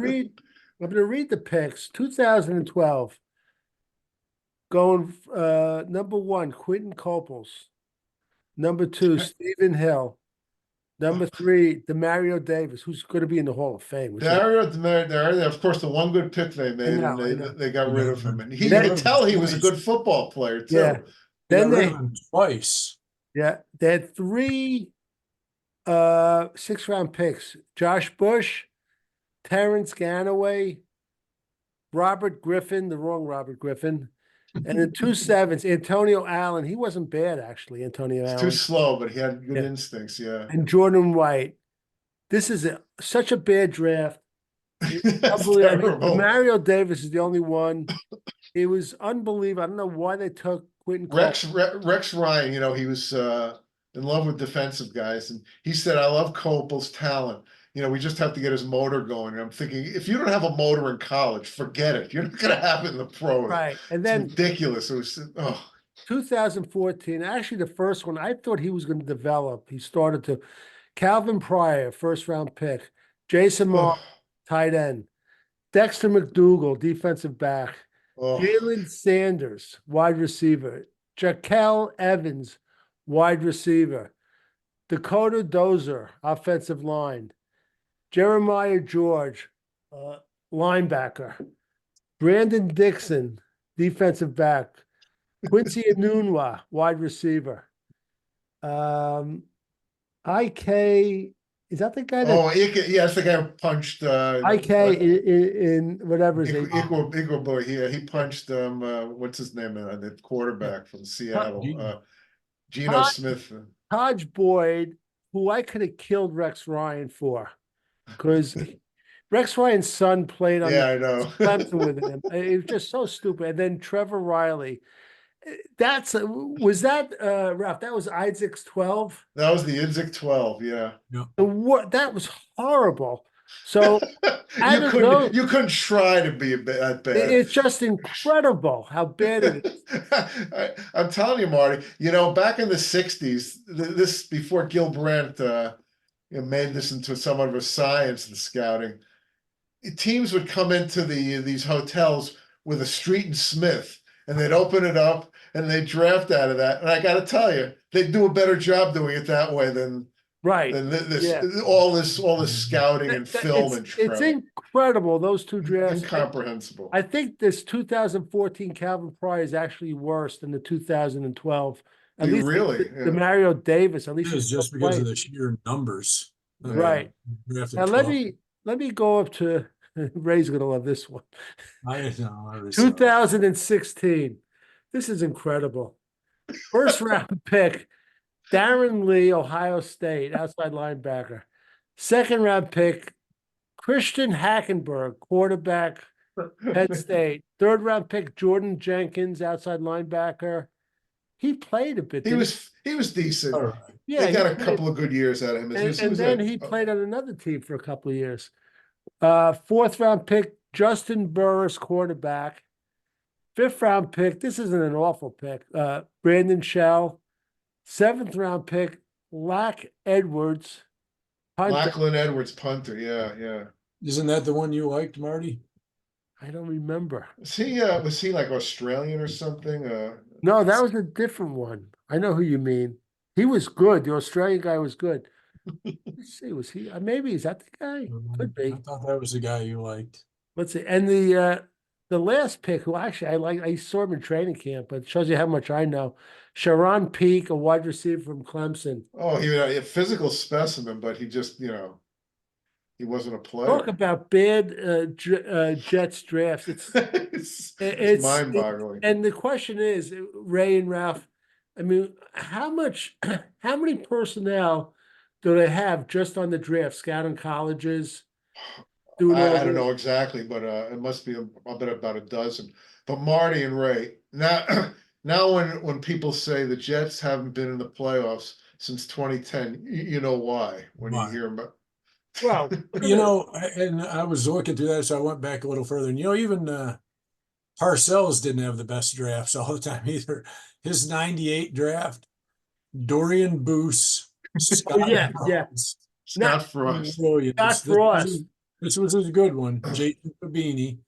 read the picks. 2012. Going number 1, Quentin Coples. Number 2, Stephen Hill. Number 3, Demario Davis, who's going to be in the Hall of Fame. Which Dario, of course, the one good pick they made, know, I and know. they got rid of him, and They you got could rid of tell him he was a twice. good football player too. Yeah. They Then got rid they of him twice. they had 3 6th-round picks. Josh Bush, Terrence Ganaway, Robert Griffin, the wrong Robert Griffin, and the 2 sevens, Antonio Allen. He wasn't bad actually, Antonio He's too Allen. slow, but he had good Yeah. instincts. Yeah, And Jordan White. This is such a bad draft. that's Unbelievable. I mean, terrible. Mario Davis is the only one. It was unbelievable. I don't know why they took Quentin Cole. Rex Ryan, he was in love with defensive guys, and he said, "I love Copel's talent. We just have to get his motor going." And I'm thinking, if you don't have a motor in college, forget it. You're not going to have it in the pros. Right. And It's then ridiculous. It was 2014, actually the first one, I thought he was going to develop. He started to. Calvin Pryor, 1st-round pick. Jason Moore, tight end. Dexter McDougal, defensive back. Jalen Sanders, wide receiver. Jaquel Evans, wide receiver. Dakota Dozer, offensive line. Jeremiah George, linebacker. Brandon Dixon, defensive back. Quincy Enunwa, wide receiver. IK, is that the guy that yeah, that's the guy who punched IK in whatever his name? Igor, he punched what's his name, the quarterback from Seattle, Geno Todd- Smith. Taj Boyd, who I could have killed Rex Ryan for, because Rex Ryan's son played on Yeah, I know. Clemson with him. It was just so stupid. And then Trevor Riley. Was that Ralph? That was Isaac's 12. That was the Idzik 12, yeah. That was horrible. So You couldn't try to be that bad. it's just incredible how bad it is. I'm telling you, Marty, back in the 60s, this before Gil Brandt made this into somewhat of a science, the scouting, teams would come into these hotels with a Street and Smith, and they'd open it up and they'd draft out of that. And I got to tell you, they'd do a better job doing it that way than all this scouting and film and it's incredible, those 2 drafts. Incomprehensible. I think this 2014 Calvin Pryor is actually worse than the 2012. At least the Mario Davis, at least it's just because of the sheer numbers. Right. Now let me go up to Ray's gonna love this one. I know. 2016. This is incredible. 1st-round pick, Darren Lee, Ohio State, outside linebacker. 2nd-round pick, Christian Hackenberg, quarterback, Penn State. 3rd-round pick, Jordan Jenkins, outside linebacker. He played a bit. He was decent. Right. Yeah, they got a couple of good years out of him. And then he played on another team for a couple of years. 4th-round pick, Justin Burris, quarterback. 5th-round pick, this isn't an awful pick, Brandon Shell. 7th-round pick, Lack Edwards. Lachlan Edwards, punter. Yeah. Isn't that the one you liked, Marty? I don't remember. Was he like Australian or something? No, that was a different one. I know who you mean. He was good. The Australian guy was good. Let's see, was he? Maybe is that the guy? Could be. I thought that was the guy you liked. Let's see. And the last pick, who actually I saw him in training camp, but it shows you how much I know. Sharon Peak, a wide receiver from Clemson. Oh, he was a physical specimen, but he just, he wasn't a player. Talk about bad Jets drafts. It's mind-boggling. And the question is, Ray and Ralph, I mean, how many personnel do they have just on the draft, scouting colleges? I don't know exactly, but it must be about a dozen. But Marty and Ray, now when people say the Jets haven't been in the playoffs since 2010. You know why when you Why? hear about. Well, You know, and I was looking through that, so I went back a little further. And even Parcells didn't have the best drafts all the time either. His '98 draft, Dorian Boose, Scott yeah, Jones, Scott not Frost. Williams. Scott Frost. This was a good one. Jason Fabini,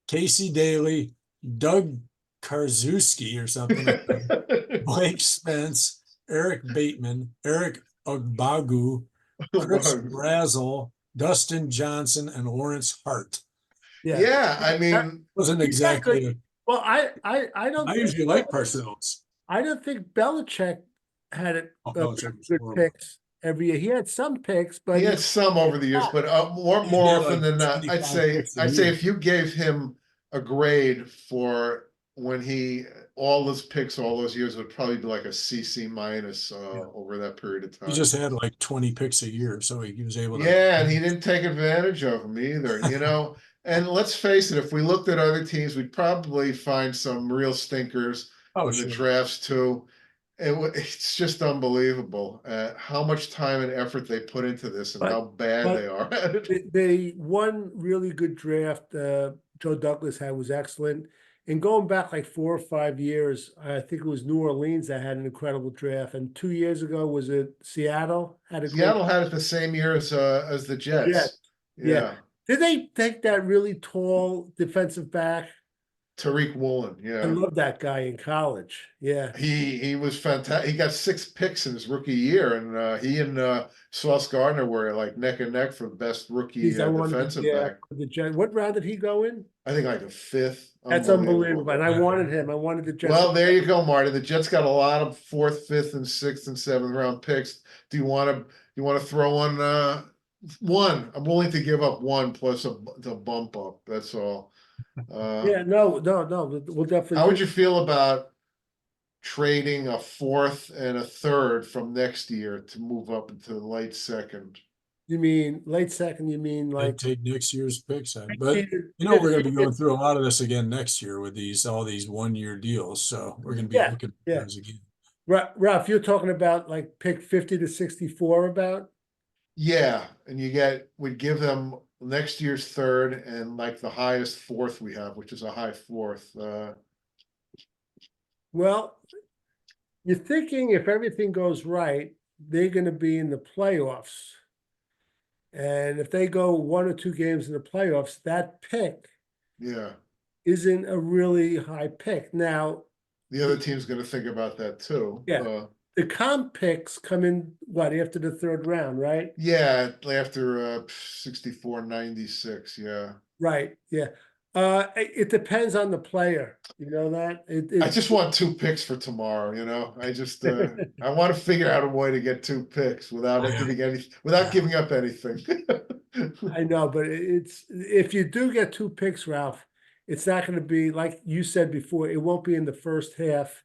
Casey Daly, Doug Karczewski or something like that. Blake Spence, Eric Bateman, Eric Ogbagu, Chris Brazel, Dustin Johnson, and Lawrence Hart. Yeah, I mean, Wasn't Exactly. exactly. Well, I don't. I usually like Parcells. I don't think Belichick had it Oh, Belichick was good horrible. picks every year. He had some picks, but he had some over the years, but more He had often like than not, 25 picks a I'd say year. if you gave him a grade for when he all his picks all those years, it would probably be like a CC minus over that period of time. He just had like 20 picks a year, so he was able to. Yeah, and he didn't take advantage of them either, you know. And let's face it, if we looked at other teams, we'd probably find some real stinkers Oh, in the sure. drafts too. It's just unbelievable how much time and effort they put into this and But- how bad but they are at it. they one really good draft Joe Douglas had was excellent. And going back like 4 or 5 years, I think it was New Orleans that had an incredible draft. And 2 years ago, was it Seattle had a great Seattle had it the same year as the Jets. Jets, yeah. Yeah. Did they take that really tall defensive back? Tariq Woolen, I yeah. love that guy in college. Yeah. He was fantastic. He got 6 picks in his rookie year, and he and Sauce Gardner were like neck and neck for best rookie I wanted defensive yeah, back. the Jets. What round did he go in? I think like a 5th. That's unbelievable. And I wanted him. I wanted the Jets. Well, there you go, Marty. The Jets got a lot of 4th, 5th, and 6th and 7th round picks. Do you want to throw on one? I'm willing to give up one plus the bump up. That's all. Yeah, no. We'll definitely. How would you feel about trading a 4th and a 3rd from next year to move up into late 2nd? You mean late second? You mean I'd like? take next year's picks. But we're going to be going through a lot of this again next year with all these 1-year deals. So we're going to be looking at those again. Ralph, you're talking about like pick 50 to 64 about? Yeah, and we'd give them next year's 3rd and like the highest 4th we have, which is a high 4th. Well, you're thinking if everything goes right, they're going to be in the playoffs. And if they go 1 or 2 games in the playoffs, that pick Yeah, isn't a really high pick. Now, the other team's going to think about that too. Yeah. the comp picks come in after the 3rd round, right? Yeah, after 64, 96. Yeah. Right. Yeah. It depends on the player. You know that? I just want 2 picks for tomorrow, you know. I just I want to figure out a way to get 2 picks without giving up anything. I know, but if you do get 2 picks, Ralph, it's not going to be like you said before. It won't be in the first half.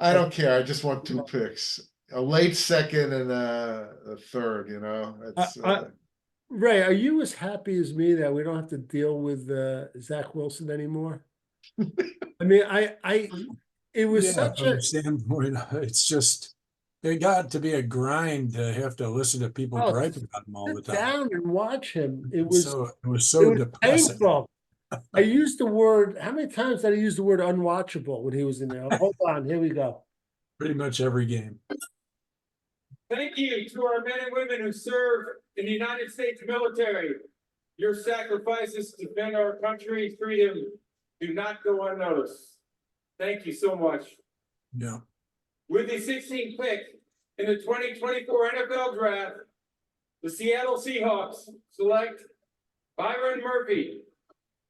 I don't care. I just want 2 picks. A late 2nd and a 3rd, you know. It's Ray, are you as happy as me that we don't have to deal with Zach Wilson anymore? I mean, it was such from a the standpoint, it's just it got to be a grind to have to listen to people griping about him all the sit time. down and watch him. It was so depressing. painful. I used the word. How many times did I use the word unwatchable when he was in there? Hold on, here we go. Pretty much every game. Thank you to our men and women who serve in the United States military. Your sacrifices to defend our country's freedom do not go unnoticed. Thank you so much. Yeah. With the 16th pick in the 2024 NFL Draft, the Seattle Seahawks select Byron Murphy,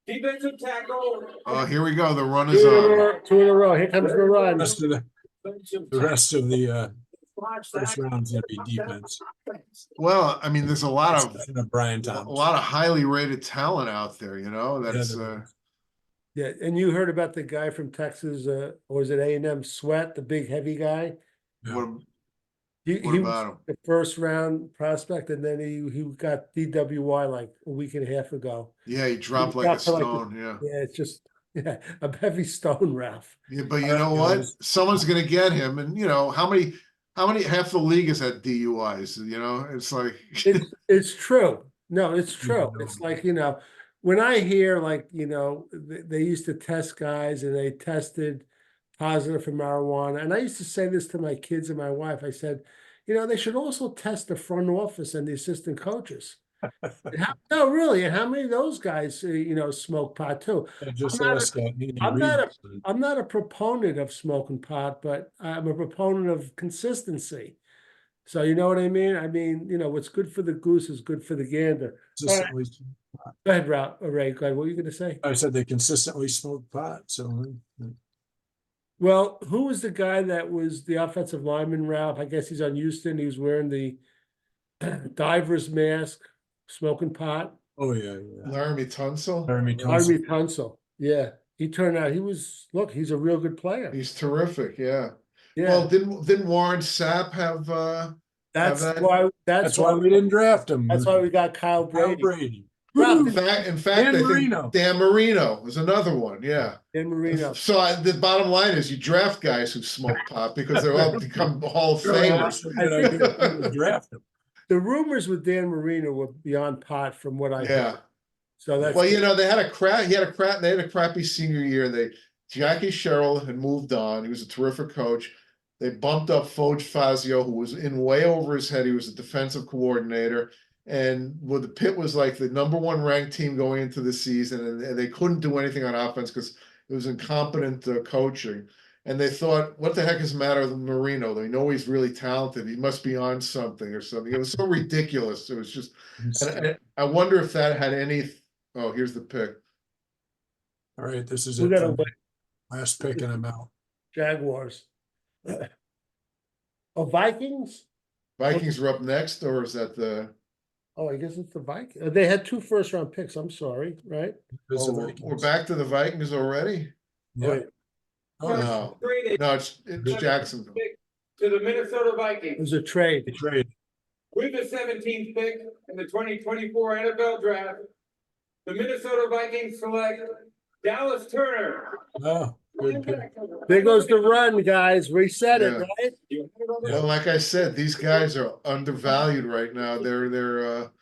defensive tackle. oh, here we go. The run is on. 2 in a row. Here comes the run. The rest of the first round's gonna be defense. Well, I mean, there's a lot of Brian a Thomas. lot of highly rated talent out there, you know. That's Yeah, and you heard about the guy from Texas, or is it A&M Sweat, the big heavy guy? what He about was him? the 1st round prospect, and then he got DWI like a week and a half ago. Yeah, he dropped like a dropped like a- stone. Yeah. Yeah, it's just a heavy stone, Ralph. Yeah, but you know what? Someone's going to get him, and you know how many half the league is at DUIs, you know, it's like. It's true. No, it's true. No. It's like, when I hear like, they used to test guys and they tested positive for marijuana. And I used to say this to my kids and my wife. I said, they should also test the front office and the assistant coaches. No, really. And how many of those guys, smoke pot too? I just I'm not a- asked Andy I'm not Reid. I'm not a proponent of smoking pot, but I'm a proponent of consistency. So you know what I mean? I mean, what's good for the goose is good for the gander. All right, Consistently, go ahead, Ray. Go ahead. What were you going to say? I said they consistently smoke pot, so. Well, who was the guy that was the offensive lineman, Ralph? I guess he's on Houston. He was wearing the diver's mask, smoking pot. Oh, yeah. Laramie Tunsil, Jeremy Army Tunsil. Yeah. He turned out he's a real good player. he's terrific, yeah. Yeah. Well, didn't Warren Sapp have, that's that- why That's why we didn't draft him. that's why we got Kyle Kyle Brady. Brady. Ralph, in fact, Dan I Marino. think Dan Marino was another one, yeah. Dan Marino. So the bottom line is you draft guys who smoke pot because they're all become Hall of Famers. I think draft him. The rumors with Dan Marino were beyond pot from what I Yeah. heard. So that's Well, they had a crappy senior year. Jackie Sherrill had moved on. He was a terrific coach. They bumped up Foge Fazio, who was in way over his head. He was a defensive coordinator. And the Pitt was like the #1 ranked team going into the season, and they couldn't do anything on offense because it was incompetent coaching. And they thought, what the heck is the matter with Marino? They know he's really talented. He must be on something or something. It was so ridiculous. It was just, and I wonder if that had any. Oh, here's the pick. All right, this is we it. gotta wait. Last pick and I'm out. Jaguars. Oh, Vikings? Vikings were up next, or is that the? Oh, I guess it's the Vikings. They had 2 first-round picks. I'm sorry, right? This is the Oh, we're Vikings. back to the Vikings already? Yeah. Wait, Oh, yeah. No, Traded no, it's Jacksonville. to the Minnesota it Vikings was a trade. They trade. with the 17th pick in the 2024 NFL draft. The Minnesota Vikings select Dallas Turner. Oh, good pick. There goes the run, guys. Reset it, Yeah. right? Well, like I said, these guys are undervalued right now. They're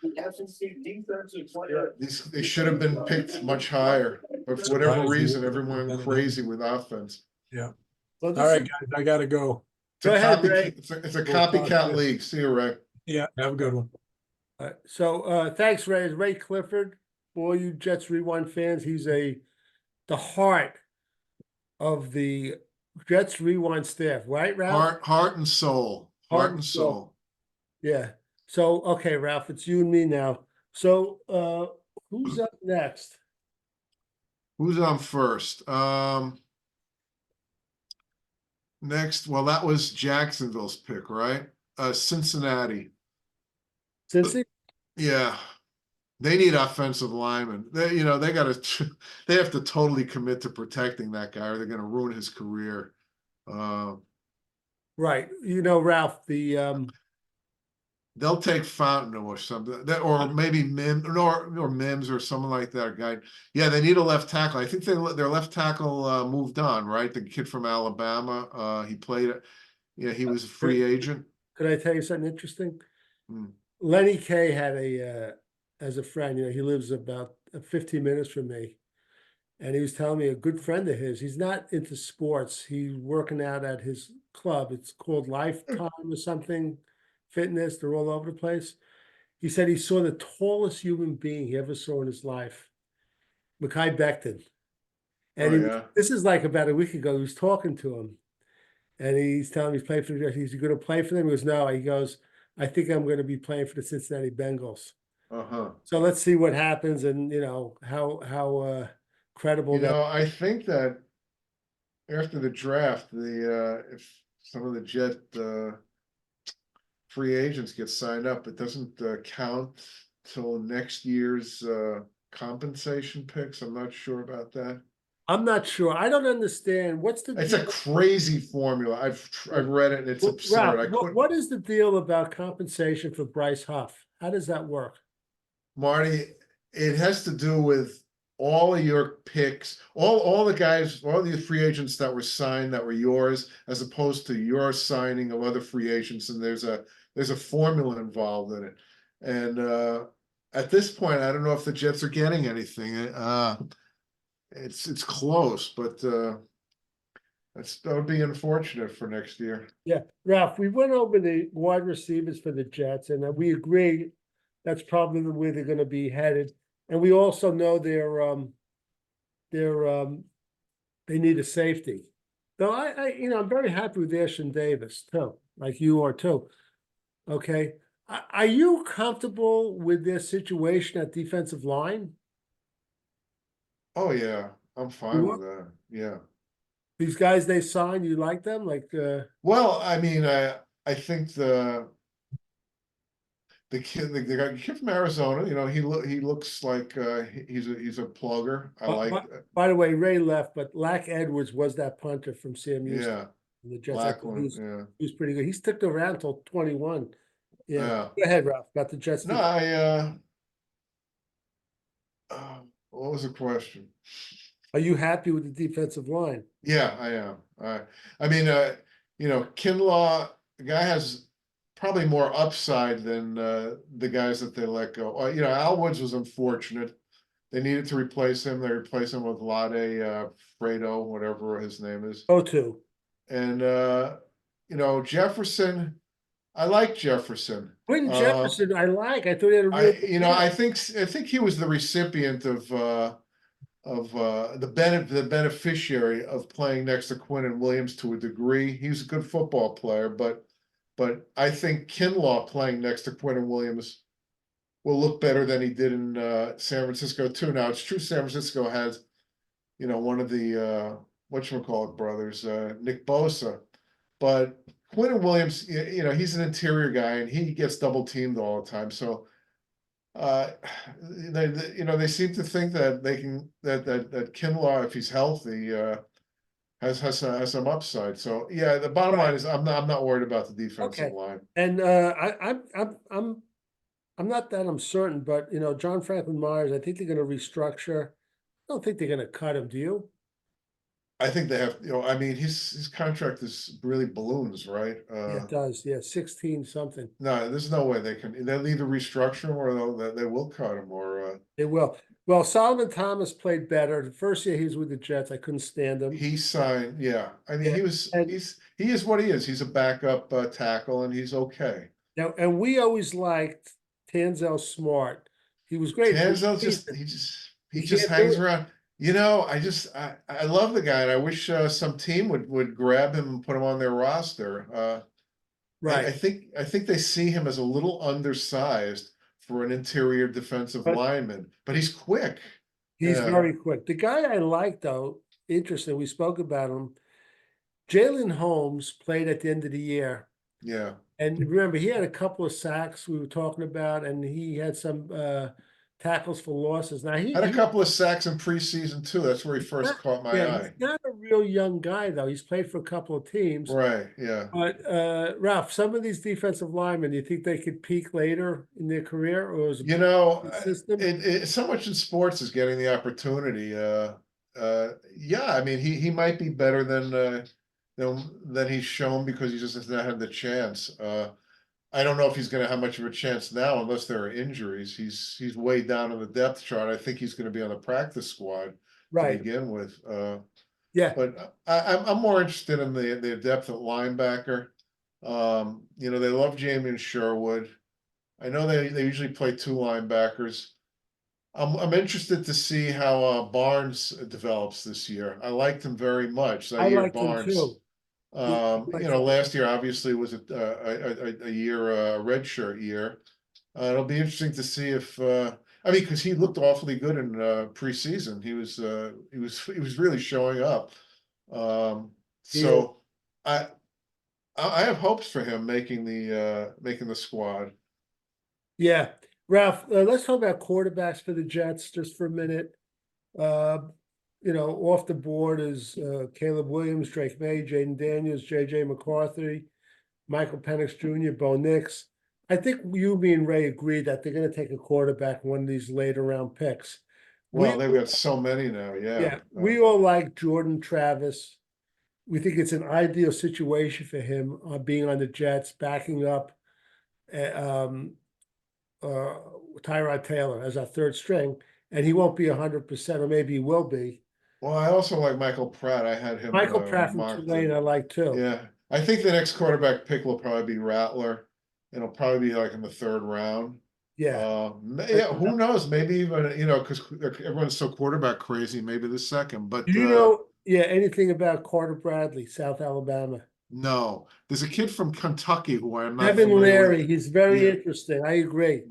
We haven't seen defensive player. they should have been picked much higher, but for whatever Surprised reason, you everyone wouldn't. crazy with offense. Well, All this right, is- guys, I gotta go. It's a Go ahead, copy- Ray. It's a We'll talk copycat soon. league. See you, Ray. Yeah, have a good one. So thanks, Ray. Ray Clifford, for all you Jets Rewind fans, he's the heart of the Jets Rewind staff, right, Ralph? Heart and soul. Heart and soul. Yeah. So, okay, Ralph, it's you and me now. So, who's up next? Who's on first? Next, well, that was Jacksonville's pick, right? Cincinnati. Cincy? Yeah. They need offensive linemen. They they have to totally commit to protecting that guy or they're gonna ruin his career. Right. Ralph, the They'll take Fountain or something, or maybe Mims or someone like that. Guy, yeah, they need a left tackle. I think their left tackle moved on, right? The kid from Alabama, he played. Yeah, he was a free agent. could I tell you something interesting? Hmm. Lenny Kay had as a friend, he lives about 15 minutes from me. And he was telling me a good friend of his, he's not into sports. He's working out at his club. It's called Lifetime or something, fitness. They're all over the place. He said he saw the tallest human being he ever saw in his life, Mekhi Becton. And this is like about a week ago, he was talking to him. And he's telling me he's playing for the Jets. He's going to play for them. He goes, no. He goes, I think I'm going to be playing for the Cincinnati Bengals. So let's see what happens and, how credible that. I think that after the draft, if some of the Jet free agents get signed up, it doesn't count till next year's compensation picks. I'm not sure about that. I'm not sure. I don't understand. What's the It's deal? a crazy formula. I've read it and it's absurd. Ralph, what is the deal about compensation for Bryce Huff? How does that work? Marty, it has to do with all of your picks, all the guys, all the free agents that were signed that were yours, as opposed to your signing of other free agents, and there's a formula involved in it. And at this point, I don't know if the Jets are getting anything. It's close, but that would be unfortunate for next year. Yeah, Ralph, we went over the wide receivers for the Jets, and we agree that's probably the way they're going to be headed. And we also know they need a safety. Though I'm very happy with Ashton Davis too, like you are too. Okay, are you comfortable with their situation at defensive line? Oh yeah, I'm fine with that. Yeah. These guys they signed, you like them? Like, Well, I mean, I think the kid from Arizona, he looks like he's a plugger. I like. by the way, Ray left, but Lack Edwards was that punter from CMU. Yeah, The Jets. I thought Lackland. Yeah. he was pretty good. He stuck around till 21. Yeah. Yeah. Go ahead, Ralph. About the Jets. No, what was the question? Are you happy with the defensive line? Yeah, I am. I mean, Kinlaw, the guy has probably more upside than the guys that they let go. Al Woods was unfortunate. They needed to replace him. They replaced him with Lade Fredo, whatever his name is. O2. And Jefferson, I like Jefferson. Quentin Jefferson, I like. I thought he had a real. I think he was the recipient of the beneficiary of playing next to Quinnen Williams to a degree. He's a good football player, but I think Kinlaw playing next to Quinnen Williams will look better than he did in San Francisco too. Now it's true San Francisco has, one of the whatchamacallit brothers, Nick Bosa, but Quinnen Williams, he's an interior guy and he gets double teamed all the time. So they seem to think that they can that Kinlaw, if he's healthy, has some upside. So yeah, the bottom line is I'm not worried about the defensive line. And I'm not that uncertain, but John Franklin Myers, I think they're going to restructure. I don't think they're going to cut him. Do you? I think they have. I mean, his contract is really balloons, right? Yeah, it does. Yeah, 16 something. No, there's no way they'll either restructure him or they will cut him or They will. Well, Solomon Thomas played better. The first year he was with the Jets, I couldn't stand him. he signed. Yeah, I mean, Yeah, he is what he is. He's a backup tackle, and he's okay. Now, and we always liked Tanzel Smart. He was great. Tanzel he just hangs around. I love the guy, and I wish some team would grab him and put him on their roster. Right. I think they see him as a little undersized for an interior defensive lineman, but he's quick. He's Yeah. very quick. The guy I like, though, interesting, we spoke about him. Jalen Holmes played at the end of the year. Yeah. And remember, he had a couple of sacks we were talking about, and he had some tackles for losses. Now he Had a couple of sacks in preseason too. That's where he first caught my eye. He's not a real young guy, though. He's played for a couple of teams. Right, yeah. But Ralph, some of these defensive linemen, do you think they could peak later in their career, or is it system? So much in sports is getting the opportunity. Yeah, I mean, he might be better than he's shown because he just has not had the chance. I don't know if he's going to have much of a chance now unless there are injuries. He's way down on the depth chart. I think he's going to be on the practice squad to begin with. Yeah, but I'm more interested in the depth at linebacker. They love Jamie Sherwood. I know they usually play two linebackers. I'm interested to see how Barnes develops this year. I liked him very much. I liked him too. Last year obviously was a year a redshirt year. It'll be interesting to see if because he looked awfully good in preseason. He was really showing up. So I have hopes for him making the squad. Yeah, Ralph, let's talk about quarterbacks for the Jets just for a minute. Off the board is Caleb Williams, Drake May, Jaden Daniels, J.J. McCarthy, Michael Penix Jr., Bo Nix. I think you, me, and Ray agree that they're going to take a quarterback, one of these later round picks. Well, We- they've got so many now, yeah. Yeah, we all like Jordan Travis. We think it's an ideal situation for him, being on the Jets, backing up uh, Tyrod Taylor as our third string, and he won't be 100%, or maybe he will be. Well, I also like Michael Pratt. I had him Michael Pratt from marked. Tulane, I like too. Yeah, I think the next quarterback pick will probably be Rattler. It'll probably be like in the third round. Yeah, Yeah, who knows? Maybe even, because everyone's so quarterback crazy, maybe the second. But do you know, yeah, anything about Carter Bradley, South Alabama? no, there's a kid from Kentucky who I'm not Evan familiar with. Larry, he's very Yeah. interesting. I agree.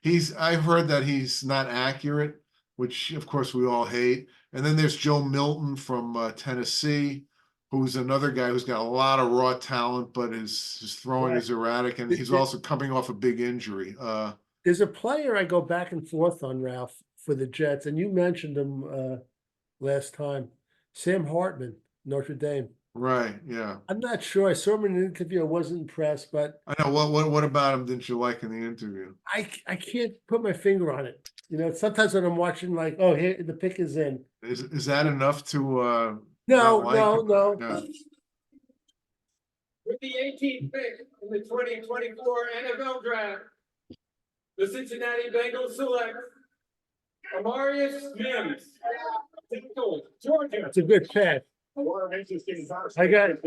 Yeah, I've heard that he's not accurate, which of course we all hate. And then there's Joe Milton from Tennessee, who's another guy who's got a lot of raw talent, but his throwing Right. is erratic, and he's also coming off a big injury. There's a player I go back and forth on, Ralph, for the Jets, and you mentioned him last time. Sam Hartman, Notre Dame. Right, yeah. I'm not sure. I saw him in an interview. I wasn't impressed, but I know. What about him didn't you like in the interview? I can't put my finger on it. Sometimes when I'm watching, like, oh, here the pick is in. Is that enough to No, not like no, him? no. Yeah. With the 18th pick in the 2024 NFL Draft, the Cincinnati Bengals select Amarius Mims, tackle, Georgia. It's a good pick. I got it.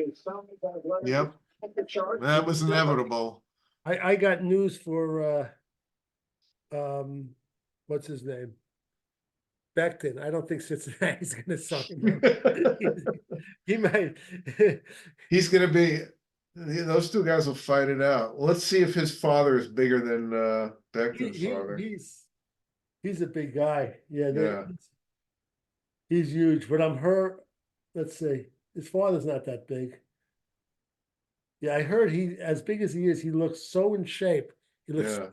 Yep. That was inevitable. I got news for what's his name? Becton. I don't think Cincinnati's gonna sign him. He might. He's gonna be. Those two guys will fight it out. Let's see if his father is bigger than Becton's father. He's a big guy. Yeah, Yeah. he's huge. But I'm hurt. Let's see. His father's not that big. Yeah, I heard he, as big as he is, he looks so in shape. He looks. Yeah.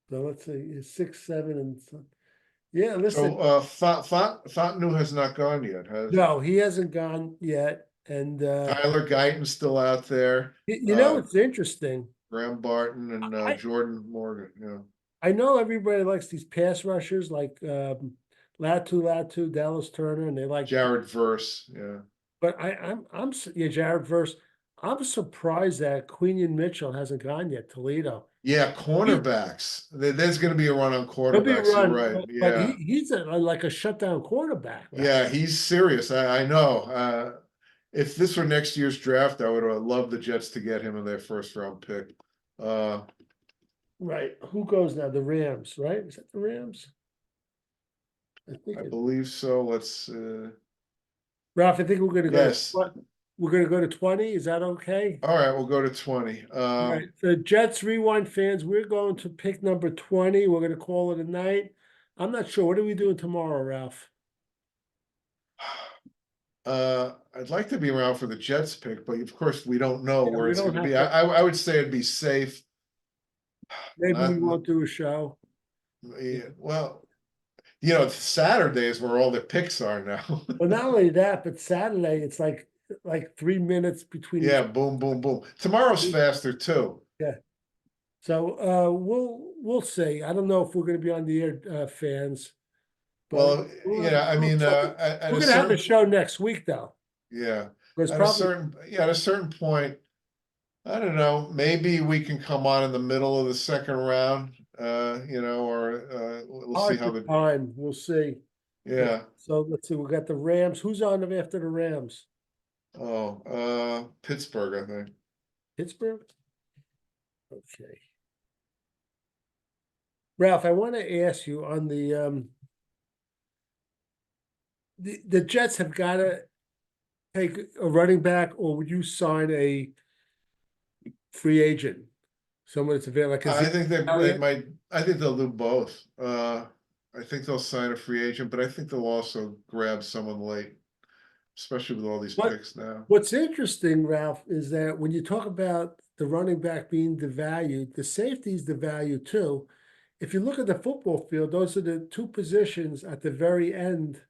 So let's see. He's 6'7" and yeah. Listen, So Fontenot has not gone yet, has he? no, he hasn't gone yet. And Tyler Guyton's still out there. it's interesting. Graham Barton and Jordan Morgan. Yeah. I know everybody likes these pass rushers like Latu, Dallas Turner, and they like Jared Verse. Yeah. But yeah, Jared Verse. I'm surprised that Quinion Mitchell hasn't gone yet. Toledo. Yeah, cornerbacks. There's going to be a run on He'll be quarterbacks. run, You're right. but Yeah. he's like a shutdown quarterback. Right? Yeah, he's serious. I know. If this were next year's draft, I would have loved the Jets to get him in their first round pick. Right. Who goes now? The Rams, right? Is that the Rams? I believe so. Let's. Ralph, I think we're gonna go. Yes. We're gonna go to 20. Is that okay? All right, we'll go to 20. All right. The Jets Rewind fans, we're going to pick number 20. We're gonna call it a night. I'm not sure. What are we doing tomorrow, Ralph? I'd like to be around for the Jets pick, but of course we don't know where we it's don't going to be. have I would say it'd be safe. Maybe we Not- won't do a show. Yeah, well, Saturday is where all the picks are now. Well, not only that, but Saturday it's like 3 minutes between. Yeah, boom, boom, boom. Tomorrow's faster too. So we'll see. I don't know if we're gonna be on the air, fans. but Well, yeah, I mean, we're at a gonna have a certain, show next week though. yeah, Because at probably a certain point, I don't know, maybe we can come on in the middle of the second round, or we'll see hard how to the, time. We'll see. yeah. So let's see. We got the Rams. Who's on after the Rams? Oh, Pittsburgh, I think. Pittsburgh. Okay. Ralph, I want to ask you on the Jets have got to take a running back, or would you sign a free agent? Someone that's available. Like, I think they Elliott? might. I think they'll do both. I think they'll sign a free agent, but I think they'll also grab someone late, especially with all these picks now. What's interesting, Ralph, is that when you talk about the running back being devalued, the safety is devalued too. If you look at the football field, those are the two positions at the very end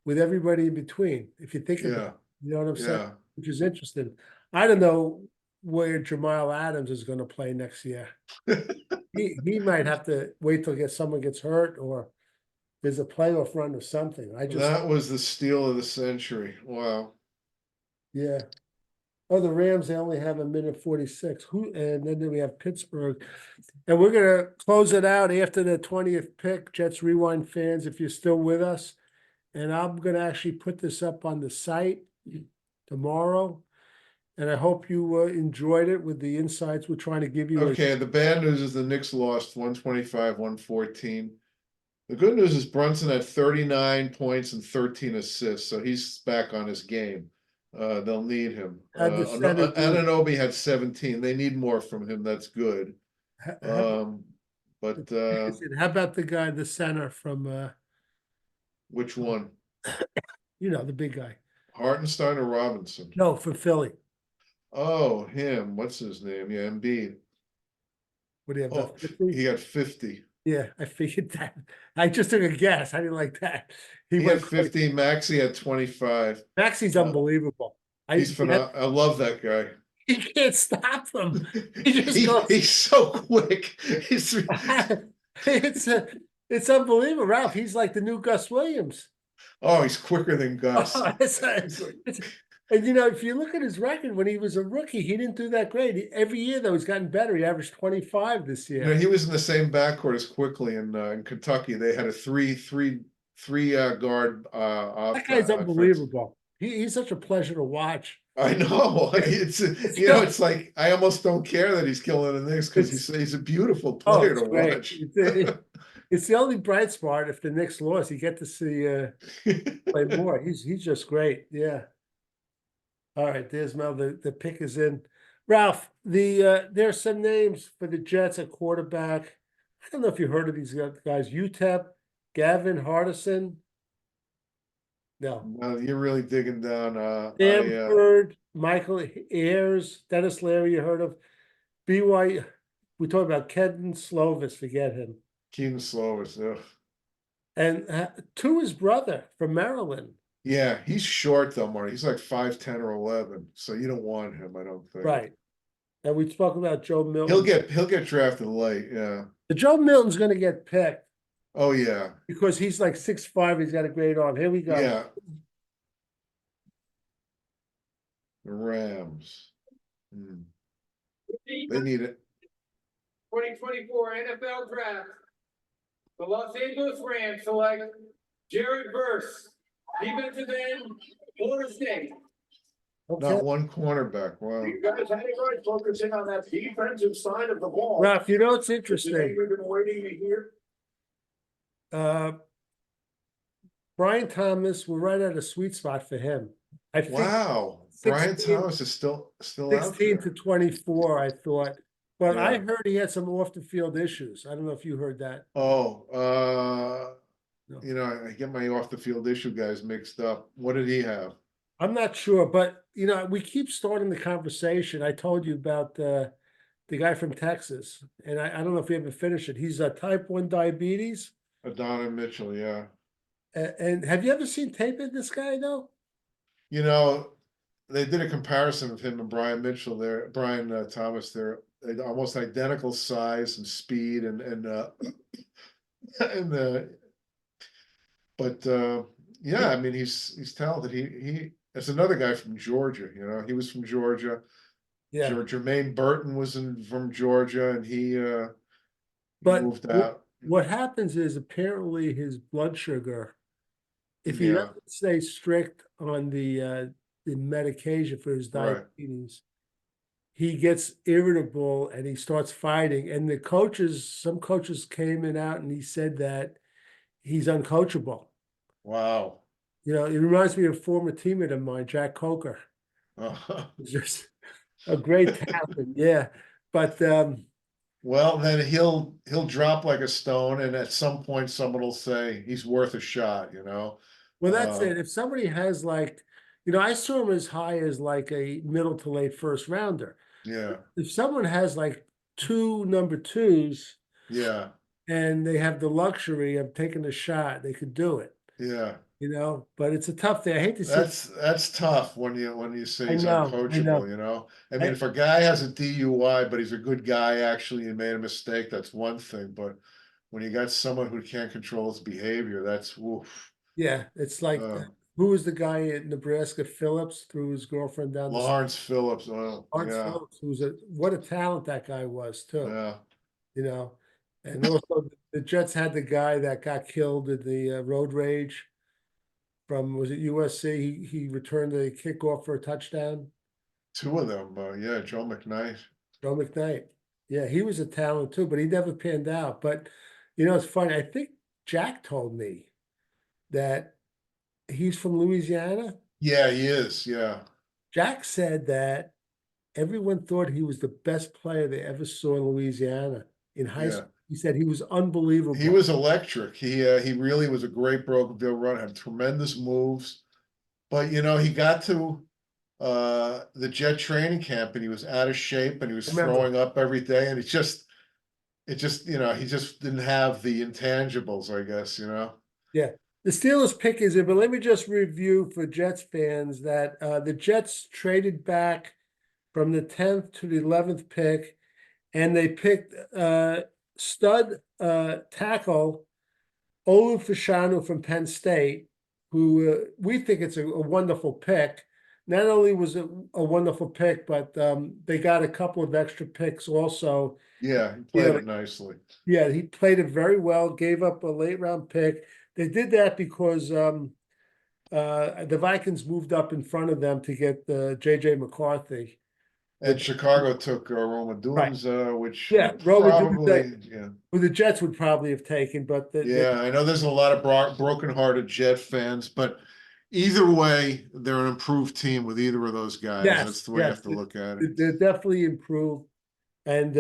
with everybody in between. If you think about it, you know what I'm saying? Yeah. Which is interesting. I don't know where Jamal Adams is gonna play next year. He might have to wait till someone gets hurt or there's a playoff run or something. That was the steal of the century. Wow. Yeah. Oh, the Rams, they only have 1:46. And then we have Pittsburgh. And we're gonna close it out after the 20th pick, Jets Rewind fans, if you're still with us. And I'm gonna actually put this up on the site tomorrow. And I hope you enjoyed it with the insights we're trying to give you. Okay, the bad news is the Knicks lost 125-114. The good news is Brunson had 39 points and 13 assists, so he's back on his game. They'll need him. How'd the center do? Anunoby had 17. They need more from him. That's good. How But about the guy, the center from which one? the big guy? Hartenstein or Robinson? No, for Philly. Oh, him. What's his name? Yeah, Embiid. What do you have? Oh, about 50? he got 50. Yeah, I figured that. I just took a guess. I didn't like that. He went had 50. Maxey had 25. Maxi's unbelievable. He's phenomenal. I love that guy. He can't stop him. He just goes. He's so quick. It's unbelievable, Ralph. He's like the new Gus Williams. Oh, he's quicker than Gus. And if you look at his record when he was a rookie, he didn't do that great. Every year though, he's gotten better. He averaged 25 this year. He was in the same backcourt as Quickly in Kentucky. They had a three guard. That guy's unbelievable. He's such a pleasure to watch. I know. It's like I almost don't care that he's killing the Knicks because he's a beautiful player to watch. It's the only bright spot. If the Knicks lost, you get to see play more. He's just great. Yeah. All right, there's Mel. The pick is in. Ralph, there's some names for the Jets at quarterback. I don't know if you heard of these guys. UTEP, Gavin Hardison. No. No, you're really digging down. Stanford, Michael Ayers, Dennis Leary, you heard of. BYU, we talked about Kedon Slovis, forget him. Keaton Slovis, yeah. And to his brother from Maryland. Yeah, he's short though, Marty. He's like 5'10" or 11, so you don't want him, I don't think. Right. And we spoke about Joe Milton. He'll get drafted late, yeah. The Joe Milton's going to get picked. Oh yeah, because he's like 6'5", he's got a great arm. Here we go. yeah. The Rams. They need it. 2024 NFL Draft. The Los Angeles Rams select Jared Verse, defensive end, Florida State. Okay. Not one cornerback. Wow. You guys had it right, focusing on that defensive side of the ball. Ralph, it's Today interesting. we've been waiting to hear. Brian Thomas, we're right at a sweet spot for him. I think Wow. 16 Brian Thomas is still out 16 there. to 24, I thought. But Yeah. I heard he had some off the field issues. I don't know if you heard that. Oh, No. I get my off the field issue guys mixed up. What did he have? I'm not sure, but we keep starting the conversation. I told you about the guy from Texas, and I don't know if we ever finished it. He's a type 1 diabetes. Donovan Mitchell, yeah. And have you ever seen tape of this guy though? They did a comparison of him and Brian Mitchell there, Brian Thomas. They're almost identical size and speed yeah, I mean he's talented. It's another guy from Georgia. He was from Georgia. Yeah. Jermaine Burton was from Georgia, and he But moved out. What happens is apparently his blood sugar, if he Yeah. doesn't stay strict on the medication for his Right. diabetes, he gets irritable and he starts fighting. And some coaches came out and he said that he's uncoachable. Wow. It reminds me of a former teammate of mine, Jack Coker. He's just a great talent, yeah. But well, then he'll drop like a stone, and at some point, someone will say he's worth a shot. well, that's it. If somebody has I saw him as high as like a middle to late first rounder. Yeah. If someone has like 2 number 2s, Yeah. and they have the luxury of taking a shot, they could do it. Yeah, but it's a tough thing. I hate to see. that's tough when you say I he's know. uncoachable. I mean, if a guy has a DUI, but he's a good guy actually and made a mistake, that's one thing. But when you got someone who can't control his behavior, that's woof. Yeah, it's like, Um, who was the guy in Nebraska, Phillips, threw his girlfriend down the Lawrence Phillips, well, Lawrence yeah, Phillips, what a talent that guy was too, yeah. you know? And also the Jets had the guy that got killed in the road rage from, was it USC? He returned the kickoff for a touchdown. Two of them, yeah, Joe McKnight. Joe McKnight. Yeah, he was a talent too, but he never panned out. But it's funny. I think Jack told me that he's from Louisiana. Yeah, he is, yeah. Jack said that everyone thought he was the best player they ever saw in Louisiana in high Yeah. school. He said he was He unbelievable. was electric. He really was a great Brokenville run, had tremendous moves. But he got to the Jet training camp and he was out of shape and he was Remember, throwing up every day and he just didn't have the intangibles, I guess. yeah. The Steelers pick is it, but let me just review for Jets fans that the Jets traded back from the 10th to the 11th pick, and they picked stud tackle Olu Fashanu from Penn State, who we think it's a wonderful pick. Not only was it a wonderful pick, but they got a couple of extra picks also. Yeah, he played it nicely. Yeah, he played it very well, gave up a late round pick. They did that because the Vikings moved up in front of them to get JJ McCarthy. And Chicago took Roma Right. Dunza, which Yeah, Roma probably, yeah. who the Jets would probably have taken, but Yeah, I know there's a lot of broken-hearted Jet fans, but either way, they're an improved team with either of those guys. yes, That's the way you have to look at it. they're definitely improved. And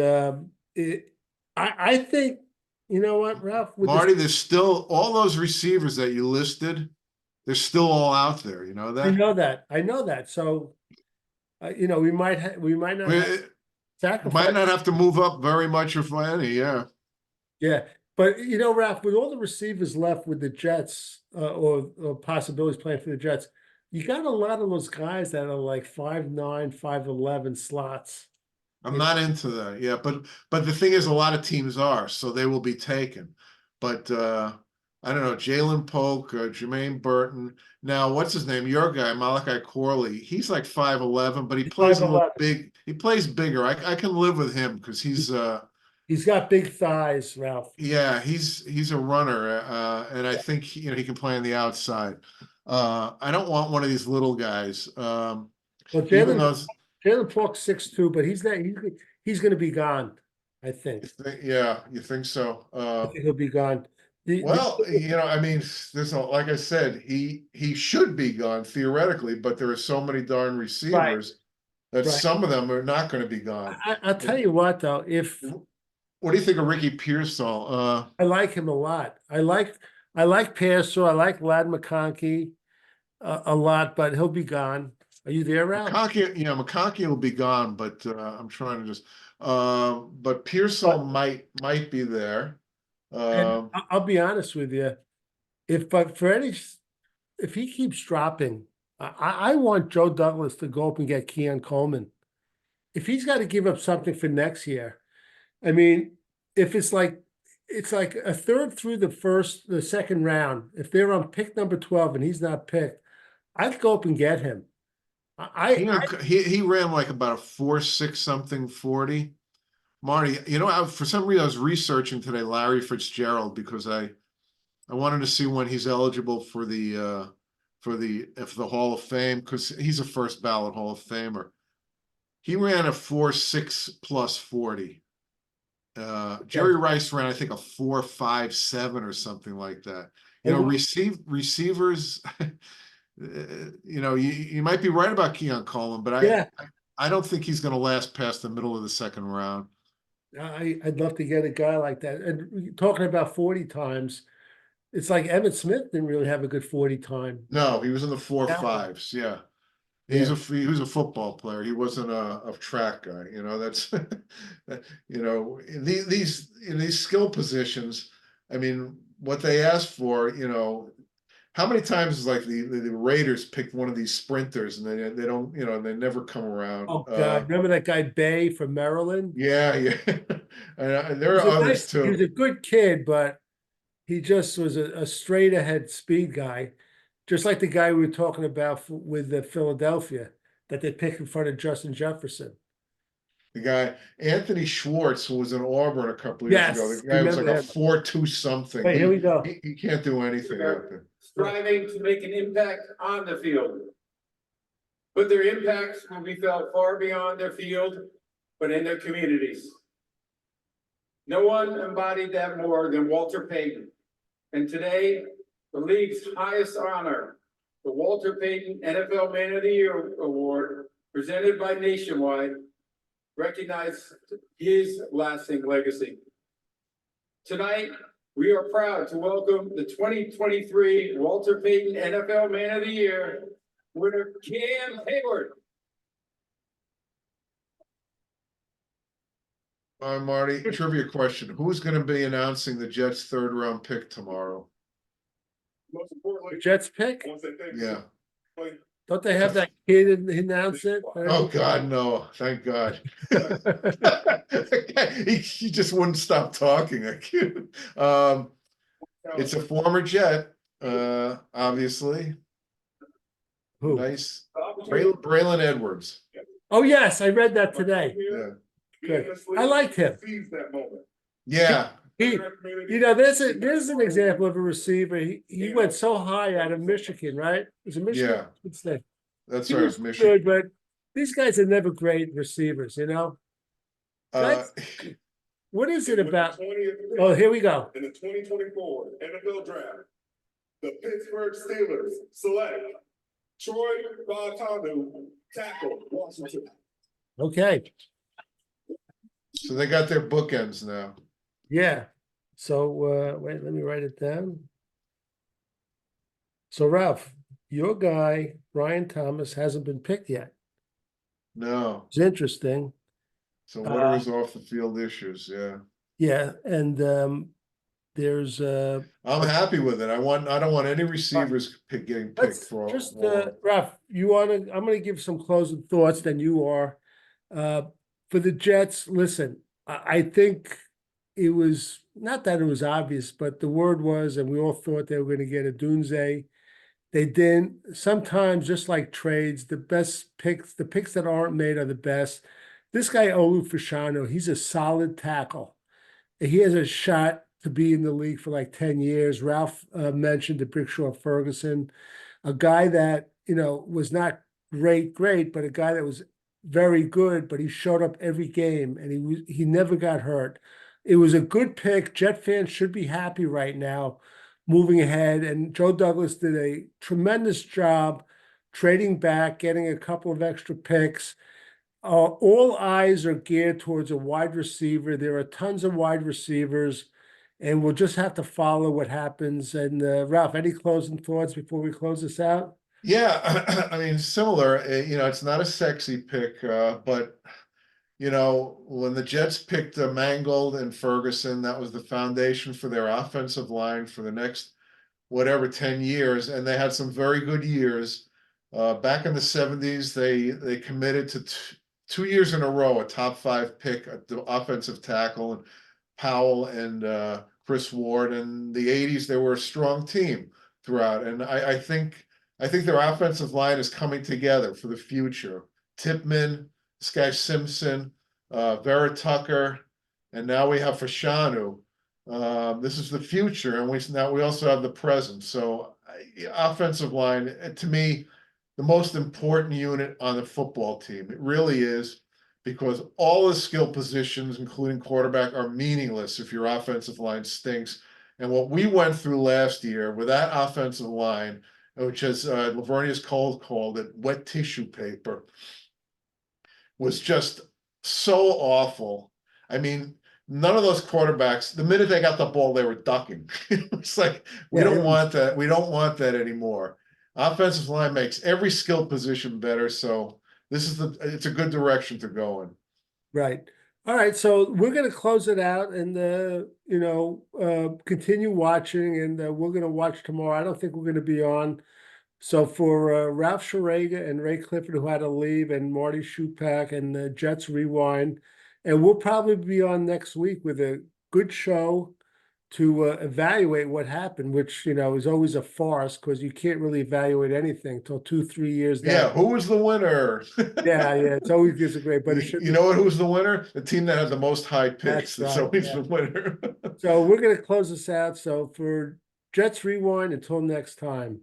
I think, you know what, Ralph? Marty, there's still all those receivers that you listed, they're still all out there. You know I that? know that. So, we might not have Might sacrifice. not have to move up very much if any, yeah. Yeah, but Ralph, with all the receivers left with the Jets, or possibilities playing for the Jets, you got a lot of those guys that are like 5'9", 5'11" slots. I'm not into that. Yeah, but the thing is, a lot of teams are, so they will be taken. But I don't know, Jalen Polk, Jermaine Burton. Now, what's his name? Your guy, Malachi Corley. He's like 5'11", but he plays a little 5'11". big. He plays bigger. I can live with him because he's got big thighs, Ralph. yeah, he's a runner, and I think he can play on the outside. I don't want one of these little guys. Well, Even those, Jalen Polk's 6'2", but he's going to be gone. I think. yeah, you think so? I think he'll be gone. Well, I mean, like I said, he should be gone theoretically, but there are so many darn receivers that Right. some of them are not going to be gone. I'll tell you what, though, What do you think of Ricky Pearsall? I like him a lot. I like Pearsall. I like Lad McConkey a lot, but he'll be gone. Are you there, Ralph? McConkey will be gone, but I'm trying to just. But Pearsall might be there. And I'll be honest with you. If he keeps dropping, I want Joe Douglas to go up and get Keon Coleman. If he's got to give up something for next year, I mean, if it's like a third through the second round, if they're on pick number 12 and he's not picked, I'd go up and get him. He ran like about a 4.6 something 40. Marty, for some reason I was researching today Larry Fitzgerald because I wanted to see when he's eligible for the Hall of Fame because he's a first ballot Hall of Famer. He ran a 4.6 plus 40. Jerry Rice ran, I think, a 4.57 or something like that. Receivers, you might be right about Keon Coleman, but I don't think he's going to last past the middle of the second round. I'd love to get a guy like that. And talking about 40 times, it's like Emmitt Smith didn't really have a good 40 time. No, he was in the 4.5s. Yeah. He was a football player. He wasn't a track guy. That's in these skill positions. I mean, what they ask for, how many times is like the Raiders picked one of these sprinters and they don't, they never come around. Oh, God, remember that guy Bay from Maryland? Yeah, yeah. And there He are was a others he was too. a good kid, but he just was a straight ahead speed guy. Just like the guy we were talking about with the Philadelphia that they picked in front of Justin Jefferson. The guy, Anthony Schwartz, who was in Auburn a couple of years ago, Yes, the guy was like remember a him. 4.2 something. Wait, here we go. He can't do anything out there. Striving to make an impact on the field. But their impacts will be felt far beyond their field, but in their communities. No one embodied that more than Walter Payton. And today, the league's highest honor, the Walter Payton NFL Man of the Year Award, presented by Nationwide, recognized his lasting legacy. Tonight, we are proud to welcome the 2023 Walter Payton NFL Man of the Year winner, Cam Hayward. All right, Marty, trivia question. Who's going to be announcing the Jets' third-round pick tomorrow? Most importantly, Jets pick? once they think. Yeah. Don't they have that kid announce it? Oh, God, no. Thank God. He just wouldn't stop talking. It's a former Jet, obviously. Who? Nice. Braylon Edwards. Oh, yes, I read that today. Yeah. Good. I liked him. Yeah. There's an example of a receiver. He went so high out of Michigan, right? It was a Michigan. Yeah. What's that? That's He right. was Michigan. good, but these guys are never great receivers, What is it about? Oh, here we go. In the 2024 NFL Draft, the Pittsburgh Steelers select Troy Fautanu, tackle, Washington. Okay, So they got their bookends now. yeah. So wait, let me write it down. So Ralph, your guy, Brian Thomas, hasn't been picked yet. No. It's interesting. So what are his off the field issues? Yeah. Yeah, and there's I'm happy with it. I don't want any receivers getting picked let's for just all. Ralph, I'm gonna give some closing thoughts, then you are. For the Jets, listen, I think it was not that it was obvious, but the word was, and we all thought they were gonna get a Dunze. They didn't. Sometimes, just like trades, the best picks, the picks that aren't made are the best. This guy, Olu Fashanu, he's a solid tackle. He has a shot to be in the league for like 10 years. Ralph mentioned the Brickshaw Ferguson, a guy that, was not great, but a guy that was very good, but he showed up every game and he never got hurt. It was a good pick. Jet fans should be happy right now moving ahead. And Joe Douglas did a tremendous job trading back, getting a couple of extra picks. All eyes are geared towards a wide receiver. There are tons of wide receivers, and we'll just have to follow what happens. And Ralph, any closing thoughts before we close this out? Yeah, I mean, similar. It's not a sexy pick, but when the Jets picked Mangold and Ferguson, that was the foundation for their offensive line for the next 10 years, and they had some very good years. Back in the 70s, they committed to 2 years in a row a top 5 pick at the offensive tackle, and Powell and Chris Ward. In the 80s, they were a strong team throughout, and I think their offensive line is coming together for the future. Tipman, this guy Simpson, Vera Tucker, and now we have Fashanu. This is the future, and we also have the present. So, offensive line, to me, the most important unit on the football team. It really is, because all the skill positions, including quarterback, are meaningless if your offensive line stinks. And what we went through last year with that offensive line, which as Lavernius Cole called it, wet tissue paper, was just so awful. I mean, none of those quarterbacks, the minute they got the ball, they were ducking. It's like, we don't want that. We don't want that anymore. Offensive line makes every skill position better. So it's a good direction to go in. Right. All right, so we're gonna close it out and, continue watching and, we're gonna watch tomorrow. I don't think we're gonna be on. So for, Ralph Schrager and Ray Clifford, who had to leave, and Marty Schupak and the Jets Rewind. And we'll probably be on next week with a good show to, evaluate what happened, which, is always a farce because you can't really evaluate anything till 2, 3 years Yeah, down. who was the winner? Yeah, it's always gives a great, but it should You be. know what? Who's the winner? The team that has the most high picks. That's It's right, always yeah. the winner. So we're gonna close this out. So for Jets Rewind, until next time.